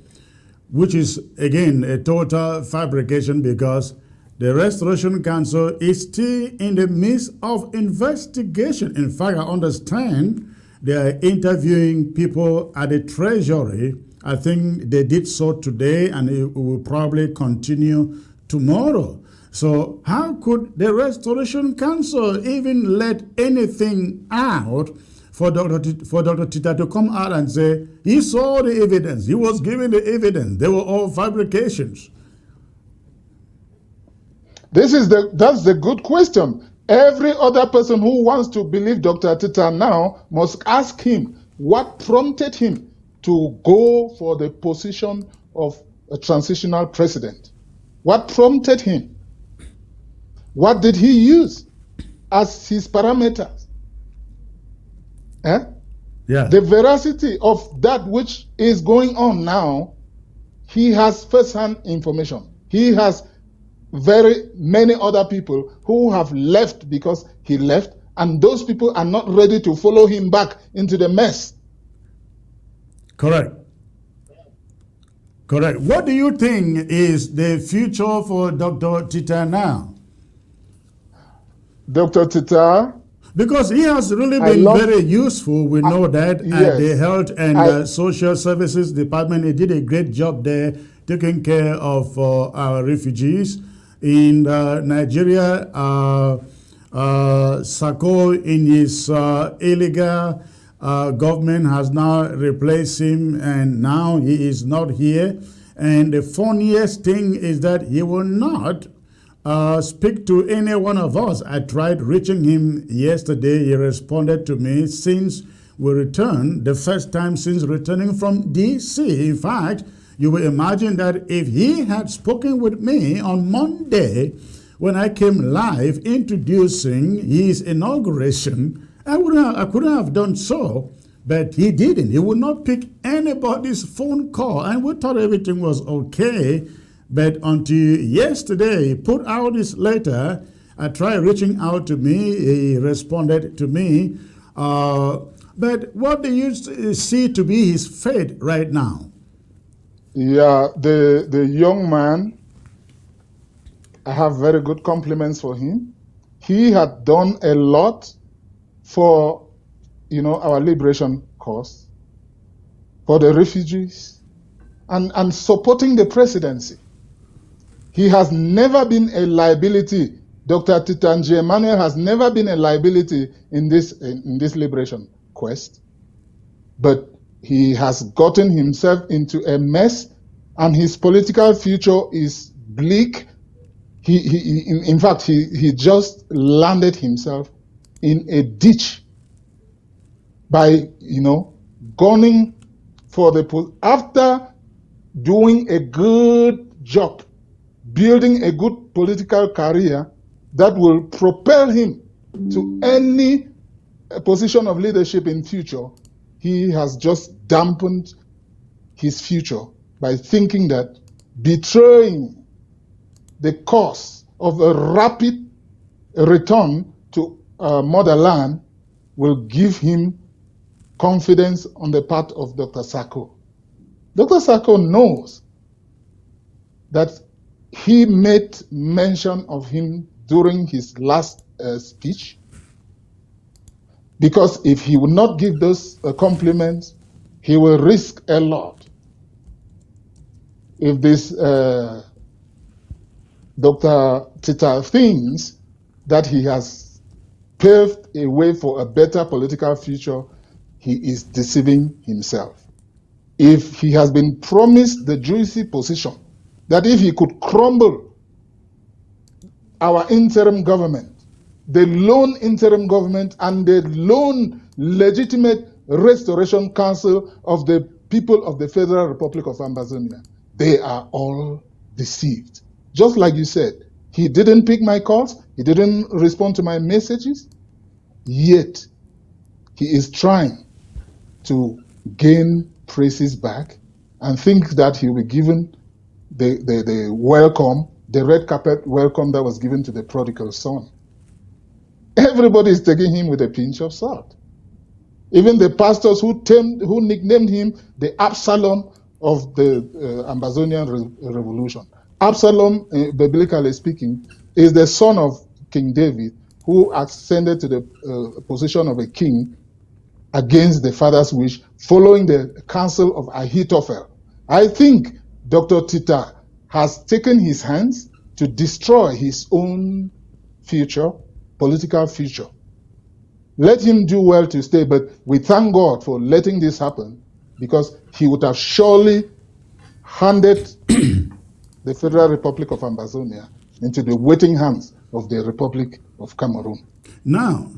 which is, again, a total fabrication because the Restoration Council is still in the midst of investigation. In fact, I understand they are interviewing people at the Treasury. I think they did so today, and it will probably continue tomorrow. So how could the Restoration Council even let anything out for Dr. Tita to come out and say he saw the evidence, he was given the evidence, they were all fabrications? that's the good question. Every other person who wants to believe Dr. Tita now must ask him what prompted him to go for the position of a transitional president. What prompted him? What did he use as his parameters? Yeah. The veracity of that which is going on now, he has first-hand information. He has very many other people who have left because he left, and those people are not ready to follow him back into the mess. Correct. Correct. What do you think is the future for Dr. Tita now? Dr. Tita, because he has really been very useful. We know that. Yes. At the Health and Social Services Department, he did a great job there taking care of our refugees. in Nigeria, Sako in his illegal government has now replaced him, and now he is not here. And the funniest thing is that he will not speak to any one of us. I tried reaching him yesterday. He responded to me since we returned, the first time since returning from D.C. In fact, you will imagine that if he had spoken with me on Monday when I came live introducing his inauguration, I couldn't have done so, but he didn't. He would not pick anybody's phone call, and we thought everything was okay. But until yesterday, he put out his letter. I tried reaching out to me. He responded to me. But what do you see to be his fate right now? Yeah, the young man, I have very good compliments for him. He had done a lot for, our liberation cause, for the refugees, and supporting the presidency. He has never been a liability. Dr. Tita Emmanuel has never been a liability in this liberation quest. But he has gotten himself into a mess, and his political future is bleak. In fact, he just landed himself in a ditch by, gunning for after doing a good job, building a good political career that will propel him to any position of leadership in future. He has just dampened his future by thinking that betraying the cause of a rapid return to motherland will give him confidence on the part of Dr. Sako. Dr. Sako knows that he made mention of him during his last speech, because if he would not give those compliments, he will risk a lot. If this Dr. Tita thinks that he has paved a way for a better political future, he is deceiving himself. If he has been promised the juicy position, that if he could crumble our interim government, the lone interim government and the lone legitimate restoration council of the people of the Federal Republic of Ambazonia, they are all deceived. Just like you said, he didn't pick my calls, he didn't respond to my messages, yet he is trying to gain praises back and think that he will be given the welcome, the red carpet welcome that was given to the prodigal son. Everybody is taking him with a pinch of salt. Even the pastors who nicknamed him the Absalom of the Ambazonian revolution. Absalom, biblically speaking, is the son of King David, who ascended to the position of a king against the father's wish, following the counsel of Ahithophel. I think Dr. Tita has taken his hands to destroy his own future, political future. Let him do well to stay, but we thank God for letting this happen, because he would have surely handed the Federal Republic of Ambazonia into the waiting hands of the Republic of Cameroon. Now,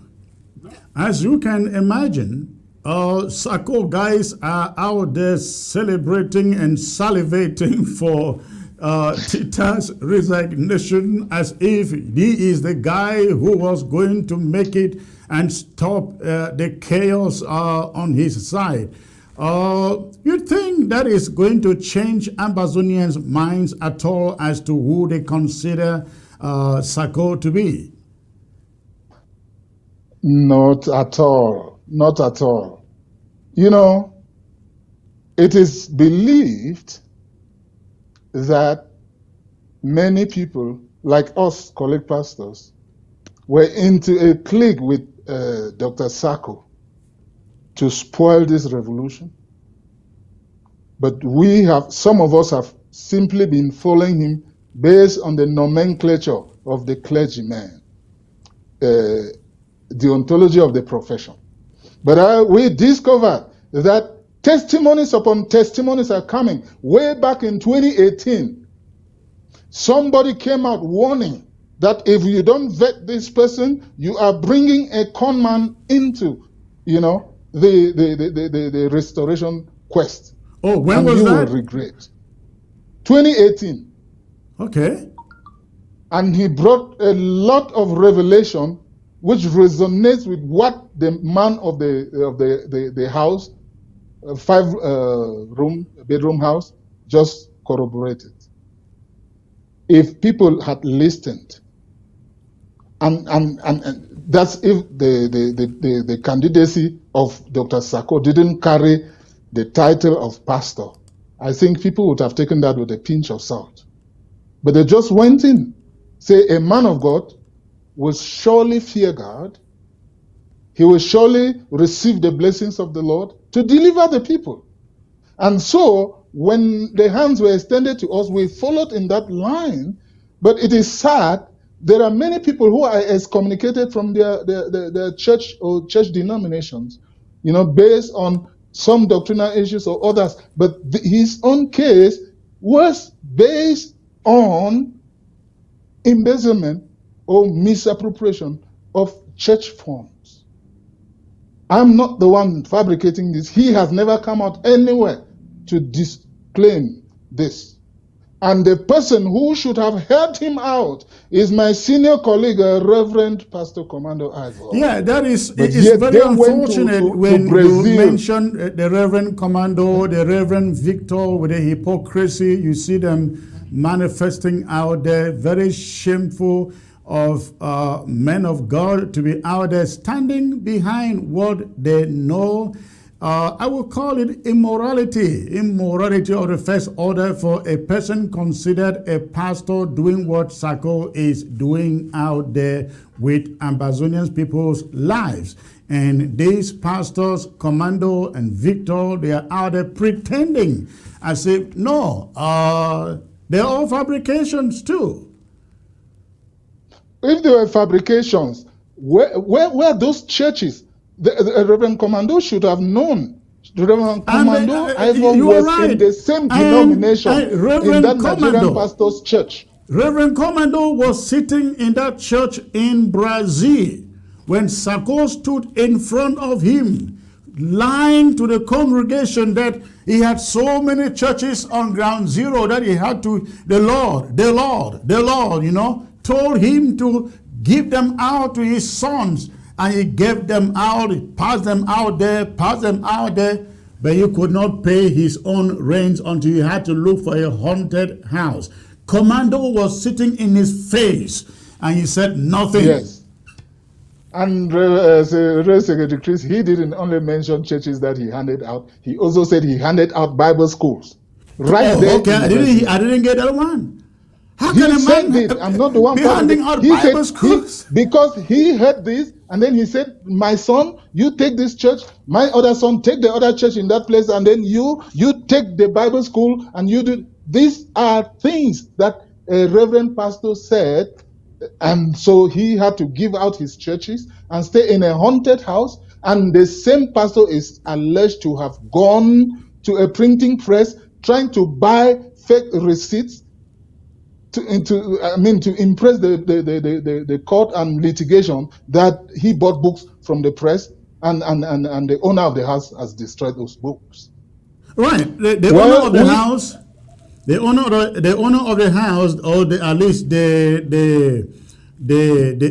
as you can imagine, Sako guys are out there celebrating and salivating for Tita's resignation, as if he is the guy who was going to make it and stop the chaos on his side. You think that is going to change Ambazonians' minds at all as to who they consider Sako to be? Not at all. Not at all. You know, it is believed that many people, like us, colleague pastors, were into a clique with Dr. Sako to spoil this revolution. But some of us have simply been following him based on the nomenclature of the clergyman, the ontology of the profession. But we discovered that testimonies upon testimonies are coming. Way back in 2018, somebody came out warning that if you don't vet this person, you are bringing a con man into, the restoration quest. Oh, when and was you that? will regret. 2018. Okay. And he brought a lot of revelation which resonates with what the man of the house, bedroom house, just corroborated. If people had listened, and that's if the candidacy of Dr. Sako didn't carry the title of pastor, I think people would have taken that with a pinch of salt. But they just went in, say a man of God will surely fear God. He will surely receive the blessings of the Lord to deliver the people. And so when the hands were extended to us, we followed in that line. But it is sad, there are many people who are excommunicated from their church or church denominations, based on some doctrinal issues or others. But his own case was based on embezzlement or misappropriation of church funds. I'm not the one fabricating this. He has never come out anywhere to disclaim this. And the person who should have helped him out is my senior colleague, Reverend Pastor Commando Ivor. Yeah, that is, But it's yet very they went unfortunate when Brazil. you mention the Reverend Commando, the Reverend Victor with the hypocrisy. You see them manifesting out there, very shameful of men of God to be out there standing behind what they know. I will call it immorality of the first order for a person considered a pastor doing what Sako is doing out there with Ambazonian people's lives. And these pastors, Commando and Victor, they are out there pretending as if, no, they're all fabrications too. If they were fabrications, where those churches? The Reverend Commando should have known. The Reverend Commando was right. In the same denomination in that Nigerian pastor's church. Reverend Commando was sitting in that church in Brazil when Sako stood in front of him, lying to the congregation that he had so many churches on ground zero that he had to, the Lord, told him to give them out to his sons. And he gave them out, he passed them out there, but he could not pay his own rents until he had to look for a haunted house. Commando was sitting in his face, and he said nothing. Yes. And Secretary Chris, he didn't only mention churches that he handed out, he also said he handed out Bible schools. Right there. Okay, I didn't get that one. How can a man I'm not the one handing out Bible schools? Because he heard this, and then he said, my son, you take this church, my other son, take the other church in that place, and then you take the Bible school, and you do. These are things that a reverend pastor said, and so he had to give out his churches and stay in a haunted house, and the same pastor is alleged to have gone to a printing press trying to buy fake receipts to impress the court and litigation that he bought books from the press, and the owner of the house has destroyed those books. Right, the owner of the house, or at least the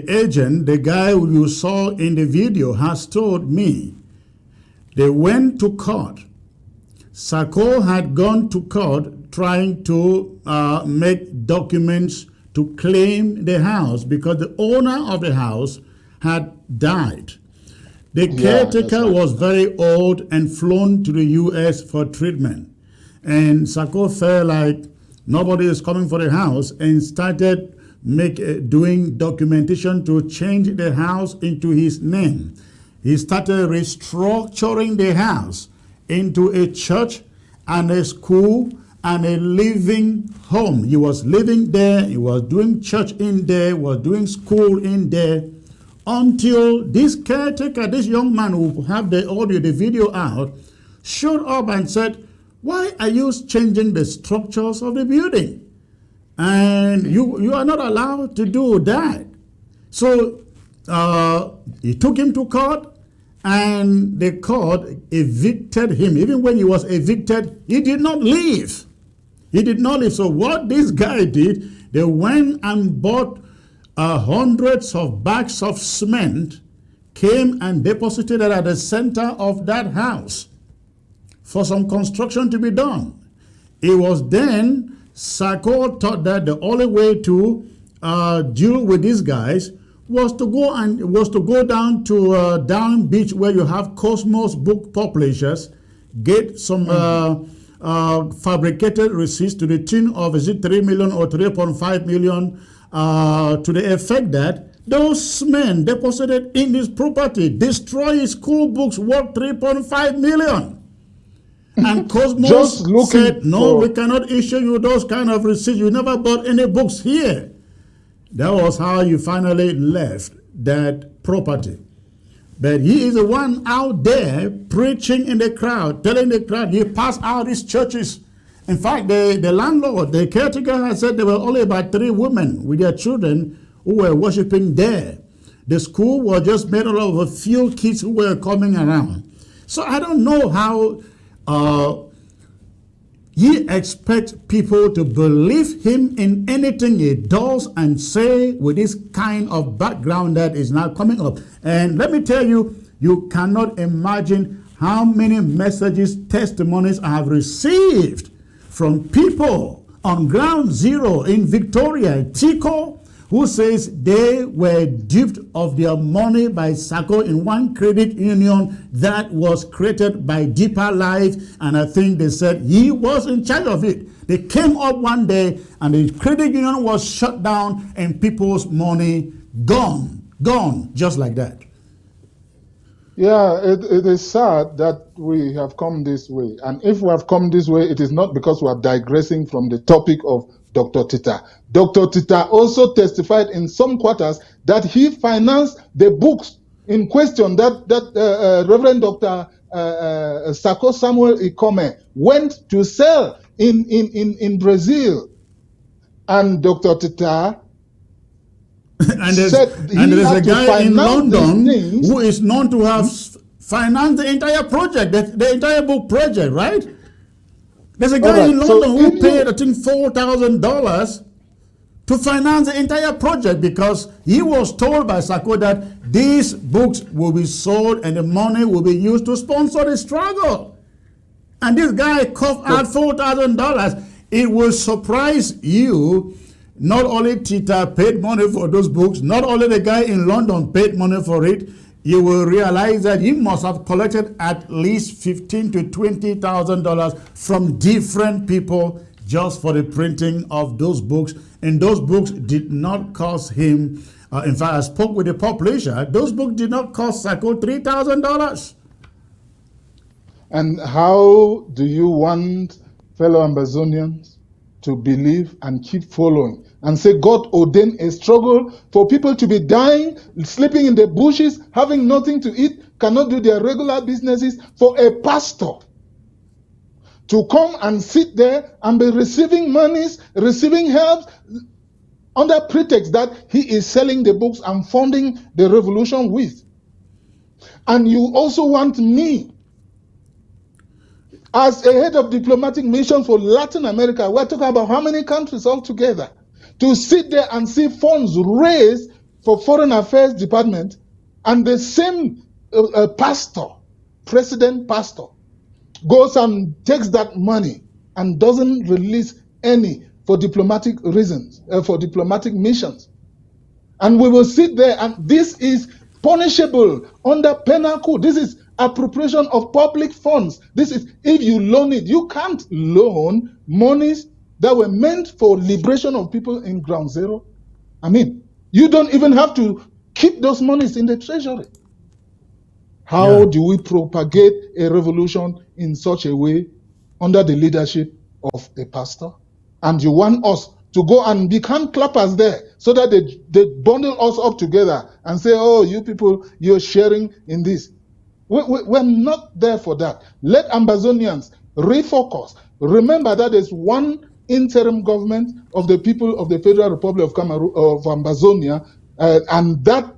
agent, the guy who you saw in the video, has told me they went to court. Sako had gone to court trying to make documents to claim the house because the owner of the house had died. The caretaker was very old and flown to the U.S. for treatment. And Sako felt like nobody is coming for the house and started doing documentation to change the house into his name. He started restructuring the house into a church and a school and a living home. He was living there, he was doing church in there, he was doing school in there, until this caretaker, this young man who have the audio, the video out, showed up and said, why are you changing the structures of the building? And you are not allowed to do that. So he took him to court, and the court evicted him. Even when he was evicted, he did not leave. He did not leave. So what this guy did, they went and bought hundreds of bags of cement, came and deposited it at the center of that house for some construction to be done. It was then Sako thought that the only way to deal with these guys was to go down to Down Beach, where you have Cosmos book publishers, get some fabricated receipts to the tune of, is it 3 million or 3.5 million, to the effect that those men deposited in this property destroy his school books worth 3.5 million. And Cosmos said, no, we cannot issue you those kind of receipts. You never bought any books here. That was how you finally left that property. But he is the one out there preaching in the crowd, telling the crowd he passed out his churches. In fact, the landlord, the caretaker, had said there were only about 3 women with their children who were worshiping there. The school was just made up of a few kids who were coming around. So I don't know how he expects people to believe him in anything he does and say with this kind of background that is now coming up. And let me tell you, you cannot imagine how many messages, testimonies I have received from people on ground zero in Victoria, Tico, who says they were duped of their money by Sako in one credit union that was created by Deeper Life, and I think they said he was in charge of it. They came up one day and the credit union was shut down and people's money gone, just like that. Yeah, it is sad that we have come this way. And if we have come this way, it is not because we are digressing from the topic of Dr. Tita. Dr. Tita also testified in some quarters that he financed the books in question that Reverend Dr. Sako Samuel Ikome went to sell in Brazil. And Dr. Tita and there's a guy in London who is known to have financed the entire project, the entire book project, right? There's a guy in London who paid, I think, $4,000 to finance the entire project because he was told by Sako that these books will be sold and the money will be used to sponsor the struggle. And this guy coughed out $4,000. It will surprise you. Not only Tita paid money for those books, not only the guy in London paid money for it, you will realize that he must have collected at least $15,000 to $20,000 from different people just for the printing of those books. And those books did not cost him, in fact, I spoke with the publisher, those books did not cost Sako $3,000. And how do you want fellow Ambazonians to believe and keep following and say God ordained a struggle for people to be dying, sleeping in the bushes, having nothing to eat, cannot do their regular businesses, for a pastor to come and sit there and be receiving monies, receiving help under pretext that he is selling the books and funding the revolution with. And you also want me, as a head of diplomatic mission for Latin America, we're talking about how many countries altogether, to sit there and see funds raised for Foreign Affairs Department, and the same pastor, president pastor, goes and takes that money and doesn't release any for diplomatic reasons, for diplomatic missions. And we will sit there, and this is punishable under penal code. This is appropriation of public funds. This is, if you loan it, you can't loan monies that were meant for liberation of people in ground zero. I mean, you don't even have to keep those monies in the treasury. How do we propagate a revolution in such a way under the leadership of a pastor, and you want us to go and be hand clappers there so that they bundle us up together and say, oh, you people, you're sharing in this. We're not there for that. Let Ambazonians refocus. Remember that there's one interim government of the people of the Federal Republic of Cameroon, of Ambazonia, and that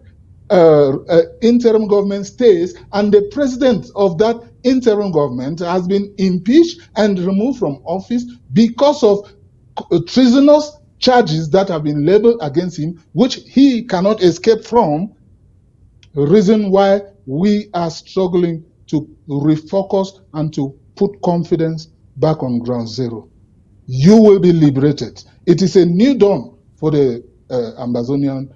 interim government stays, and the president of that interim government has been impeached and removed from office because of treasonous charges that have been labeled against him, which he cannot escape from. Reason why we are struggling to refocus and to put confidence back on ground zero. You will be liberated. It is a new dawn for the Ambazonian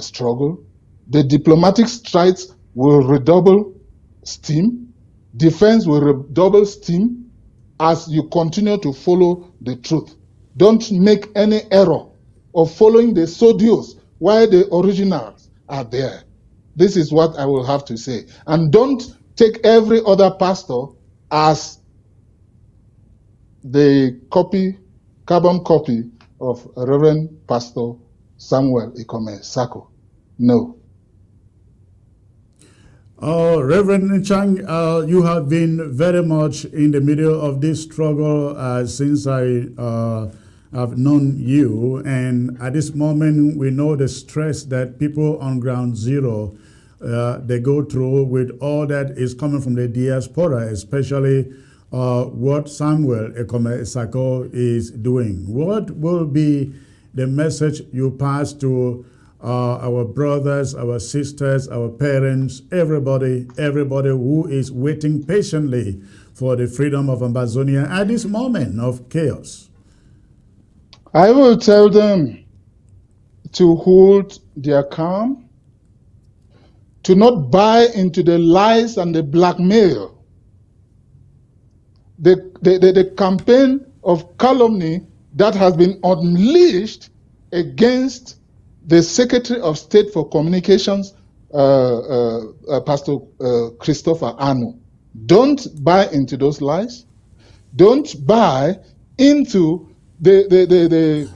struggle. The diplomatic strides will redouble steam. Defense will redouble steam as you continue to follow the truth. Don't make any error of following the pseudos while the originals are there. This is what I will have to say. And don't take every other pastor as the carbon copy of Reverend Pastor Samuel Ikome Sako. No. Reverend Chang, you have been very much in the middle of this struggle since I have known you. And at this moment, we know the stress that people on ground zero they go through with all that is coming from the diaspora, especially what Samuel Ikome Sako is doing. What will be the message you pass to our brothers, our sisters, our parents, everybody who is waiting patiently for the freedom of Ambazonia at this moment of chaos? I will tell them to hold their calm, to not buy into the lies and the blackmail. The campaign of calumny that has been unleashed against the Secretary of State for Communications, Pastor Christopher Anu. Don't buy into those lies. Don't buy into the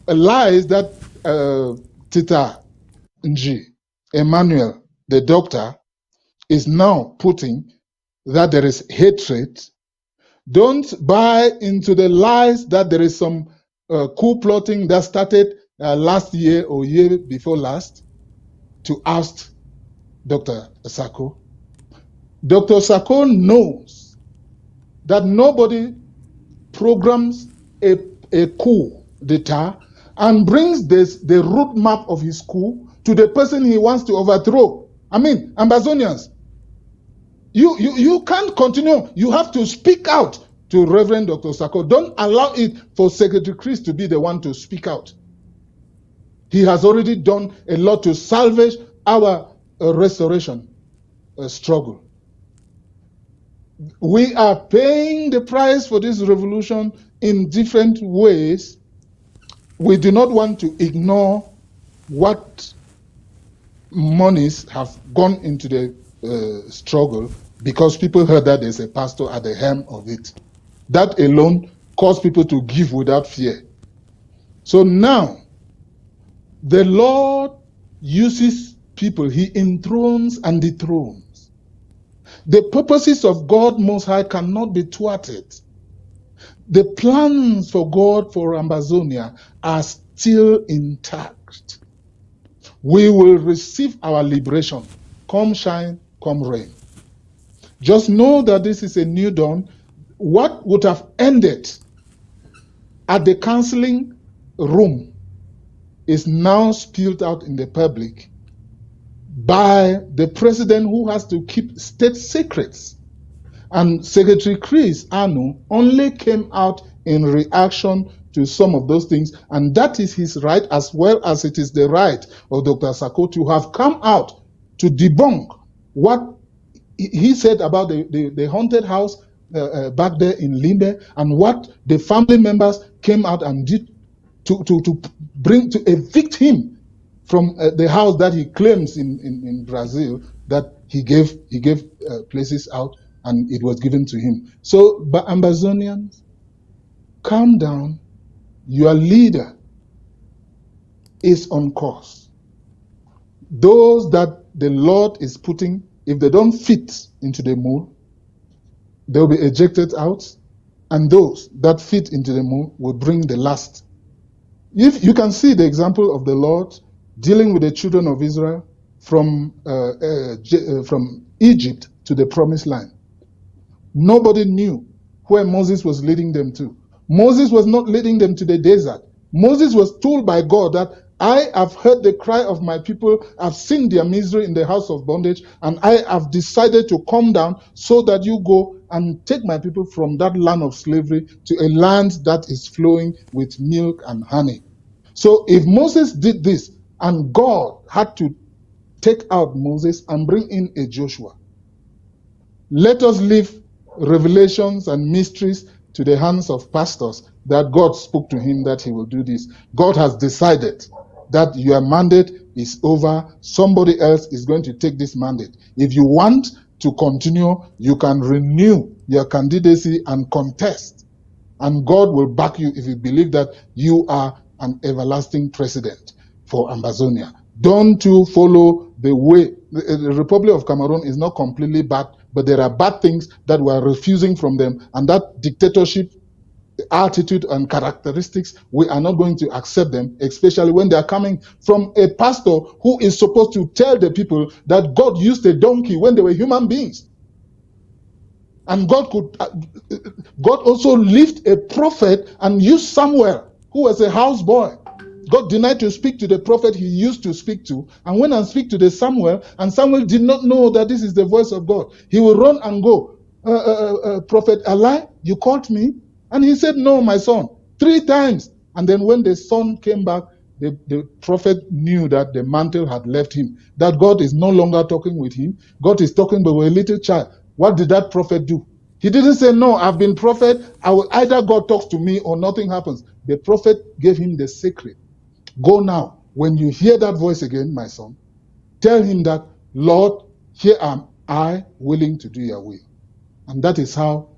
lies that Tita Emmanuel, the doctor, is now putting, that there is hatred. Don't buy into the lies that there is some coup plotting that started last year or year before last to oust Dr. Sako. Dr. Sako knows that nobody programs a coup d'etat and brings the roadmap of his coup to the person he wants to overthrow. I mean, Ambazonians, you can't continue. You have to speak out to Reverend Dr. Sako. Don't allow it for Secretary Chris to be the one to speak out. He has already done a lot to salvage our restoration struggle. We are paying the price for this revolution in different ways. We do not want to ignore what monies have gone into the struggle, because people heard that there's a pastor at the helm of it. That alone caused people to give without fear. So now, the Lord uses people. He enthrones and dethrones. The purposes of God Most High cannot be thwarted. The plans for God for Ambazonia are still intact. We will receive our liberation, come shine, come rain. Just know that this is a new dawn. What would have ended at the counseling room is now spilled out in the public by the president, who has to keep state secrets. And Secretary Chris Anu only came out in reaction to some of those things, and that is his right, as well as it is the right of Dr. Sako to have come out to debunk what he said about the haunted house back there in Limbe, and what the family members came out and did to evict him from the house that he claims in Brazil, that he gave places out and it was given to him. So, but Ambazonians, calm down. Your leader is on course. Those that the Lord is putting, if they don't fit into the mold, they'll be ejected out, and those that fit into the mold will bring the last. If you can see the example of the Lord dealing with the children of Israel from Egypt to the promised land. Nobody knew where Moses was leading them to. Moses was not leading them to the desert. Moses was told by God that I have heard the cry of my people, I've seen their misery in the house of bondage, and I have decided to come down so that you go and take my people from that land of slavery to a land that is flowing with milk and honey. So if Moses did this and God had to take out Moses and bring in a Joshua, let us leave revelations and mysteries to the hands of pastors that God spoke to him that he will do this. God has decided that your mandate is over. Somebody else is going to take this mandate. If you want to continue, you can renew your candidacy and contest. And God will back you if you believe that you are an everlasting president for Ambazonia. Don't you follow the way. The Republic of Cameroon is not completely bad, but there are bad things that we are refusing from them. And that dictatorship attitude and characteristics, we are not going to accept them, especially when they are coming from a pastor who is supposed to tell the people that God used a donkey when they were human beings. And God also lift a prophet and use Samuel, who was a houseboy. God denied to speak to the prophet he used to speak to, and went and speak to the Samuel, and Samuel did not know that this is the voice of God. He will run and go, Prophet Eli, you called me? And he said, no, my son, 3 times. And then when the son came back, the prophet knew that the mantle had left him, that God is no longer talking with him. God is talking with a little child. What did that prophet do? He didn't say, no, I've been prophet. Either God talks to me or nothing happens. The prophet gave him the secret. Go now. When you hear that voice again, my son, tell him that, Lord, here am I willing to do your will. And that is how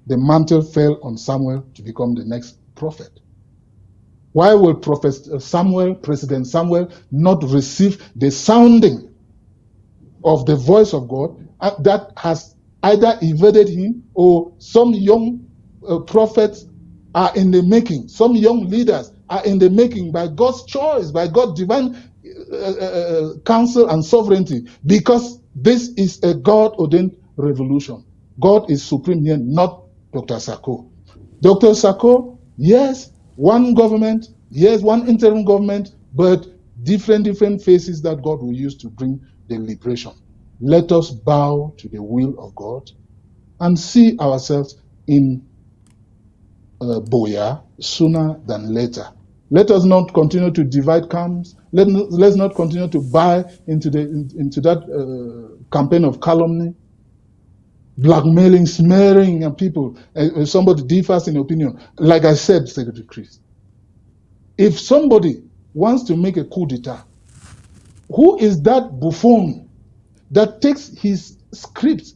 the mantle fell on Samuel to become the next prophet. Why will President Samuel, not receive the sounding of the voice of God that has either evaded him, or some young prophets are in the making, some young leaders are in the making by God's choice, by God's divine counsel and sovereignty, because this is a God-ordained revolution. God is supreme here, not Dr. Sako. Dr. Sako, yes, one government, yes, one interim government, but different faces that God will use to bring the liberation. Let us bow to the will of God and see ourselves in Boya sooner than later. Let us not continue to divide camps. Let's not continue to buy into that campaign of calumny, blackmailing, smearing and people. Somebody differs in opinion. Like I said, Secretary Chris, if somebody wants to make a coup d'etat, who is that buffoon that takes his script,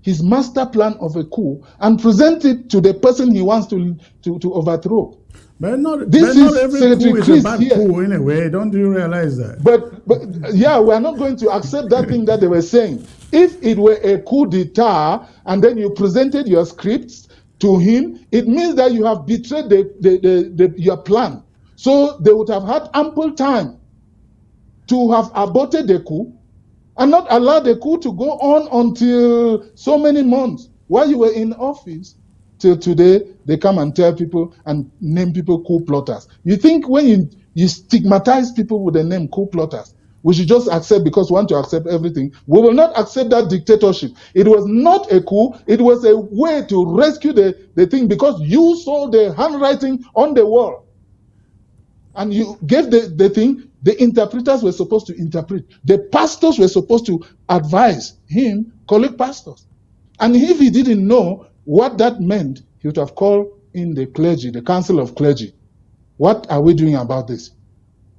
his master plan of a coup, and present it to the person he wants to overthrow? But not every coup is a bad coup anyway. Don't you realize that? But yeah, we are not going to accept that thing that they were saying. If it were a coup d'etat and then you presented your scripts to him, it means that you have betrayed your plan. So they would have had ample time to have aborted the coup and not allow the coup to go on until so many months while you were in office. Till today, they come and tell people and name people coup plotters. You think when you stigmatize people with the name coup plotters, we should just accept because we want to accept everything? We will not accept that dictatorship. It was not a coup. It was a way to rescue the thing, because you saw the handwriting on the wall. And you gave the thing. The interpreters were supposed to interpret. The pastors were supposed to advise him, colleague pastors. And if he didn't know what that meant, he would have called in the clergy, the council of clergy. What are we doing about this?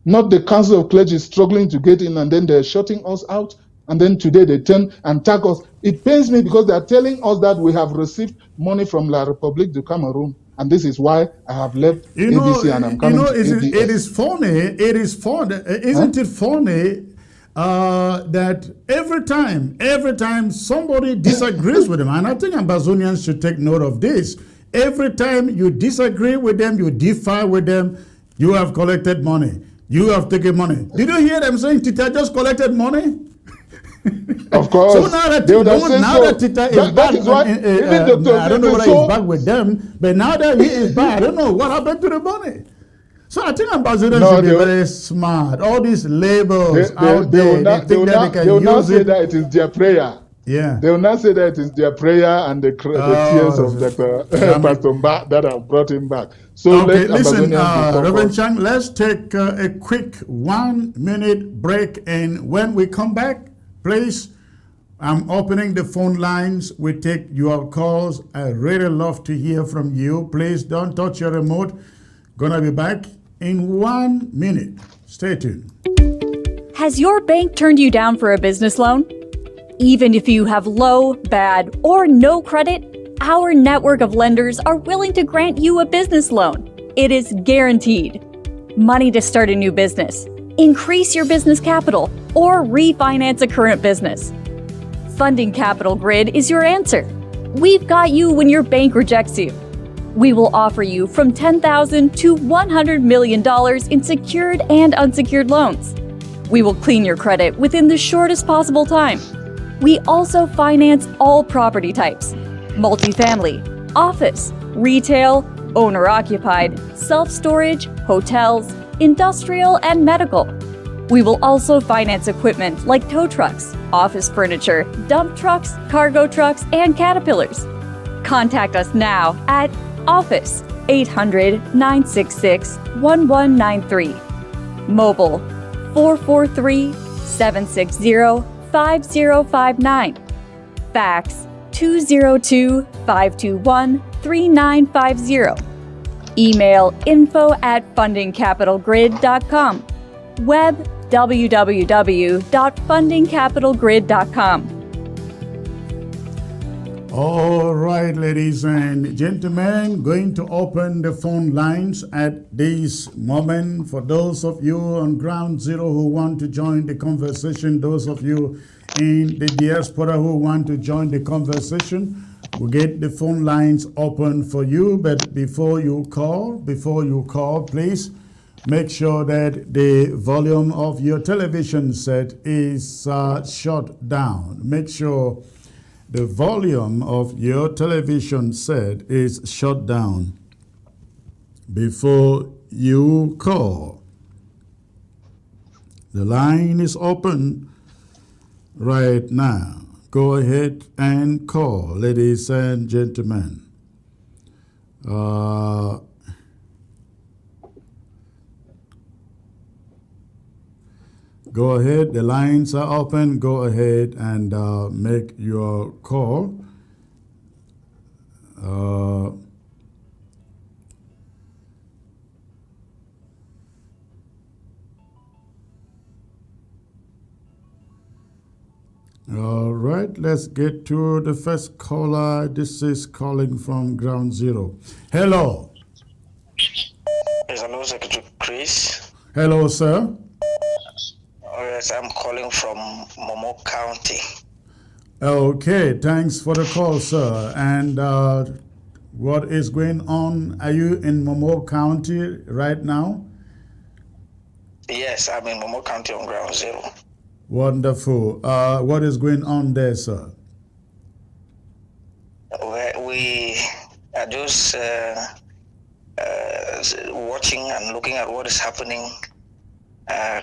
Not the council of clergy struggling to get in, and then they're shutting us out, and then today they turn and tag us. It pains me because they're telling us that we have received money from La République du Cameroon, and this is why I have left You know, ABC and I'm coming to it ABS. is funny. It is funny. Isn't it funny that every time somebody disagrees with them, and I think Ambazonians should take note of this. Every time you disagree with them, you differ with them, you have collected money. You have taken money. Did you hear them saying Tita just collected money? Of course. So now that, that Tita is back, I don't know whether he's back with them, but now that he is back, I don't know what happened to the money. So I think Ambassadors should be very smart. All these labels out there, they will not say that it is their prayer. Yeah. They will not say that it is their prayer and the tears of Dr. Pastor Mba that have brought him back. So okay, listen, Ambazonians Reverend Chang, let's take a quick 1 minute break, and when we come back, please, I'm opening the phone lines. We take your calls. I really love to hear from you. Please don't touch your remote. Gonna be back in 1 minute. Stay tuned. Has your bank turned you down for a business loan? Even if you have low, bad, or no credit, our network of lenders are willing to grant you a business loan. It is guaranteed. Money to start a new business, increase your business capital, or refinance a current business. Funding Capital Grid is your answer. We've got you when your bank rejects you. We will offer you from $10,000 to $100 million in secured and unsecured loans. We will clean your credit within the shortest possible time. We also finance all property types: multifamily, office, retail, owner-occupied, self-storage, hotels, industrial, and medical. We will also finance equipment like tow trucks, office furniture, dump trucks, cargo trucks, and Caterpillars. Contact us now at office 800-966-1193, mobile 443-760-5059, fax 202-521-3950, email info@fundingcapitalgrid.com, web www.fundingcapitalgrid.com. All right, ladies and gentlemen, going to open the phone lines at this moment. For those of you on Ground Zero who want to join the conversation, those of you in the diaspora who want to join the conversation, we'll get the phone lines open for you. But before you call, please make sure that the volume of your television set is shut down. Make sure the volume of your television set is shut down before you call. The line is open right now. Go ahead and call, ladies and gentlemen. Go ahead, the lines are open. Go ahead and make your call. All right, let's get to the first caller. This is calling from Ground Zero. Hello. Hello, Secretary Chris. Hello, sir. Yes, I'm calling from Momo County. Okay, thanks for the call, sir. And what is going on? Are you in Momo County right now? Yes, I'm in Momo County on Ground Zero. Wonderful. What is going on there, sir? We are just watching and looking at what is happening.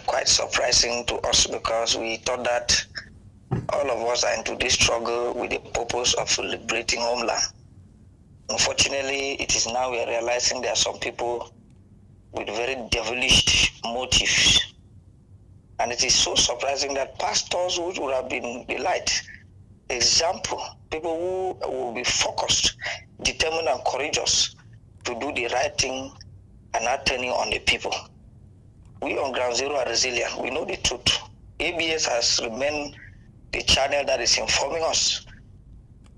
Quite surprising to us because we thought that all of us are into this struggle with the purpose of liberating homeland. Unfortunately, it is now we are realizing there are some people with very devilish motives. And it is so surprising that pastors who would have been the light example, people who will be focused, determined and courageous to do the right thing and not turning on the people. We on Ground Zero are resilient. We know the truth. ABS has remained the channel that is informing us.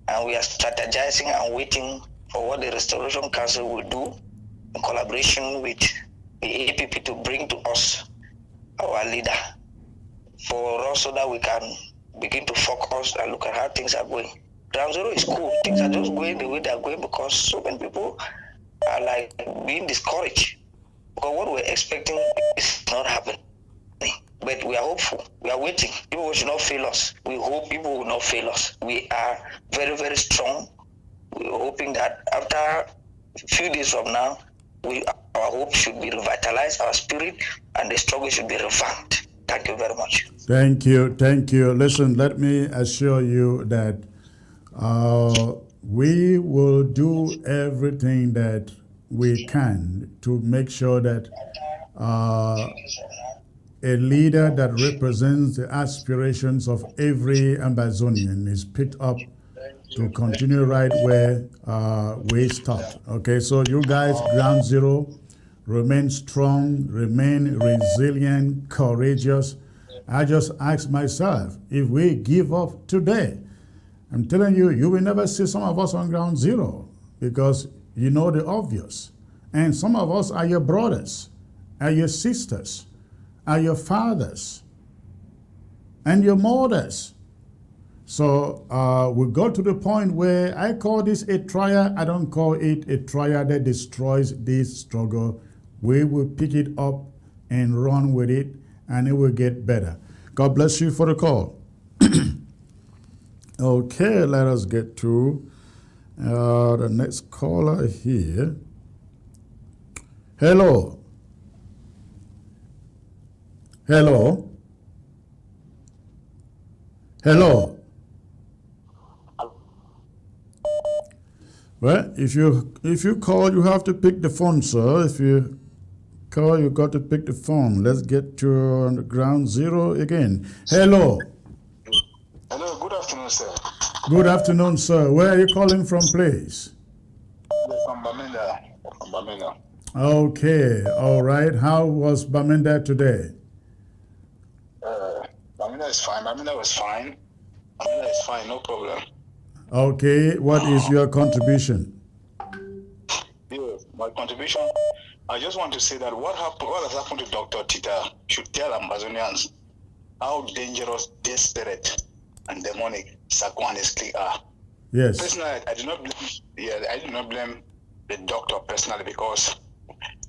And we are strategizing and waiting for what the Restoration Council will do in collaboration with the APP to bring to us our leader, for us so that we can begin to focus and look at how things are going. Ground Zero is cool. Things are just going the way they are going because so many people are like being discouraged because what we're expecting is not happening. But we are hopeful. We are waiting. People should not fail us. We hope people will not fail us. We are very, very strong. We're hoping that after a few days from now, our hope should be revitalized, our spirit, and the struggle should be revamped. Thank you very much. Thank you. Thank you. Listen, let me assure you that we will do everything that we can to make sure that a leader that represents the aspirations of every Ambazonian is picked up to continue right where we stopped. Okay, so you guys, Ground Zero, remain strong, remain resilient, courageous. I just ask myself, if we give up today, I'm telling you, you will never see some of us on Ground Zero because you know the obvious. And some of us are your brothers, are your sisters, are your fathers, and your mothers. So we got to the point where I call this a trial. I don't call it a trial that destroys this struggle. We will pick it up and run with it, and it will get better. God bless you for the call. Okay, let us get to the next caller here. Hello. Hello. Hello. Well, if you call, you have to pick the phone, sir. If you call, you got to pick the phone. Let's get to Ground Zero again. Hello. Hello, good afternoon, sir. Good afternoon, sir. Where are you calling from, please? From Bamenda. Okay, all right. How was Bamenda today? Bamenda is fine. Bamenda was fine. Bamenda is fine, no problem. Okay, what is your contribution? Yeah, my contribution, I just want to say that what has happened to Dr. Tita should tell Ambazonians how dangerous, desperate, and demonic Sako and his clique are. Yes. Personally, I do not blame the doctor personally because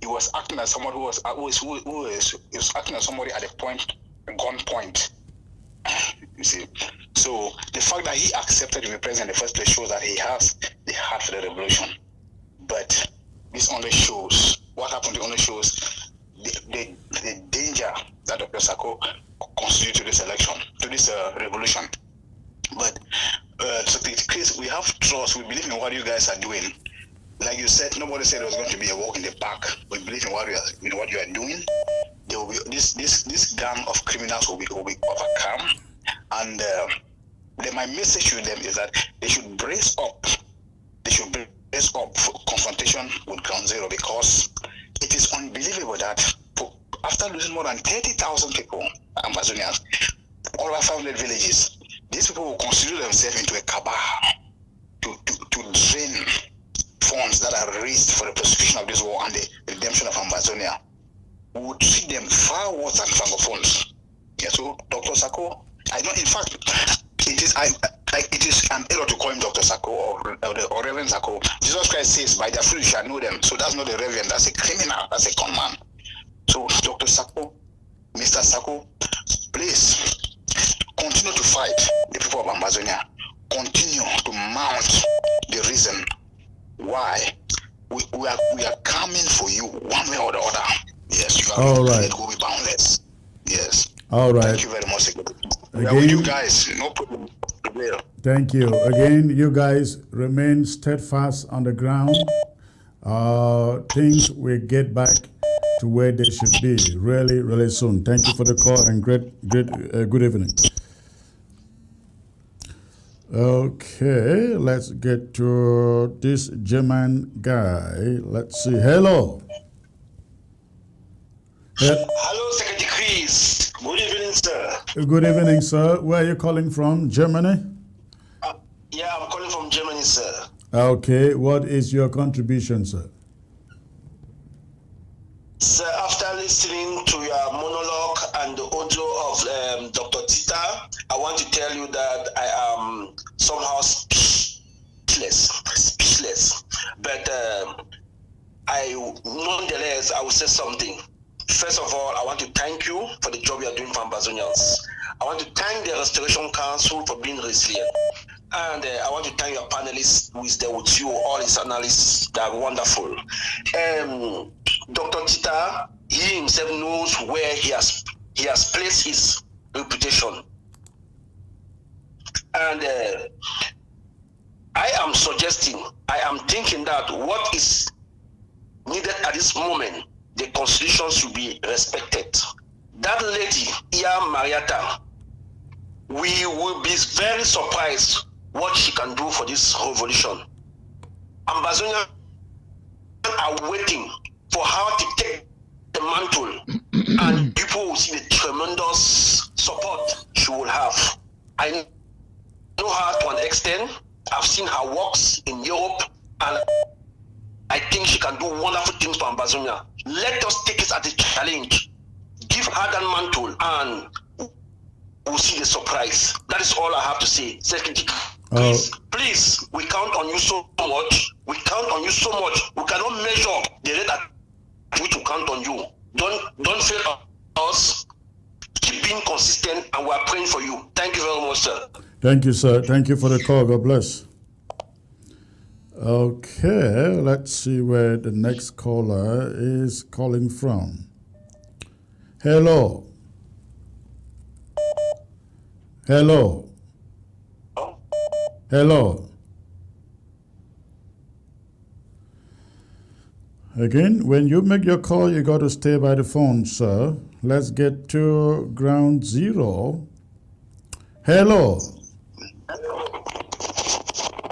he was acting as someone who was acting as somebody at a gunpoint. You see, so the fact that he accepted to be president in the first place shows that he has the heart for the revolution. But this only shows what happened. Only shows the danger that Dr. Sako constituted to this election, to this revolution. But so the case, we have trust. We believe in what you guys are doing. Like you said, nobody said it was going to be a walk in the park. We believe in what you are doing. There will be this gang of criminals will be overcome, and my message to them is that they should brace up. They should brace up for confrontation with Ground Zero because it is unbelievable that after losing more than 30,000 people, Ambazonians, all over 500 villages, these people will consider themselves into a cabal to drain funds that are raised for the prosecution of this war and the redemption of Ambazonia. We would treat them far worse than francophones. Yeah, so Dr. Sako, I know, in fact, it is an error to call him Dr. Sako or Reverend Sako. Jesus Christ says, by their fruit you shall know them. So that's not a reverend, that's a criminal, that's a con man. So Dr. Sako, Mr. Sako, please continue to fight the people of Ambazonia. Continue to mount the reason why we are coming for you one way or the other. Yes, you are. All right. It will be boundless. Yes. All right. Thank you very much. Again, with you guys, no problem. Thank you. Again, you guys remain steadfast on the ground. Things will get back to where they should be really, really soon. Thank you for the call and good evening. Okay, let's get to this German guy. Let's see. Hello. Hello, Secretary Chris. Good evening, sir. Good evening, sir. Where are you calling from? Germany? Yeah, I'm calling from Germany, sir. Okay, what is your contribution, sir? Sir, after listening to your monologue and the audio of Dr. Tita, I want to tell you that I am somehow speechless. But nonetheless, I will say something. First of all, I want to thank you for the job you are doing for Ambazonians. I want to thank the Restoration Council for being resilient. And I want to thank your panelists who is there with you, all his analysts, they are wonderful. Dr. Tita, he himself knows where he has placed his reputation. And I am thinking that what is needed at this moment, the Constitution should be respected. That lady, Iya Marietta, we will be very surprised what she can do for this revolution. Ambazonia are waiting for her to take the mantle, and people will see the tremendous support she will have. I know her to an extent. I've seen her works in Europe, and I think she can do wonderful things for Ambazonia. Let us take it as a challenge. Give her that mantle, and we'll see the surprise. That is all I have to say. Secretary, please, we count on you so much. We count on you so much. We cannot measure the rate at which we count on you. Don't fail us. Keep being consistent, and we are praying for you. Thank you very much, sir. Thank you, sir. Thank you for the call. God bless. Okay, let's see where the next caller is calling from. Hello. Hello. Hello. Again, when you make your call, you got to stay by the phone, sir. Let's get to ground zero. Hello.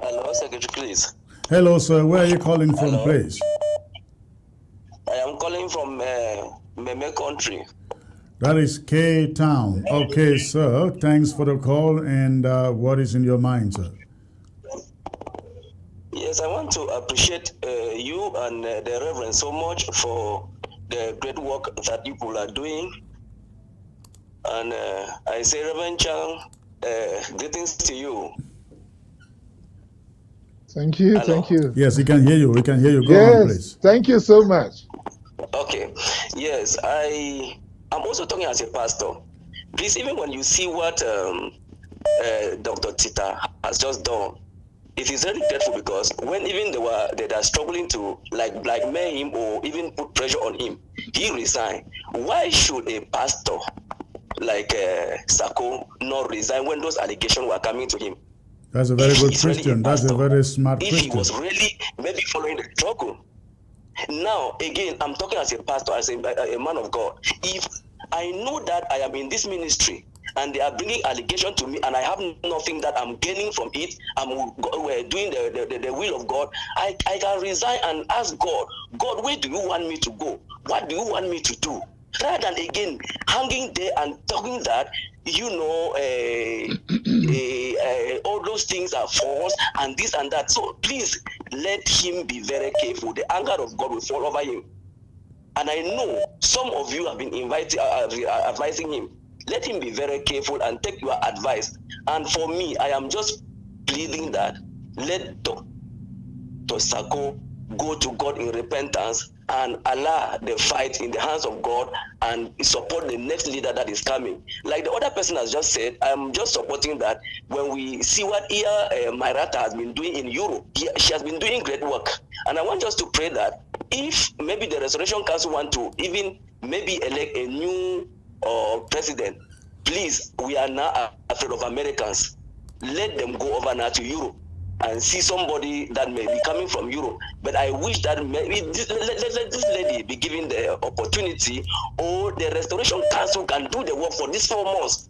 Hello, Secretary, please. Hello, sir. Where are you calling from, Hello. please? I am calling from Meme country. That is K-Town. Okay, sir. Thanks for the call. And what is in your mind, sir? Yes, I want to appreciate you and the Reverend so much for the great work that you people are doing. And I say, Reverend Chang, greetings to you. Thank you. Hello. Thank you. Yes, we can hear you. We can hear you. Go on, Yes. please. Thank you so much. Okay. Yes, I'm also talking as a pastor. Please, even when you see what Dr. Tita has just done, it is very grateful, because when even they are struggling to blackmail him or even put pressure on him, he resigned. Why should a pastor like Sako not resign when those allegations were coming to him? That's a very good He's really question. a That's a pastor. very smart If question. he was really maybe following the struggle. Now, again, I'm talking as a pastor, as a man of God. If I know that I am in this ministry and they are bringing allegation to me and I have nothing that I'm gaining from it, I'm doing the will of God, I can resign and ask God, God, where do you want me to go? What do you want me to do? Rather than, again, hanging there and talking that, all those things are false and this and that. So please let him be very careful. The anger of God will fall over him. And I know some of you have been advising him. Let him be very careful and take your advice. And for me, I am just pleading that let Dr. Sako go to God in repentance and allow the fight in the hands of God and support the next leader that is coming. Like the other person has just said, I'm just supporting that. When we see what Iya Marietta has been doing in Europe, she has been doing great work. And I want us to pray that if maybe the Restoration Council want to even maybe elect a new president, please, we are now afraid of Americans. Let them go over now to Europe and see somebody that may be coming from Europe. But I wish that maybe let this lady be given the opportunity, or the Restoration Council can do the work for these 4 months.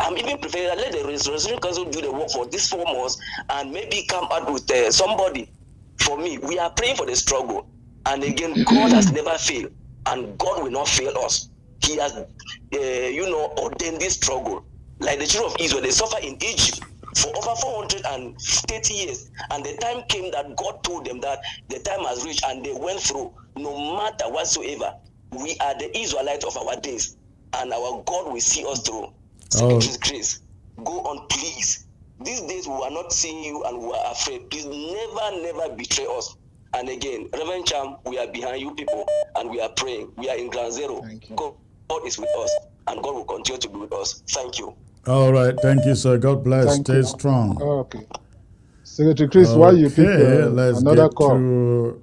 I'm even prepared that let the Restoration Council do the work for these 4 months and maybe come out with somebody. For me, we are praying for the struggle. And again, God has never failed, and God will not fail us. He has, ordained this struggle. Like the children of Israel, they suffer in Egypt. for over 430 years. And the time came that God told them that the time has reached, and they went through. No matter whatsoever, we are the Israelites of our days, and our God will see us through. Secretary Chris, go on, please. These days we are not seeing you and we are afraid. Please never betray us. And again, Reverend Cham, we are behind you people, and we are praying. We are in ground zero. God is with us, and God will continue to be with us. Thank you. All right. Thank you, sir. God bless. Thank Stay you. strong. Okay. Secretary Chris, while you pick let's another get call. to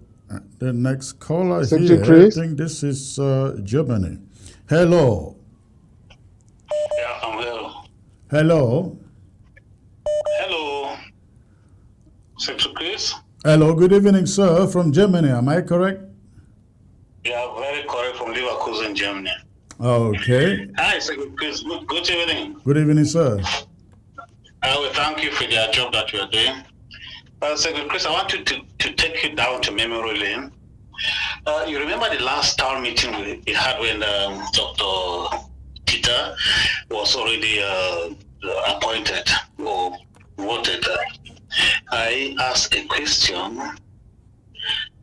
the next caller Secretary here. Chris? I think this is Germany. Hello. Yeah, I'm well. Hello. Hello, Secretary Chris. Hello. Good evening, sir, from Germany. Am I correct? Yeah, very correct, from Leverkusen, Germany. Okay. Hi, Secretary Chris. Good evening. Good evening, sir. I will thank you for the job that you are doing. Secretary Chris, I want you to take you down to memory lane. You remember the last town meeting we had when Dr. Tita was already appointed or voted. I asked a question.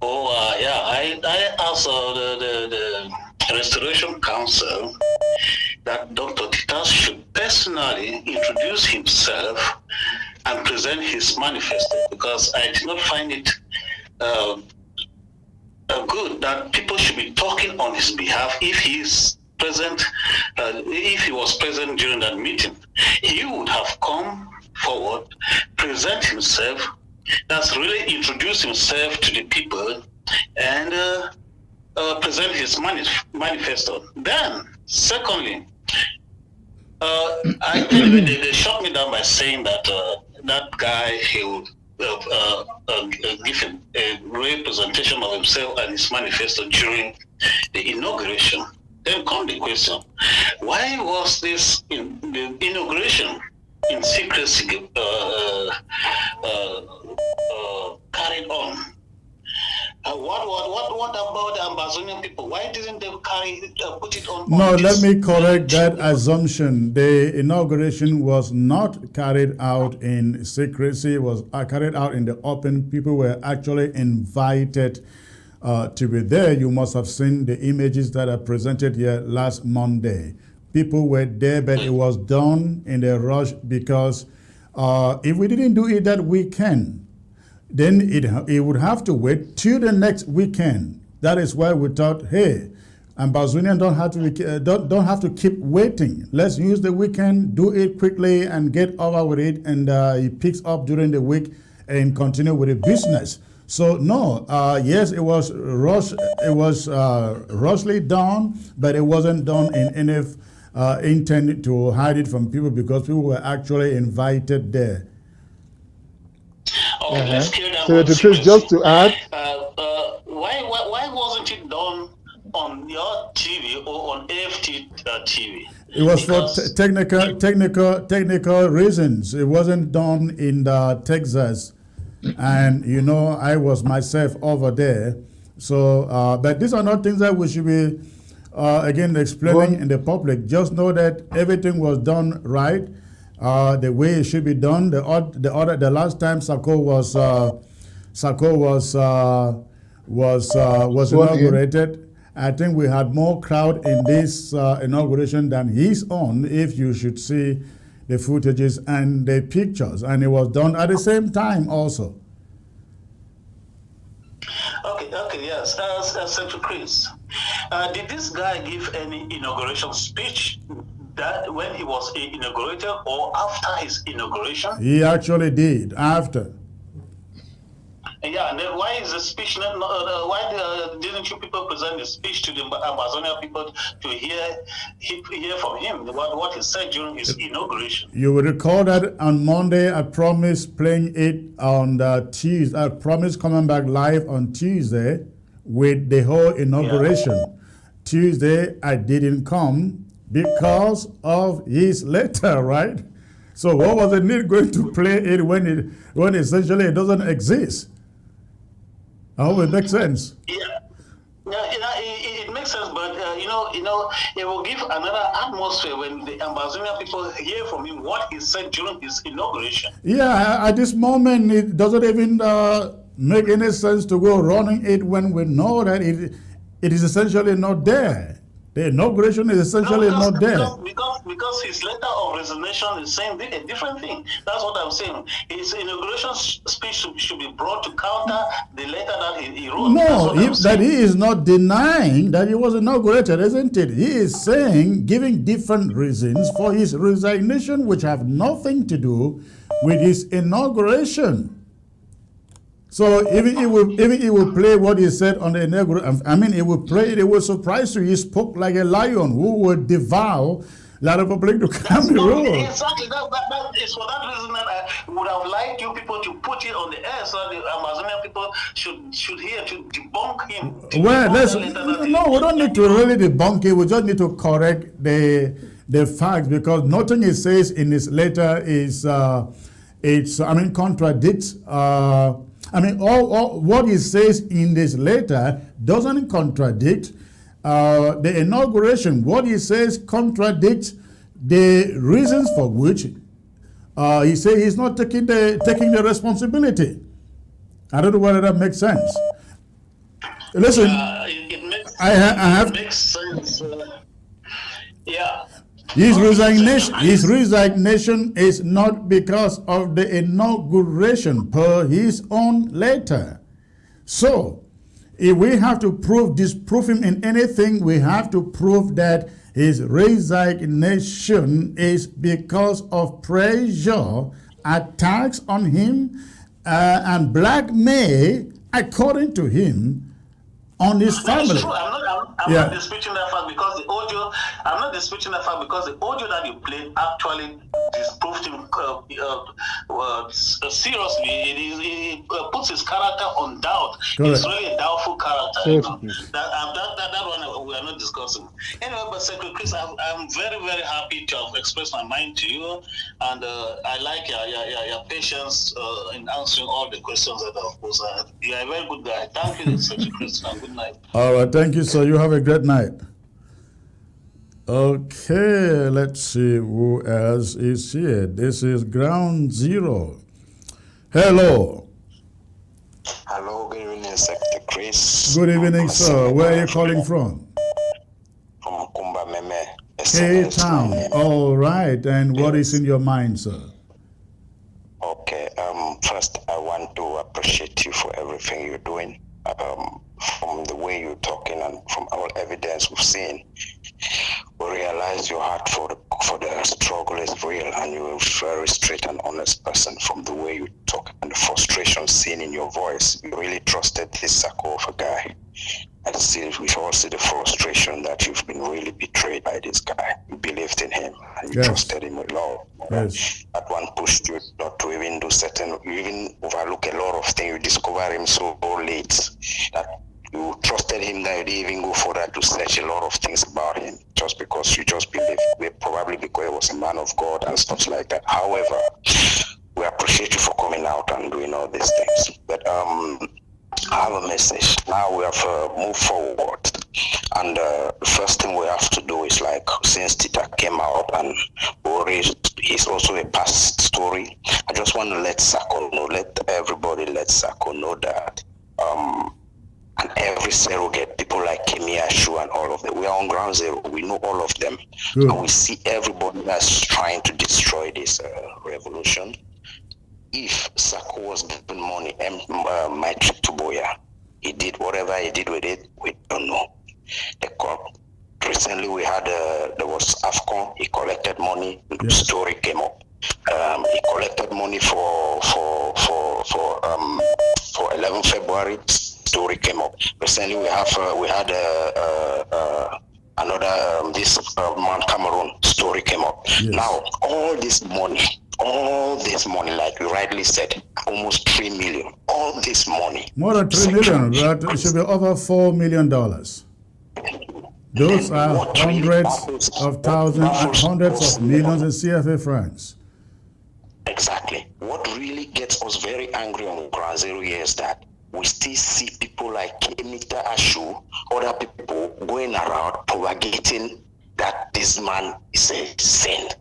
I asked the Restoration Council that Dr. Tita should personally introduce himself and present his manifesto, because I did not find it good that people should be talking on his behalf if he is present. If he was present during that meeting, he would have come forward, present himself, that's really introduce himself to the people, and present his manifesto. Then, secondly, I think they shut me down by saying that that guy, he would give a representation of himself and his manifesto during the inauguration. Then come the question, why was this in the inauguration in secrecy carried on? What about the Ambazonian people? Why didn't they put it on? No, let me correct that assumption. The inauguration was not carried out in secrecy. It was carried out in the open. People were actually invited to be there. You must have seen the images that are presented here last Monday. People were there, but it was done in a rush because if we didn't do it that weekend, then it would have to wait till the next weekend. That is why we thought, hey, Ambazonian don't have to keep waiting. Let's use the weekend, do it quickly, and get over with it. And it picks up during the week and continue with the business. So no, yes, it was rushed. It was rushly done, but it wasn't done in any intent to hide it from people, because people were actually invited there. Let's clear that So, Chris, just to add, why wasn't it done on your TV or on AFT TV? It was for technical reasons. It wasn't done in Texas, and you know I was myself over there. So, but these are not things that we should be again explaining in the public. Just know that everything was done right. The way it should be done. The last time Sako was inaugurated, I think we had more crowd in this inauguration than his own, if you should see the footages and the pictures, and it was done at the same time also. Okay, yes. Secretary Chris, did this guy give any inauguration speech that when he was inaugurated or after his inauguration? He actually did, after. Yeah, and then why is the speech not? Why didn't you people present the speech to the Ambazonia people to hear from him what he said during his inauguration? You will recall that on Monday I promised playing it on Tuesday. I promised coming back live on Tuesday with the whole inauguration. Yeah. Tuesday I didn't come because of his letter, right? So what was the need going to play it when essentially it doesn't exist? I hope it makes sense. Yeah, it makes sense, but it will give another atmosphere when the Ambazonia people hear from him what he said during his inauguration. Yeah, at this moment, it doesn't even make any sense to go running it when we know that it is essentially not there. The inauguration is essentially not there. Because his letter of resignation is saying a different thing. That's what I'm saying. His inauguration speech should be brought to counter the letter that he wrote. No, that he is not denying that he was inaugurated, isn't it? He is saying, giving different reasons for his resignation, which have nothing to do with his inauguration. So even he will play what he said on the inauguration. I mean, he will play it. It will surprise you. He spoke like a lion who would devour La Republic to come the road. Exactly. That is for that reason that I would have liked you people to put it on the air so the Amazonian people should hear to debunk him. Well, we don't need to really debunk it. We just need to correct the facts, because nothing he says in his letter is contradicts. All what he says in this letter doesn't contradict the inauguration. What he says contradicts the reasons for which he says he's not taking the responsibility. I don't know whether that makes sense. Listen, it makes sense. Yeah. His resignation is not because of the inauguration per his own letter. So, if we have to disprove him in anything, we have to prove that his resignation is because of pressure, attacks on him, and blackmail, according to him, on his family. I'm not disputing that fact because the audio. I'm not disputing that fact because the audio that you played actually disproved him seriously. It puts his character on doubt. Correct. It's really a doubtful character. That one we are not discussing. Anyway, but Secretary Chris, I'm very, very happy to have expressed my mind to you, and I like your patience in answering all the questions that I've posed. You are a very good guy. Thank you, Secretary Chris, and good night. All right, thank you, sir. You have a great night. Okay, let's see who else is here. This is Ground Zero. Hello. Hello, good evening, Secretary Chris. Good evening, sir. Where are you calling from? From Kumba Meme. K-Town. All right, and what is in your mind, sir? Okay, first I want to appreciate you for everything you're doing. From the way you're talking and from all evidence we've seen, we realize your heart for the struggle is real, and you're a very straight and honest person. From the way you talk and the frustration seen in your voice, you really trusted this Sako of a guy. And we all see the frustration that you've been really betrayed by this guy. You believed in him and you trusted him with love. Yes. That one pushed you not to even do you even overlook a lot of things. You discover him so late that you trusted him that you didn't even go further to search a lot of things about him just because you just believed, probably because he was a man of God and stuff like that. However, we appreciate you for coming out and doing all these things. But I have a message. Now we have moved forward. And the first thing we have to do is, like, since Tita came out and is also a past story, I just want to let Sako know, let Sako know that and every surrogate, people like Kemia, Shu, and all of them, we are on ground zero. We know all of them. Good. And we see everybody that's trying to destroy this revolution. If Sako was given money, my trip to Boya, he did whatever he did with it, we don't know. Recently we had, there was AFCON, he collected money, the story came up. He collected money for 11 February, story came up. Recently we had another this month Cameroon, story came up. Yes. Now all this money, like you rightly said, almost 3 million. All this money, more than 3 million. That should be over $4 million. Those are hundreds of thousands and hundreds of millions in CFA francs. Exactly. What really gets us very angry on ground zero here is that we still see people like Tita Ashu, other people going around propagating that this man is a saint.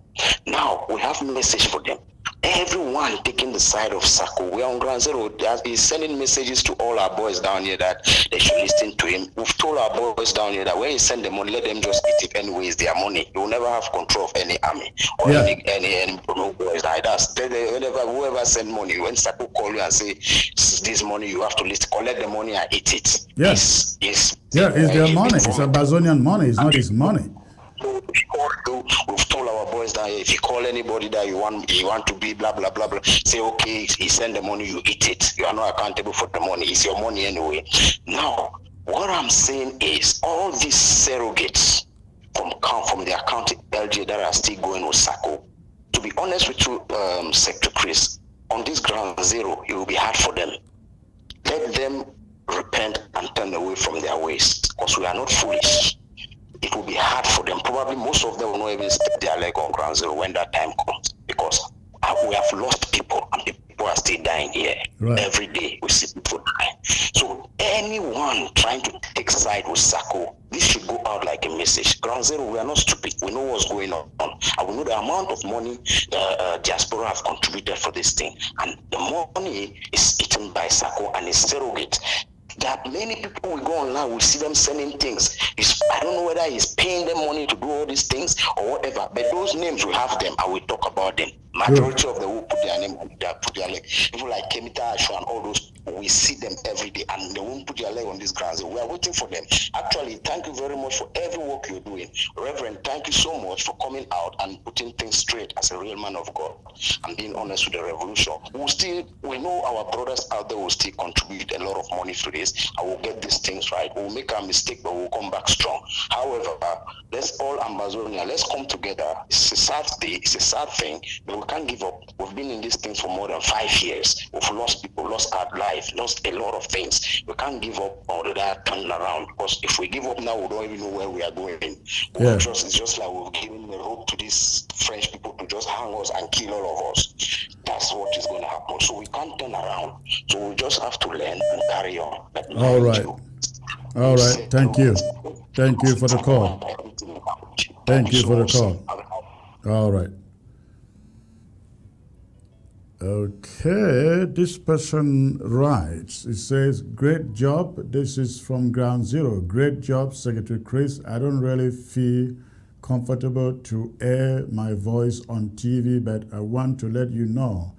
Now we have a message for them. Everyone taking the side of Sako. We are on ground zero. He's sending messages to all our boys down here that they should listen to him. We've told our boys down here that when you send them money, let them just eat it anyway. It's their money. You will never have control of any army or any boys like that. Whoever send money, when Sako call you and say this money you have to list, collect the money and eat it. Yes. It's their money. It's Ambazonian money. It's not his money. We've told our boys that if you call anybody that you want to be blah blah blah blah, say okay, he send the money, you eat it. You are not accountable for the money. It's your money anyway. Now, what I'm saying is all these surrogates from the account LJ that are still going with Sako. To be honest with you, Secretary Chris, on this ground zero, it will be hard for them. Let them repent and turn away from their ways, because we are not foolish. It will be hard for them. Probably most of them will not even step their leg on ground zero when that time comes, because we have lost people and people are still dying here. Right. Every day we see people dying. So anyone trying to take side with Sako, this should go out like a message. Ground zero, we are not stupid. We know what's going on. And we know the amount of money diaspora have contributed for this thing. And the money is eaten by Sako and his surrogate. That many people will go online, we see them sending things. I don't know whether he's paying them money to do all these things or whatever, but those names, we have them and we talk about them. Majority of them will put their name, put their leg. People like Tita Ashu and all those people, we see them every day and they won't put their leg on this ground. So we are waiting for them. Actually, thank you very much for every work you're doing. Reverend, thank you so much for coming out and putting things straight as a real man of God and being honest with the revolution. We know our brothers out there will still contribute a lot of money to this and we'll get these things right. We'll make a mistake, but we'll come back strong. However, let's all Ambazonia, let's come together. It's a sad day, it's a sad thing, but we can't give up. We've been in these things for more than 5 years. We've lost people, lost our life, lost a lot of things. We can't give up on that turn around, because if we give up now, we don't even know where we are going. It's just like we've given the rope to these French people to just hang us and kill all of us. That's what is going to happen. So we can't turn around. So we just have to learn and carry on. All right. All right. Thank you. Thank you for the call. Thank you for the call. All right. Okay, this person writes, it says, great job. This is from Ground Zero. Great job, Secretary Chris. I don't really feel comfortable to air my voice on TV, but I want to let you know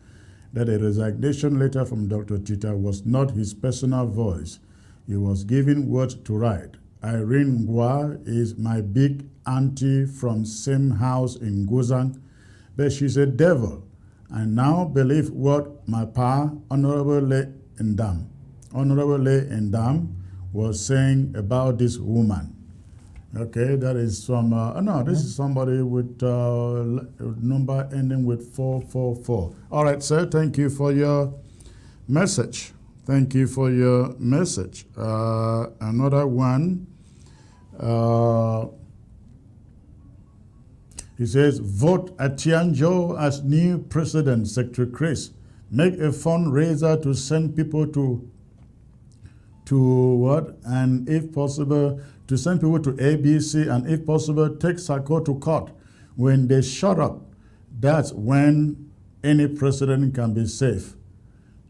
that a resignation letter from Dr. Tita was not his personal voice. He was given words to write. Irene Ngwa is my big auntie from same house in Guzang, but she's a devil. I now believe what my pa, Honorable Le Ndam, was saying about this woman. Okay, that is from, no, this is somebody with number ending with 444. All right, sir, thank you for your message. Thank you for your message. Another one. He says, vote Atianjo as new president, Secretary Chris. Make a fundraiser to send people to what? And if possible, to send people to ABC, and if possible, take Sako to court. When they shut up, that's when any president can be safe.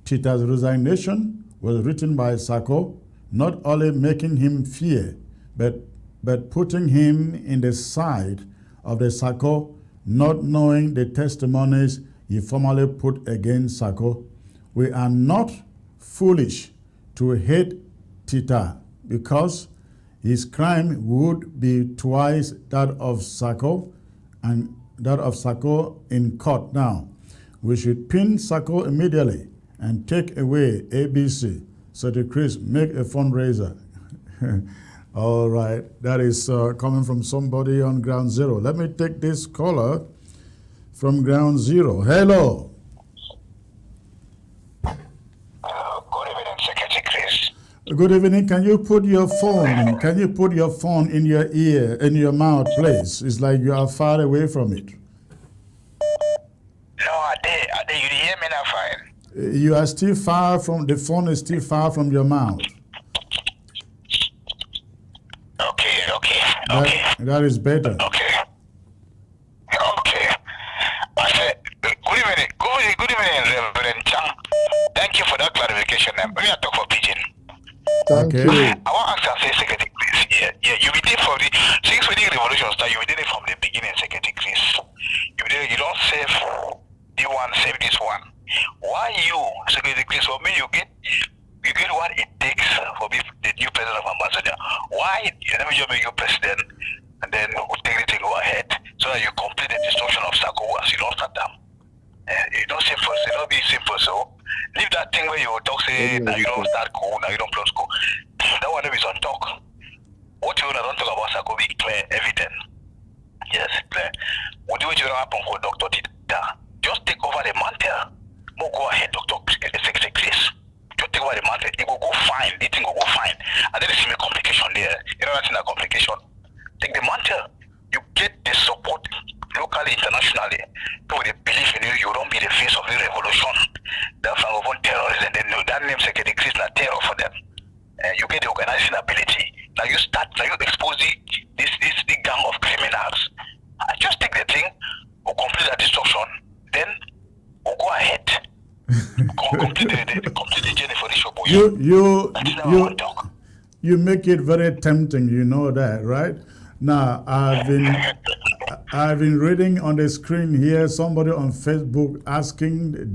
Tita's resignation was written by Sako, not only making him fear, but putting him in the side of the Sako, not knowing the testimonies he formally put against Sako. We are not foolish to hate Tita, because his crime would be twice that of Sako, and that of Sako in court now. We should pin Sako immediately and take away ABC. So the Chris, make a fundraiser. All right, that is coming from somebody on Ground Zero. Let me take this caller from Ground Zero. Hello. Good evening, Secretary Chris. Good evening. Can you put your phone? Can you put your phone in your ear, in your mouth, please? It's like you are far away from it. No, I did. You hear me now fine? You are still far from the phone. Is still far from your mouth. Okay. That is better. Okay. I said, good evening, Reverend Chang. Thank you for that clarification. Let me talk for Pigeon. Thank you. I want to ask Secretary Chris. Yeah, you be there since we did revolution start, you be there from the beginning, Secretary Chris. You don't save the one, save this one. Why you, Secretary Chris, for me, you get what it takes for me, the new president of Ambazonia. Why you never just make you president and then take the thing go ahead so that you complete the destruction of Sako as you don't start them. It's not simple. It don't be simple. So leave that thing where you talk say now you don't start school, now you don't close school. That one is on talk. What you don't talk about Sako be clear, evident. Yes, clear. What do you don't happen for Dr. Tita? Just take over the mantle. More go ahead, Dr. Secretary Chris. Just take over the mantle. It will go fine. The thing will go fine. And then there's a complication there. You know that's in a complication. Take the mantle. You get the support locally, internationally. People they believe in you. You don't be the face of the revolution. The Francophone terrorists and then that name Secretary Chris na terror for them. You get the organizing ability. Now you expose this gang of criminals. Just take the thing, we'll complete that destruction, then we'll go ahead. complete the journey for the shop. You make it very tempting, you know that, right? Now I've been reading on the screen here somebody on Facebook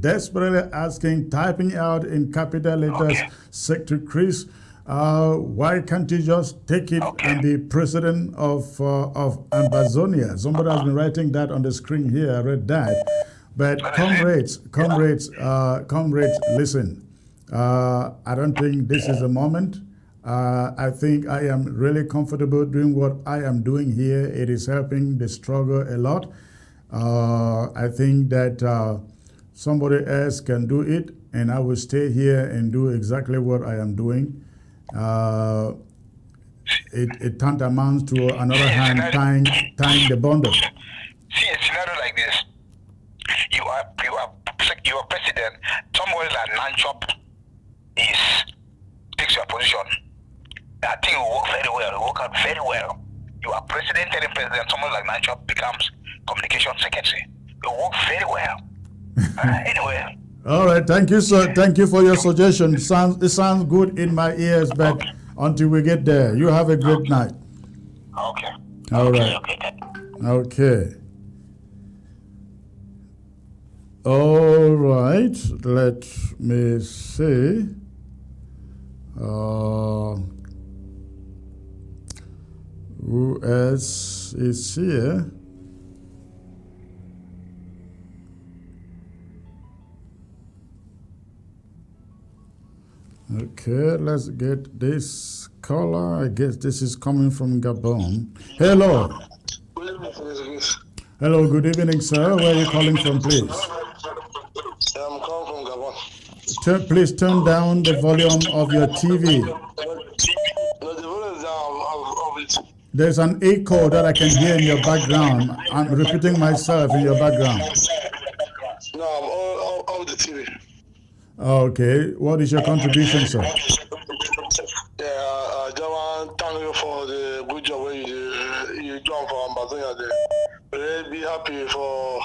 desperately asking, typing out in capital letters, Secretary Chris, why can't you just take it and be president of Ambazonia? Somebody has been writing that on the screen here. I read that. But comrades, listen. I don't think this is the moment. I think I am really comfortable doing what I am doing here. It is helping the struggle a lot. I think that somebody else can do it, and I will stay here and do exactly what I am doing. It tantamounts to another hand tying the bundle. See a scenario like this. You are president. Somebody like Nanchop takes your position. I think it will work very well. It will work out very well. You are president, telling president, someone like Nanchop becomes communication secretary. It will work very well. Anyway. All right, thank you, sir. Thank you for your suggestion. It sounds good in my ears, but until we get there, you have a great night. Okay. All right. Okay. All right. Let me see. Who else is here? Okay, let's get this caller. I guess this is coming from Gabon. Hello. Hello, good evening, sir. Where are you calling from, please? I'm calling from Gabon. Please turn down the volume of your TV. No, the volume is down. There's an echo that I can hear in your background. I'm repeating myself in your background. No, I'm off the TV. Okay, what is your contribution, sir? Yeah, I just want to thank you for the good job you done for Ambazonia there. We'll be happy for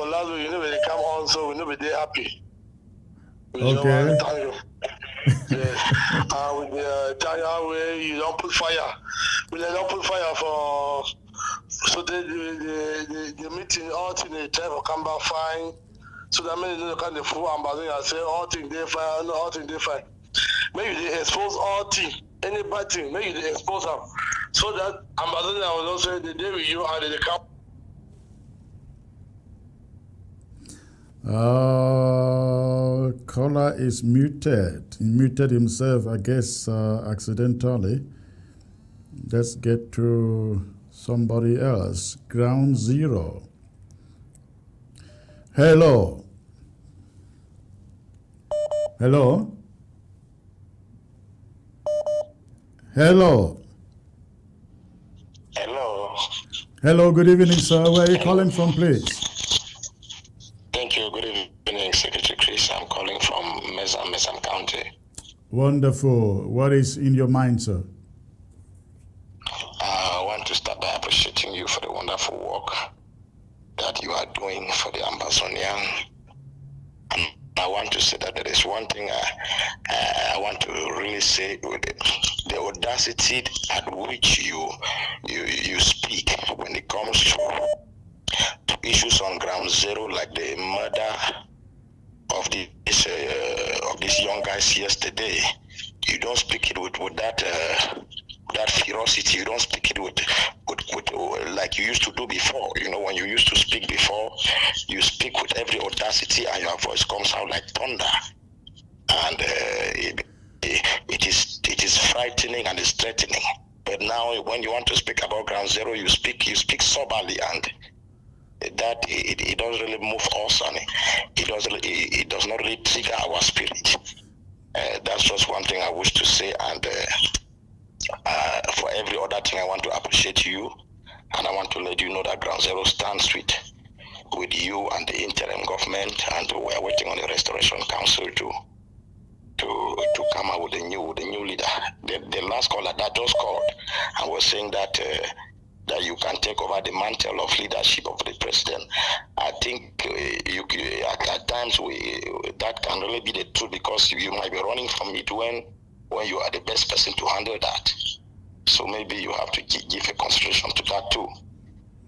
last week. You know, when they come on, so we know they're happy. We just want to thank you. Yeah. With the China way, you don't put fire. We don't put fire for. So the meeting, all things they try to come back fine. So that means you can the full Ambazonia say all things they fine, no all things they fine. Maybe they expose all things, any bad thing, maybe they expose them. So that Ambazonia will also say the day with you and they come. Caller is muted. He muted himself, I guess, accidentally. Let's get to somebody else. Ground zero. Hello. Hello. Hello. Hello. Hello, good evening, sir. Where are you calling from, please? Thank you. Good evening, Secretary Chris. I'm calling from Wonderful. What is in your mind, sir? I want to start by appreciating you for the wonderful work that you are doing for the Ambazonia. And I want to say that there is one thing I want to really say: the audacity at which you speak when it comes to issues on ground zero, like the murder of these young guys yesterday. You don't speak it with that ferocity. You don't speak it with like you used to do before. You know, when you used to speak before, you speak with every audacity, and your voice comes out like thunder. And it is frightening and it's threatening. But now, when you want to speak about ground zero, you speak soberly, and that it doesn't really move us, and it does not really trigger our spirit. That's just one thing I wish to say, and for every other thing, I want to appreciate you, and I want to let you know that Ground Zero stands with you and the interim government, and we are waiting on the Restoration Council to come out with a new leader. The last caller that just called and was saying that you can take over the mantle of leadership of the president. I think at times that can really be the truth, because you might be running from it when you are the best person to handle that. So maybe you have to give a consideration to that too.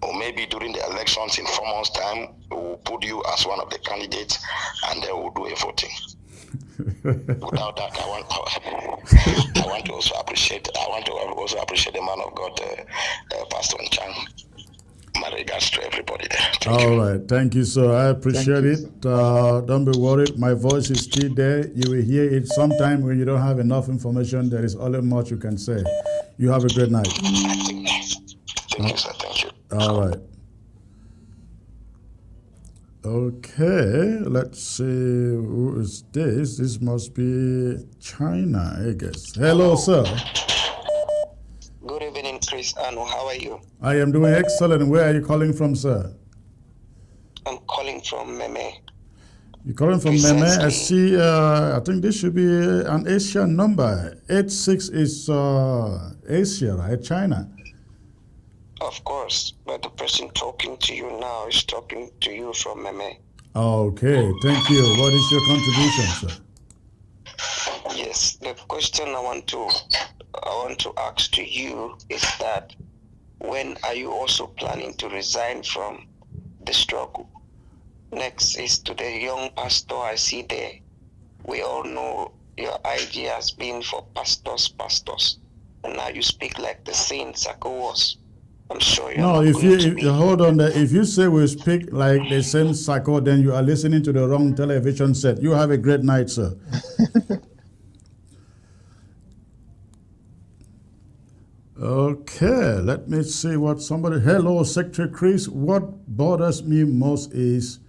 Or maybe during the elections in 4 months' time, we will put you as one of the candidates, and then we'll do a voting. Without that, I want to also appreciate the man of God, Pastor Nchang. My regards to everybody there. All right, thank you, sir. I appreciate it. Don't be worried. My voice is still there. You will hear it sometime when you don't have enough information. There is only much you can say. You have a great night. Thank you, sir. Thank you. All right. Okay, let's see. Who is this? This must be China, I guess. Hello, sir. Good evening, Chris. And how are you? I am doing excellent. Where are you calling from, sir? I'm calling from Meme. You're calling from Meme. I see, I think this should be an Asian number. 86 is Asia, right? China. Of course, but the person talking to you now is talking to you from Meme. Okay, thank you. What is your contribution, sir? Yes, the question I want to ask to you is that when are you also planning to resign from the struggle? Next is to the young pastor I see there. We all know your idea has been for pastors, and now you speak like the saint Sako was. I'm sure you're no, not if going you hold on there, if you say we speak like the same Sako, then you are listening to the wrong television set. You have a great night, sir. Okay, let me see what somebody. Hello, Secretary Chris. What bothers me most is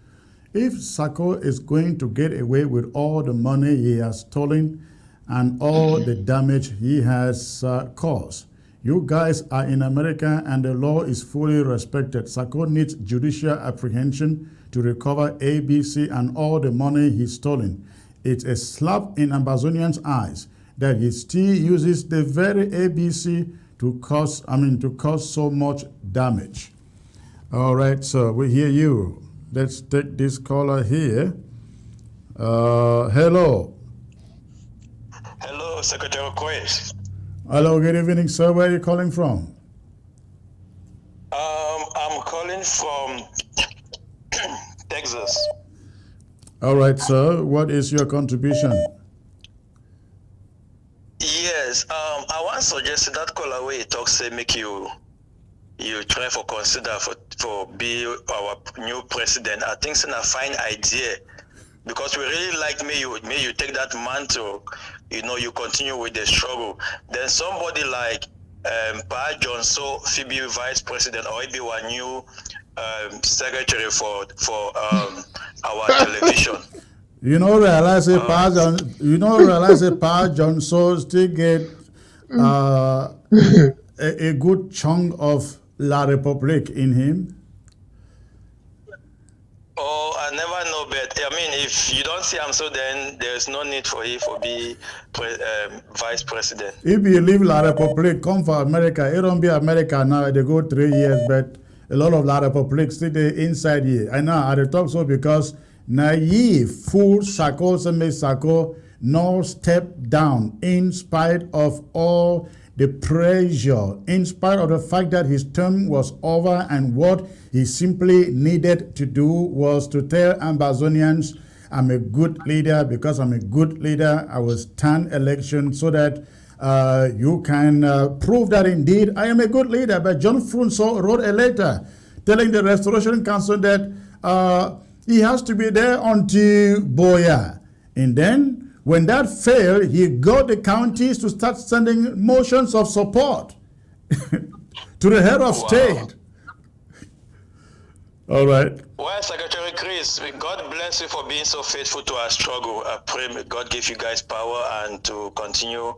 if Sako is going to get away with all the money he has stolen and all the damage he has caused. You guys are in America and the law is fully respected. Sako needs judicial apprehension to recover ABC and all the money he's stolen. It's a slap in Ambazonians' eyes that he still uses the very ABC to cause so much damage. All right, so we hear you. Let's take this caller here. Hello. Hello, Secretary Chris. Hello, good evening, sir. Where are you calling from? I'm calling from Texas. All right, sir. What is your contribution? Yes, I want to suggest that caller where he talks say make you try for consider for be our new president. I think it's a fine idea because we really like may you take that mantle. You continue with the struggle. Then somebody like Pa Johnson, Phoebe vice president, or maybe one new secretary for our television. Realize a Pa Johnson still get a good chunk of La Republique in him. Oh, can never know, but I mean, if you don't see him, so then there's no need for him to be vice president. If you leave La Republic, come for America, it don't be America now, they go 3 years, but a lot of La Republic still there inside here. I know I talk so because naive fool Sako, Sako, no step down in spite of all the pressure, in spite of the fact that his term was over and what he simply needed to do was to tell Ambazonians, I'm a good leader. Because I'm a good leader, I will stand election so that you can prove that indeed I am a good leader. But John Frunso wrote a letter telling the Restoration Council that he has to be there until Boya. And then when that failed, he got the counties to start sending motions of support to the head of state. All right. Well, Secretary Chris, God bless you for being so faithful to our struggle. I pray may God give you guys power and to continue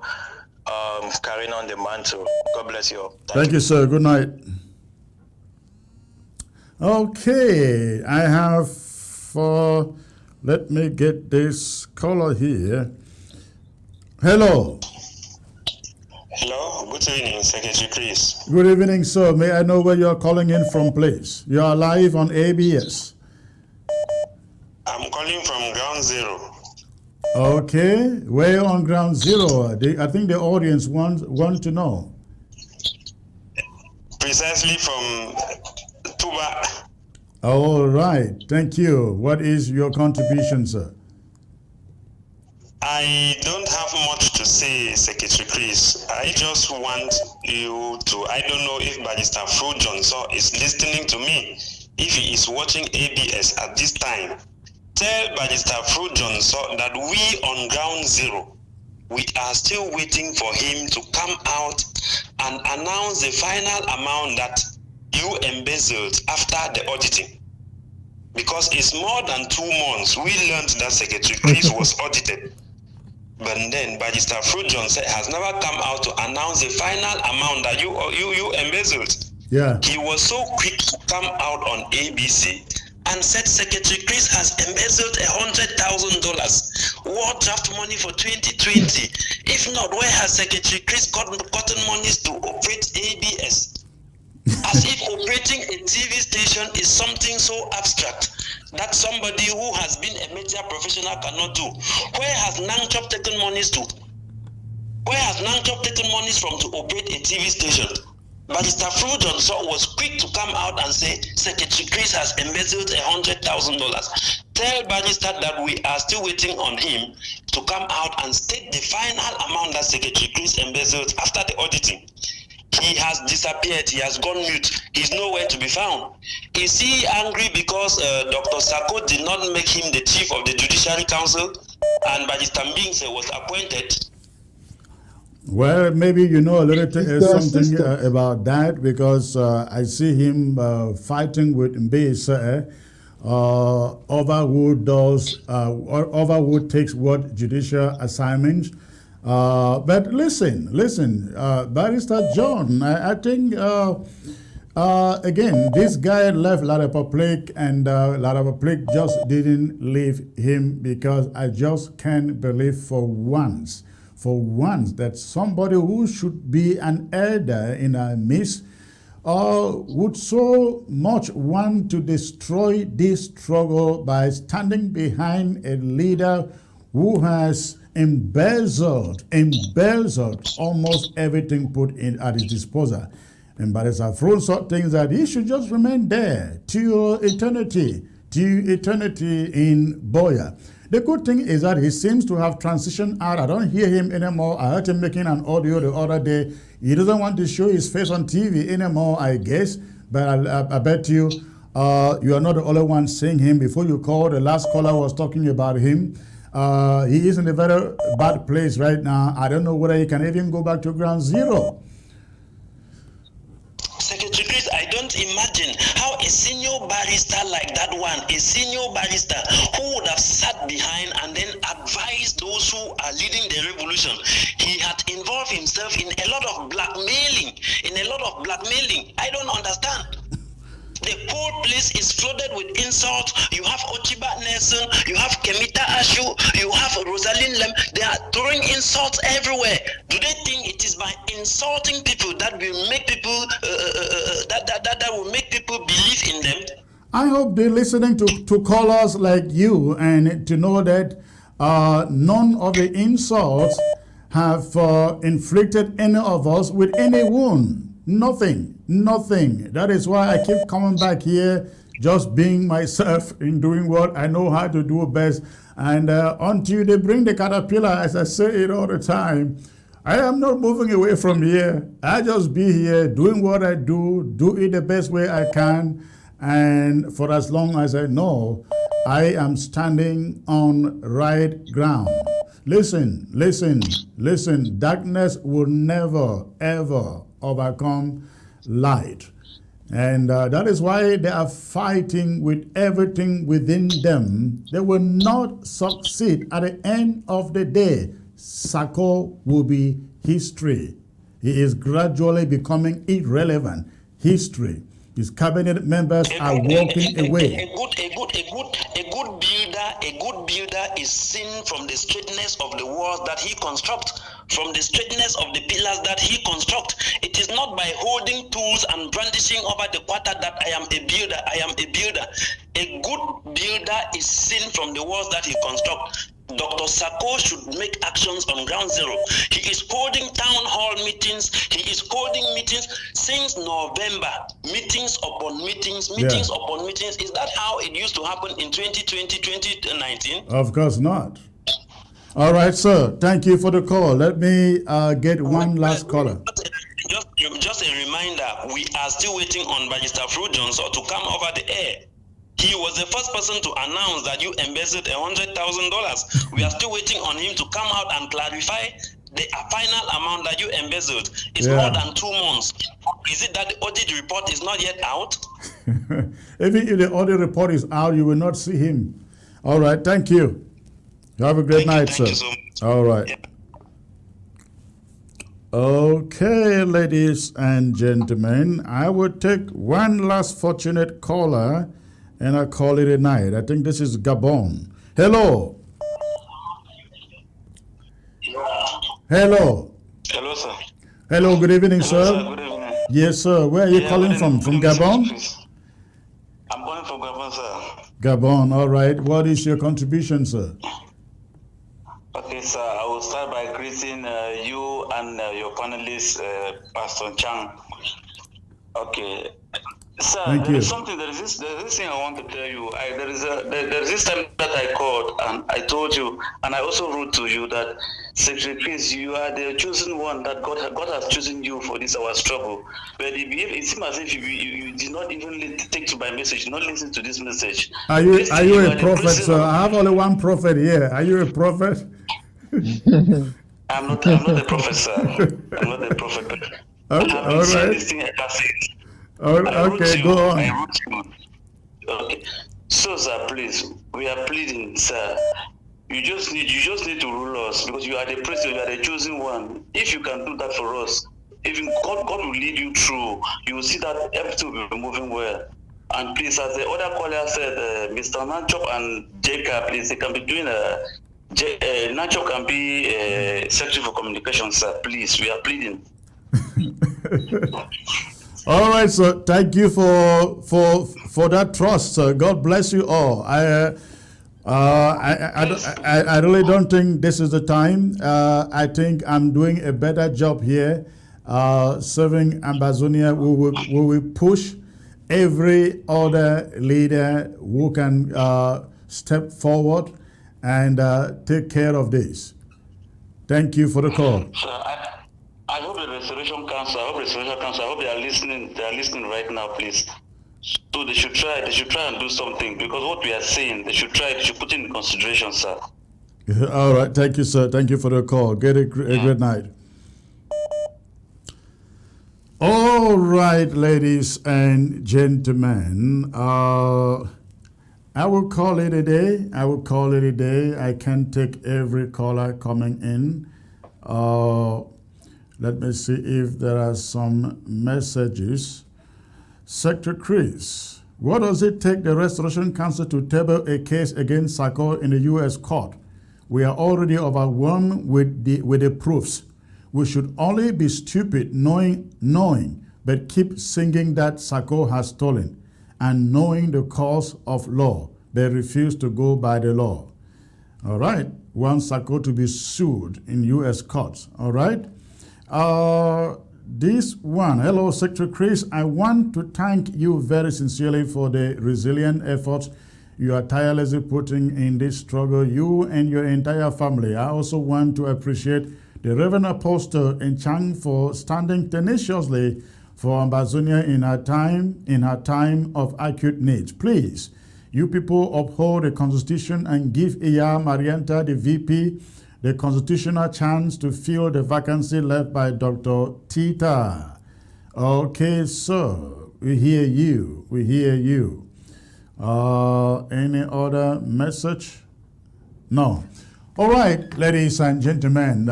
carrying on the mantle. God bless you all. Thank you, sir. Good night. Okay, I have let me get this caller here. Hello. Hello, good evening, Secretary Chris. Good evening, sir. May I know where you're calling in from, please? You are live on ABS. I'm calling from Ground Zero. Okay, where on Ground Zero? I think the audience want to know. Precisely from Tuba. All right, thank you. What is your contribution, sir? I don't have much to say, Secretary Chris. I just want you to, I don't know if Barrister Fro Johnson is listening to me. If he is watching ABS at this time, tell Barrister Fro Johnson that we on Ground Zero, we are still waiting for him to come out and announce the final amount that you embezzled after the auditing. Because it's more than 2 months, we learned that Secretary Chris was audited. But then Barrister Fro Johnson has never come out to announce the final amount that you embezzled. Yeah. He was so quick to come out on ABC and said Secretary Chris has embezzled $100,000 war draft money for 2020. If not, where has Secretary Chris gotten monies to operate ABS? As if operating a TV station is something so abstract that somebody who has been a media professional cannot do. Where has Nangchop taken monies to? Where has Nangchop taken monies from to operate a TV station? Barrister Fro Johnson was quick to come out and say Secretary Chris has embezzled $100,000. Tell Barrister that we are still waiting on him to come out and state the final amount that Secretary Chris embezzled after the auditing. He has disappeared. He has gone mute. He's nowhere to be found. Is he angry because Dr. Sako did not make him the chief of the Judiciary Council and Barrister Mbingse was appointed? Well, maybe you know a little something about that because I see him fighting with Mbese over who takes what judicial assignments. But listen, Barrister John, I think, again, this guy left La Republic and La Republic just didn't leave him because I just can't believe for once that somebody who should be an elder in our midst would so much want to destroy this struggle by standing behind a leader who has embezzled almost everything put in at his disposal. And Barrister Frunso thinks that he should just remain there till eternity in Boya. The good thing is that he seems to have transitioned out. I don't hear him anymore. I heard him making an audio the other day. He doesn't want to show his face on TV anymore, I guess. But I bet you, you are not the only one seeing him. Before you called, the last caller was talking about him. He is in a very bad place right now. I don't know whether he can even go back to Ground Zero. Secretary Chris, I don't imagine how a senior barrister like that one, a senior barrister who would have sat behind and then advised those who are leading the revolution. He had involved himself in a lot of blackmailing. I don't understand. The whole place is flooded with insults. You have Ochiba Nelson, you have Kemita Ashu, you have Rosalind Lem. They are throwing insults everywhere. Do they think it is by insulting people that will make people that will make people believe in them? I hope they're listening to callers like you and to know that none of the insults have inflicted any of us with any wound. Nothing. That is why I keep coming back here, just being myself in doing what I know how to do best. And until they bring the caterpillar, as I say it all the time, I am not moving away from here. I just be here doing what I do it the best way I can. And for as long as I know, I am standing on right ground. Listen. Darkness will never, ever overcome light. And that is why they are fighting with everything within them. They will not succeed. At the end of the day, Sako will be history. He is gradually becoming irrelevant. History. His cabinet members are walking away. A good builder is seen from the straightness of the walls that he constructs, from the straightness of the pillars that he constructs. It is not by holding tools and brandishing over the quarter that I am a builder. A good builder is seen from the walls that he constructs. Dr. Sako should make actions on ground zero. He is holding town hall meetings. He is holding meetings since November. Meetings upon meetings. Is that how it used to happen in 2020, 2019? Of course not. All right, sir. Thank you for the call. Let me get one last caller. Just a reminder, we are still waiting on Magister Fru Johnson to come over the air. He was the first person to announce that you embezzled $100,000. We are still waiting on him to come out and clarify the final amount that you embezzled. It's more than 2 months. Is it that the audit report is not yet out? Even if the audit report is out, you will not see him. All right, thank you. You have a great night, sir. Thank you so much. All right. Yep. Okay, ladies and gentlemen, I will take one last fortunate caller and I'll call it a night. I think this is Gabon. Hello. Hello, sir. Hello, good evening, Hello, sir. Good evening. Yes, sir. Where are you calling from? From Gabon? I'm calling from Gabon, sir. Gabon, all right. What is your contribution, sir? Okay, sir. I will start by greeting you and your panelist, Pastor Chang. Okay. Sir, Thank you. there is this thing I want to tell you. There is this time that I called and I told you, and I also wrote to you that, Secretary Chris, you are the chosen one, that God has chosen you for this our struggle. But it seems as if you did not even take to my message, not listen to this message. Are you a prophet, sir? I have only one prophet here. Are you a prophet? I'm not a prophet, sir. I'm not a prophet. But Okay, I all haven't seen right. this thing ever since. Okay, go on. I wrote you. Okay. So, sir, please, we are pleading, sir. You just need to rule us because you are the president, you are the chosen one. If you can do that for us, even God will lead you through. You will see that everything will be moving well. And please, as the other caller said, Mr. Nanchop and Jacob, please, they can be doing Nanchop can be Secretary for Communications, sir. Please, we are pleading. All right, sir. Thank you for that trust, sir. God bless you all. I really don't think this is the time. I think I'm doing a better job here, serving Ambazonia. We will push every other leader who can step forward and take care of this. Thank you for the call. Sir, I hope the Restoration Council, I hope they are listening right now, please. So they should try and do something, because what we are saying, they should put in consideration, sir. All right, thank you, sir. Thank you for the call. Get a good night. All right, ladies and gentlemen, I will call it a day. I can't take every caller coming in. Let me see if there are some messages. Secretary Chris, what does it take the Restoration Council to table a case against Sako in the U.S. court? We are already overwhelmed with the proofs. We should only be stupid knowing, but keep singing that Sako has stolen, and knowing the cause of law, they refuse to go by the law. All right, want Sako to be sued in U.S. courts. All right. This one, hello, Secretary Chris. I want to thank you very sincerely for the resilient efforts you are tirelessly putting in this struggle, you and your entire family. I also want to appreciate the Reverend Apostle Nchang for standing tenaciously for Ambazonia in her time of acute needs. Please, you people uphold the Constitution and give Iya Marianta, the VP, the constitutional chance to fill the vacancy left by Dr. Tita. Okay, sir, we hear you. We hear you. Any other message? No. All right, ladies and gentlemen,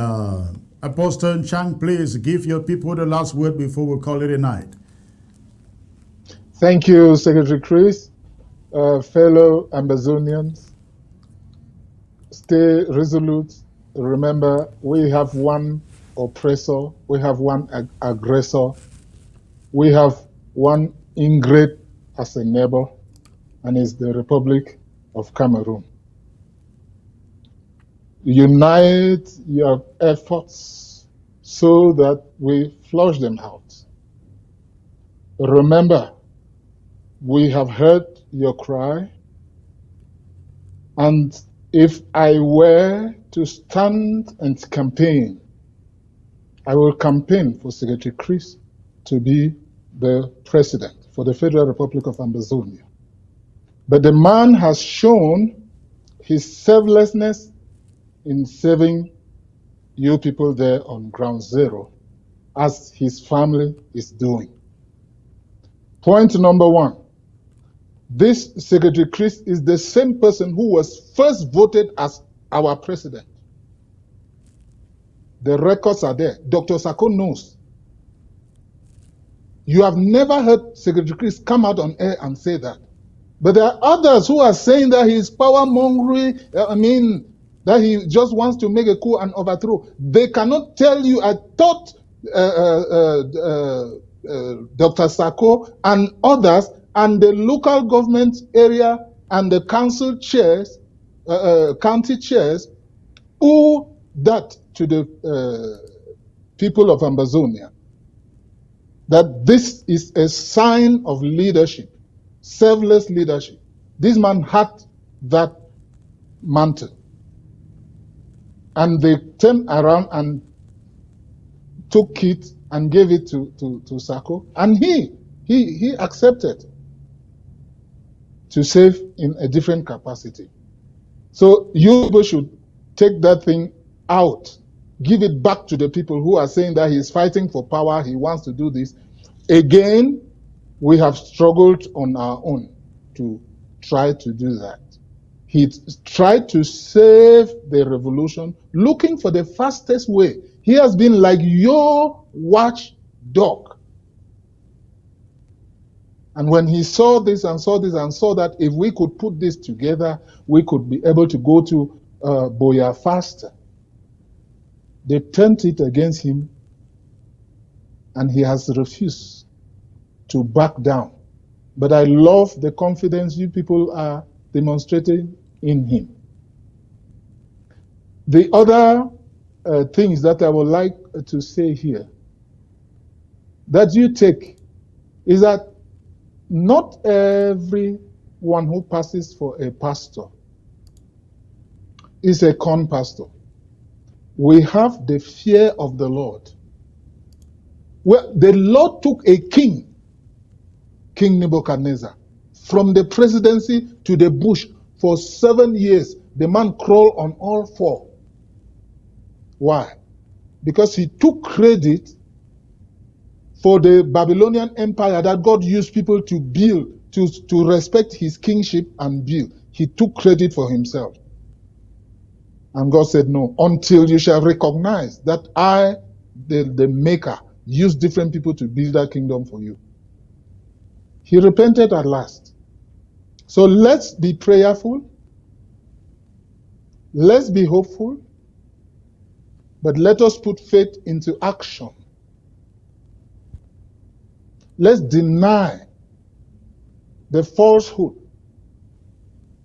Apostle Chang, please give your people the last word before we call it a night. Thank you, Secretary Chris. Fellow Ambazonians, stay resolute. Remember, we have one oppressor, we have one aggressor, we have one ingrate as a neighbor, and it's the Republic of Cameroon. Unite your efforts so that we flush them out. Remember, we have heard your cry, and if I were to stand and campaign, I will campaign for Secretary Chris to be the president for the Federal Republic of Ambazonia. But the man has shown his selflessness in saving you people there on ground zero, as his family is doing. Point number one, this Secretary Chris is the same person who was first voted as our president. The records are there. Dr. Sako knows. You have never heard Secretary Chris come out on air and say that. But there are others who are saying that he is power-mongering, that he just wants to make a coup and overthrow. They cannot tell you. I thought Dr. Sako and others and the local government area and the council chairs, county chairs, owe that to the people of Ambazonia, that this is a sign of leadership, selfless leadership. This man had that mantle. And they turned around and took it and gave it to Sako. And he accepted to save in a different capacity. So you people should take that thing out, give it back to the people who are saying that he's fighting for power, he wants to do this. Again, we have struggled on our own to try to do that. He tried to save the revolution, looking for the fastest way. He has been like your watchdog. And when he saw this and saw this and saw that if we could put this together, we could be able to go to Boya faster. They turned it against him, and he has refused to back down. But I love the confidence you people are demonstrating in him. The other things that I would like to say here that you take is that not everyone who passes for a pastor is a con pastor. We have the fear of the Lord. Well, the Lord took a king, King Nebuchadnezzar, from the presidency to the bush for 7 years. The man crawled on all four. Why? Because he took credit for the Babylonian Empire that God used people to build, to respect his kingship and build. He took credit for himself. And God said, no, until you shall recognize that I, the maker, use different people to build that kingdom for you. He repented at last. So let's be prayerful. Let's be hopeful. But let us put faith into action. Let's deny the falsehood,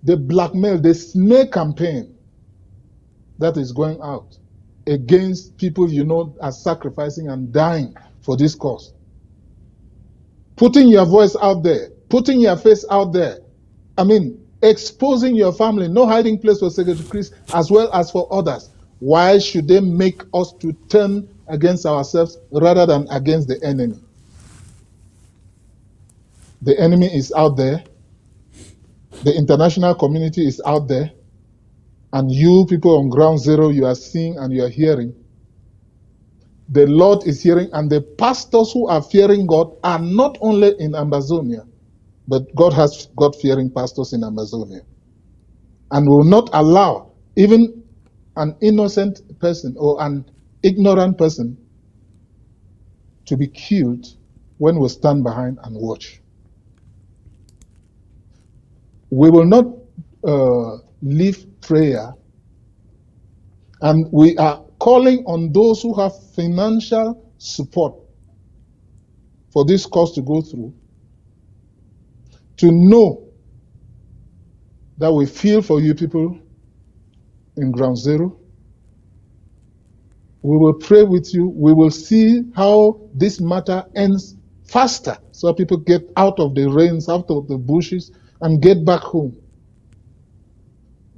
the blackmail, the smear campaign that is going out against people you know are sacrificing and dying for this cause. Putting your voice out there, putting your face out there. I mean, exposing your family, no hiding place for Secretary Chris as well as for others. Why should they make us to turn against ourselves rather than against the enemy? The enemy is out there. The international community is out there. And you people on ground zero, you are seeing and you are hearing. The Lord is hearing, and the pastors who are fearing God are not only in Ambazonia, but God has God-fearing pastors in Ambazonia. And will not allow even an innocent person or an ignorant person to be killed when we stand behind and watch. We will not leave prayer, and we are calling on those who have financial support for this cause to go through to know that we feel for you people in ground zero. We will pray with you. We will see how this matter ends faster so people get out of the rains, out of the bushes, and get back home.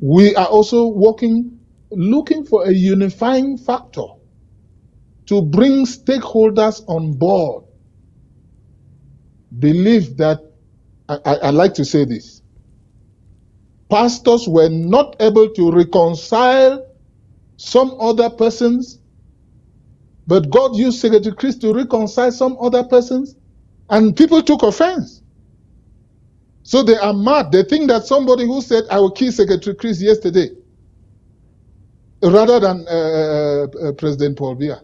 We are also looking for a unifying factor to bring stakeholders on board. Believe that, I like to say this, pastors were not able to reconcile some other persons, but God used Secretary Chris to reconcile some other persons, and people took offense. So they are mad. They think that somebody who said, I will kill Secretary Chris yesterday, rather than President Paul Biya.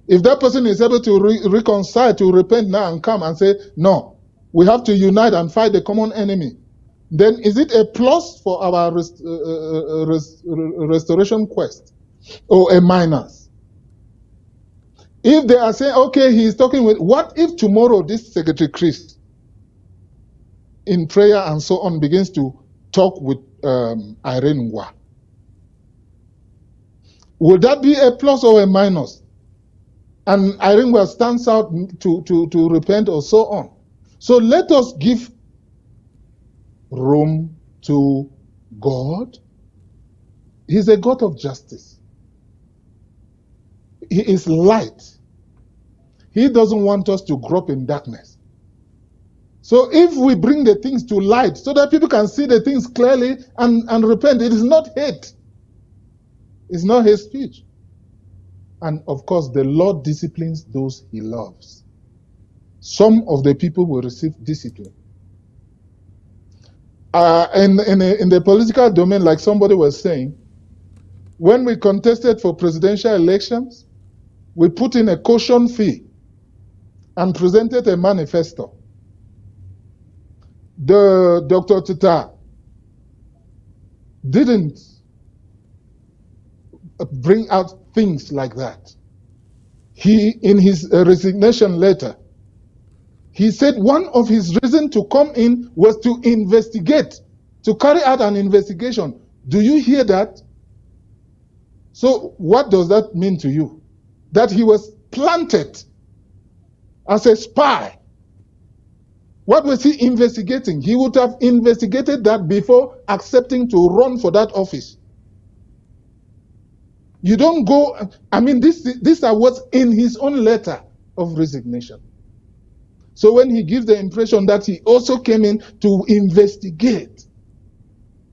If that person is able to reconcile, to repent now and come and say, no, we have to unite and fight the common enemy, then is it a plus for our restoration quest or a minus? If they are saying, okay, he is talking with, what if tomorrow this Secretary Chris in prayer and so on begins to talk with Irene Ngwa? Would that be a plus or a minus? And Irene Ngwa stands out to repent or so on. So let us give room to God. He's a God of justice. He is light. He doesn't want us to grope in darkness. So if we bring the things to light so that people can see the things clearly and repent, it is not hate. It's not hate speech. And of course, the Lord disciplines those he loves. Some of the people will receive discipline. In the political domain, like somebody was saying, when we contested for presidential elections, we put in a caution fee and presented a manifesto. The Dr. Tita didn't bring out things like that. He, in his resignation letter, he said one of his reasons to come in was to investigate, to carry out an investigation. Do you hear that? So what does that mean to you? That he was planted as a spy. What was he investigating? He would have investigated that before accepting to run for that office. You don't go, I mean, these are what's in his own letter of resignation. So when he gives the impression that he also came in to investigate,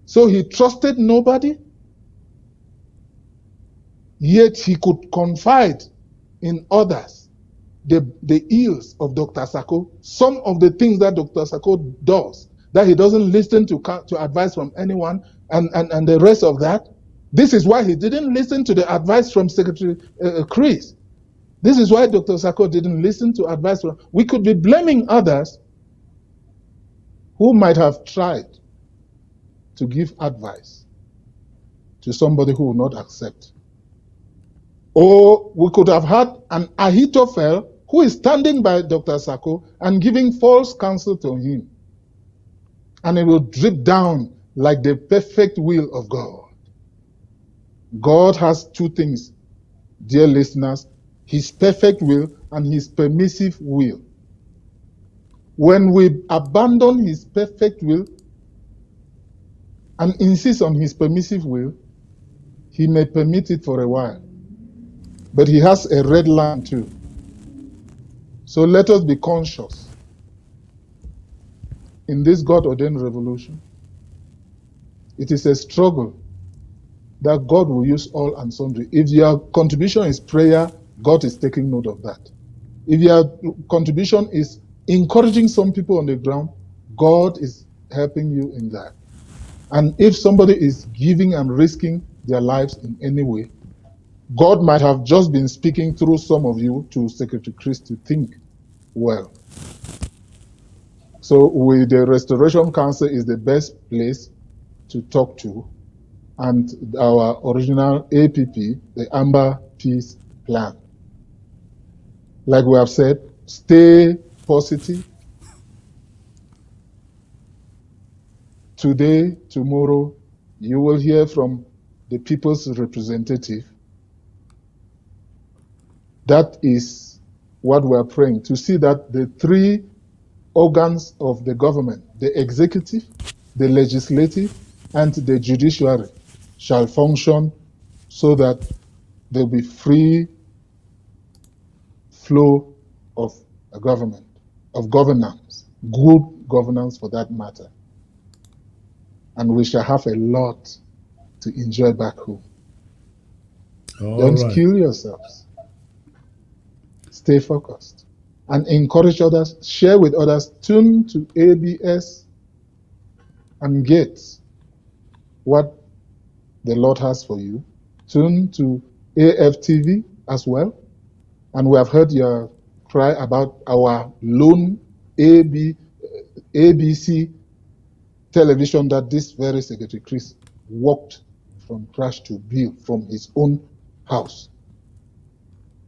so he trusted nobody, yet he could confide in others the ills of Dr. Sako, some of the things that Dr. Sako does, that he doesn't listen to advice from anyone, and the rest of that. This is why he didn't listen to the advice from Secretary Chris. This is why Dr. Sako didn't listen to advice from. We could be blaming others, who might have tried to give advice to somebody who will not accept. Or we could have had an Ahithophel who is standing by Dr. Sako and giving false counsel to him. And it will drip down like the perfect will of God. God has two things, dear listeners, his perfect will and his permissive will. When we abandon his perfect will and insist on his permissive will, he may permit it for a while. But he has a red line too. So let us be conscious in this God-ordained revolution. It is a struggle that God will use all and sundry. If your contribution is prayer, God is taking note of that. If your contribution is encouraging some people on the ground, God is helping you in that. And if somebody is giving and risking their lives in any way, God might have just been speaking through some of you to Secretary Chris to think well. So with the Restoration Council is the best place to talk to, and our original APP, the Amber Peace Plan. Like we have said, stay positive. Today, tomorrow, you will hear from the people's representative. That is what we are praying, to see that the three organs of the government, the executive, the legislative, and the judiciary, shall function so that there will be free flow of a government, of governance, good governance for that matter. And we shall have a lot to enjoy back home. Don't kill yourselves. Stay focused and encourage others, share with others, tune to ABS and get what the Lord has for you. Tune to AFTV as well. And we have heard your cry about our lone ABC television that this very Secretary Chris walked from crash to build from his own house.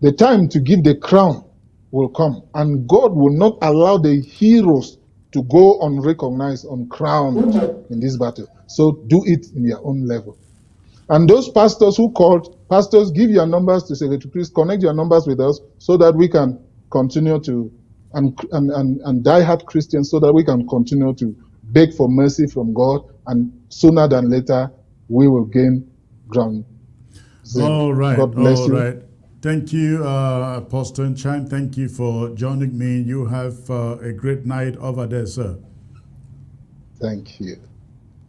The time to give the crown will come, and God will not allow the heroes to go unrecognized, uncrowned in this battle. So do it in your own level. And those pastors who called, pastors, give your numbers to Secretary Chris, connect your numbers with us so that we can continue to, and die-hard Christians, so that we can continue to beg for mercy from God, and sooner than later, we will gain ground. All right, God bless all you. right. Thank you, Apostle Chan. Thank you for joining me. You have a great night over there, sir. Thank you.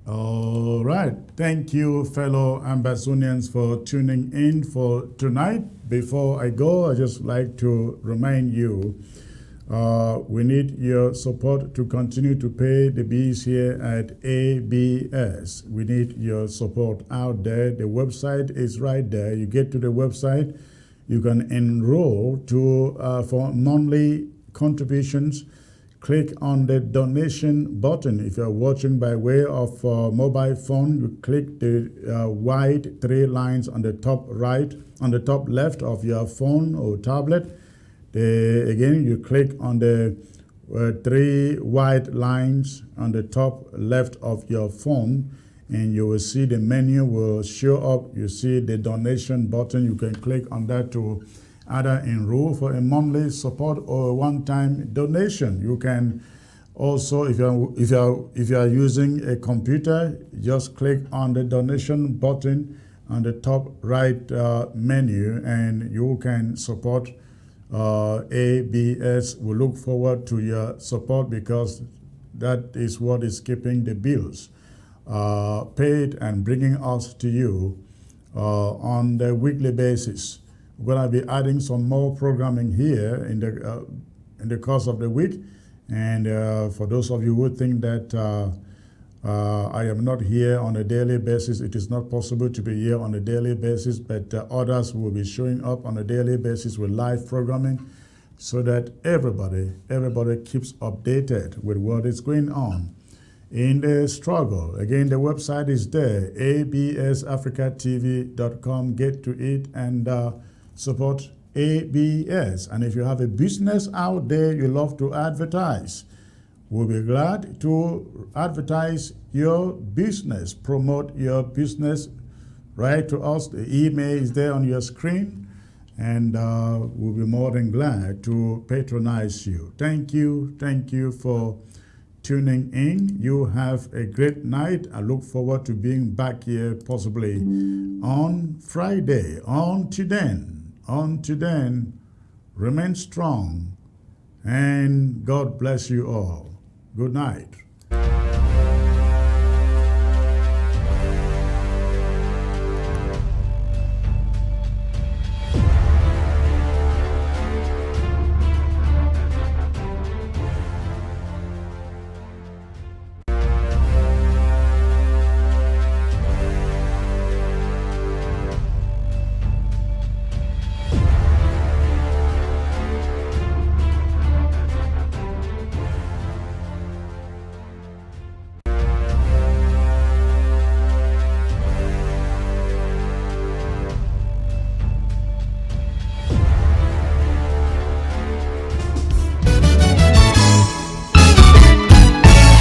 All right. Thank you, fellow Ambazonians, for tuning in for tonight. Before I go, I'd just like to remind you, we need your support to continue to pay the bills here at ABS. We need your support out there. The website is right there. You get to the website, you can enroll for monthly contributions. Click on the donation button. If you're watching by way of mobile phone, you click the white three lines on the top right, on the top left of your phone or tablet. Again, you click on the three white lines on the top left of your phone, and you will see the menu will show up. You see the donation button. You can click on that to either enroll for a monthly support or a one-time donation. You can also, if you are using a computer, just click on the donation button on the top right menu, and you can support ABS. We look forward to your support, because that is what is keeping the bills paid and bringing us to you on the weekly basis. We're going to be adding some more programming here in the course of the week. And for those of you who think that I am not here on a daily basis, it is not possible to be here on a daily basis, but others will be showing up on a daily basis with live programming, so that everybody keeps updated with what is going on. in the struggle. Again, the website is there, absafricatv.com. Get to it and support ABS. And if you have a business out there you love to advertise, we'll be glad to advertise your business, promote your business. Write to us. The email is there on your screen, and we'll be more than glad to patronize you. Thank you for tuning in. You have a great night. I look forward to being back here possibly on Friday. Until then, remain strong, and God bless you all. Good night.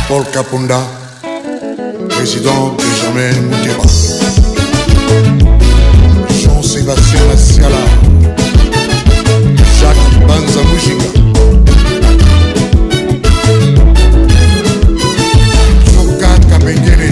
Paul Kapunda, président Benjamin Mouteba, Jean-Sébastien Massiala, Jacques Banza Moujiga, Soka Kapengele.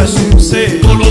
Succès.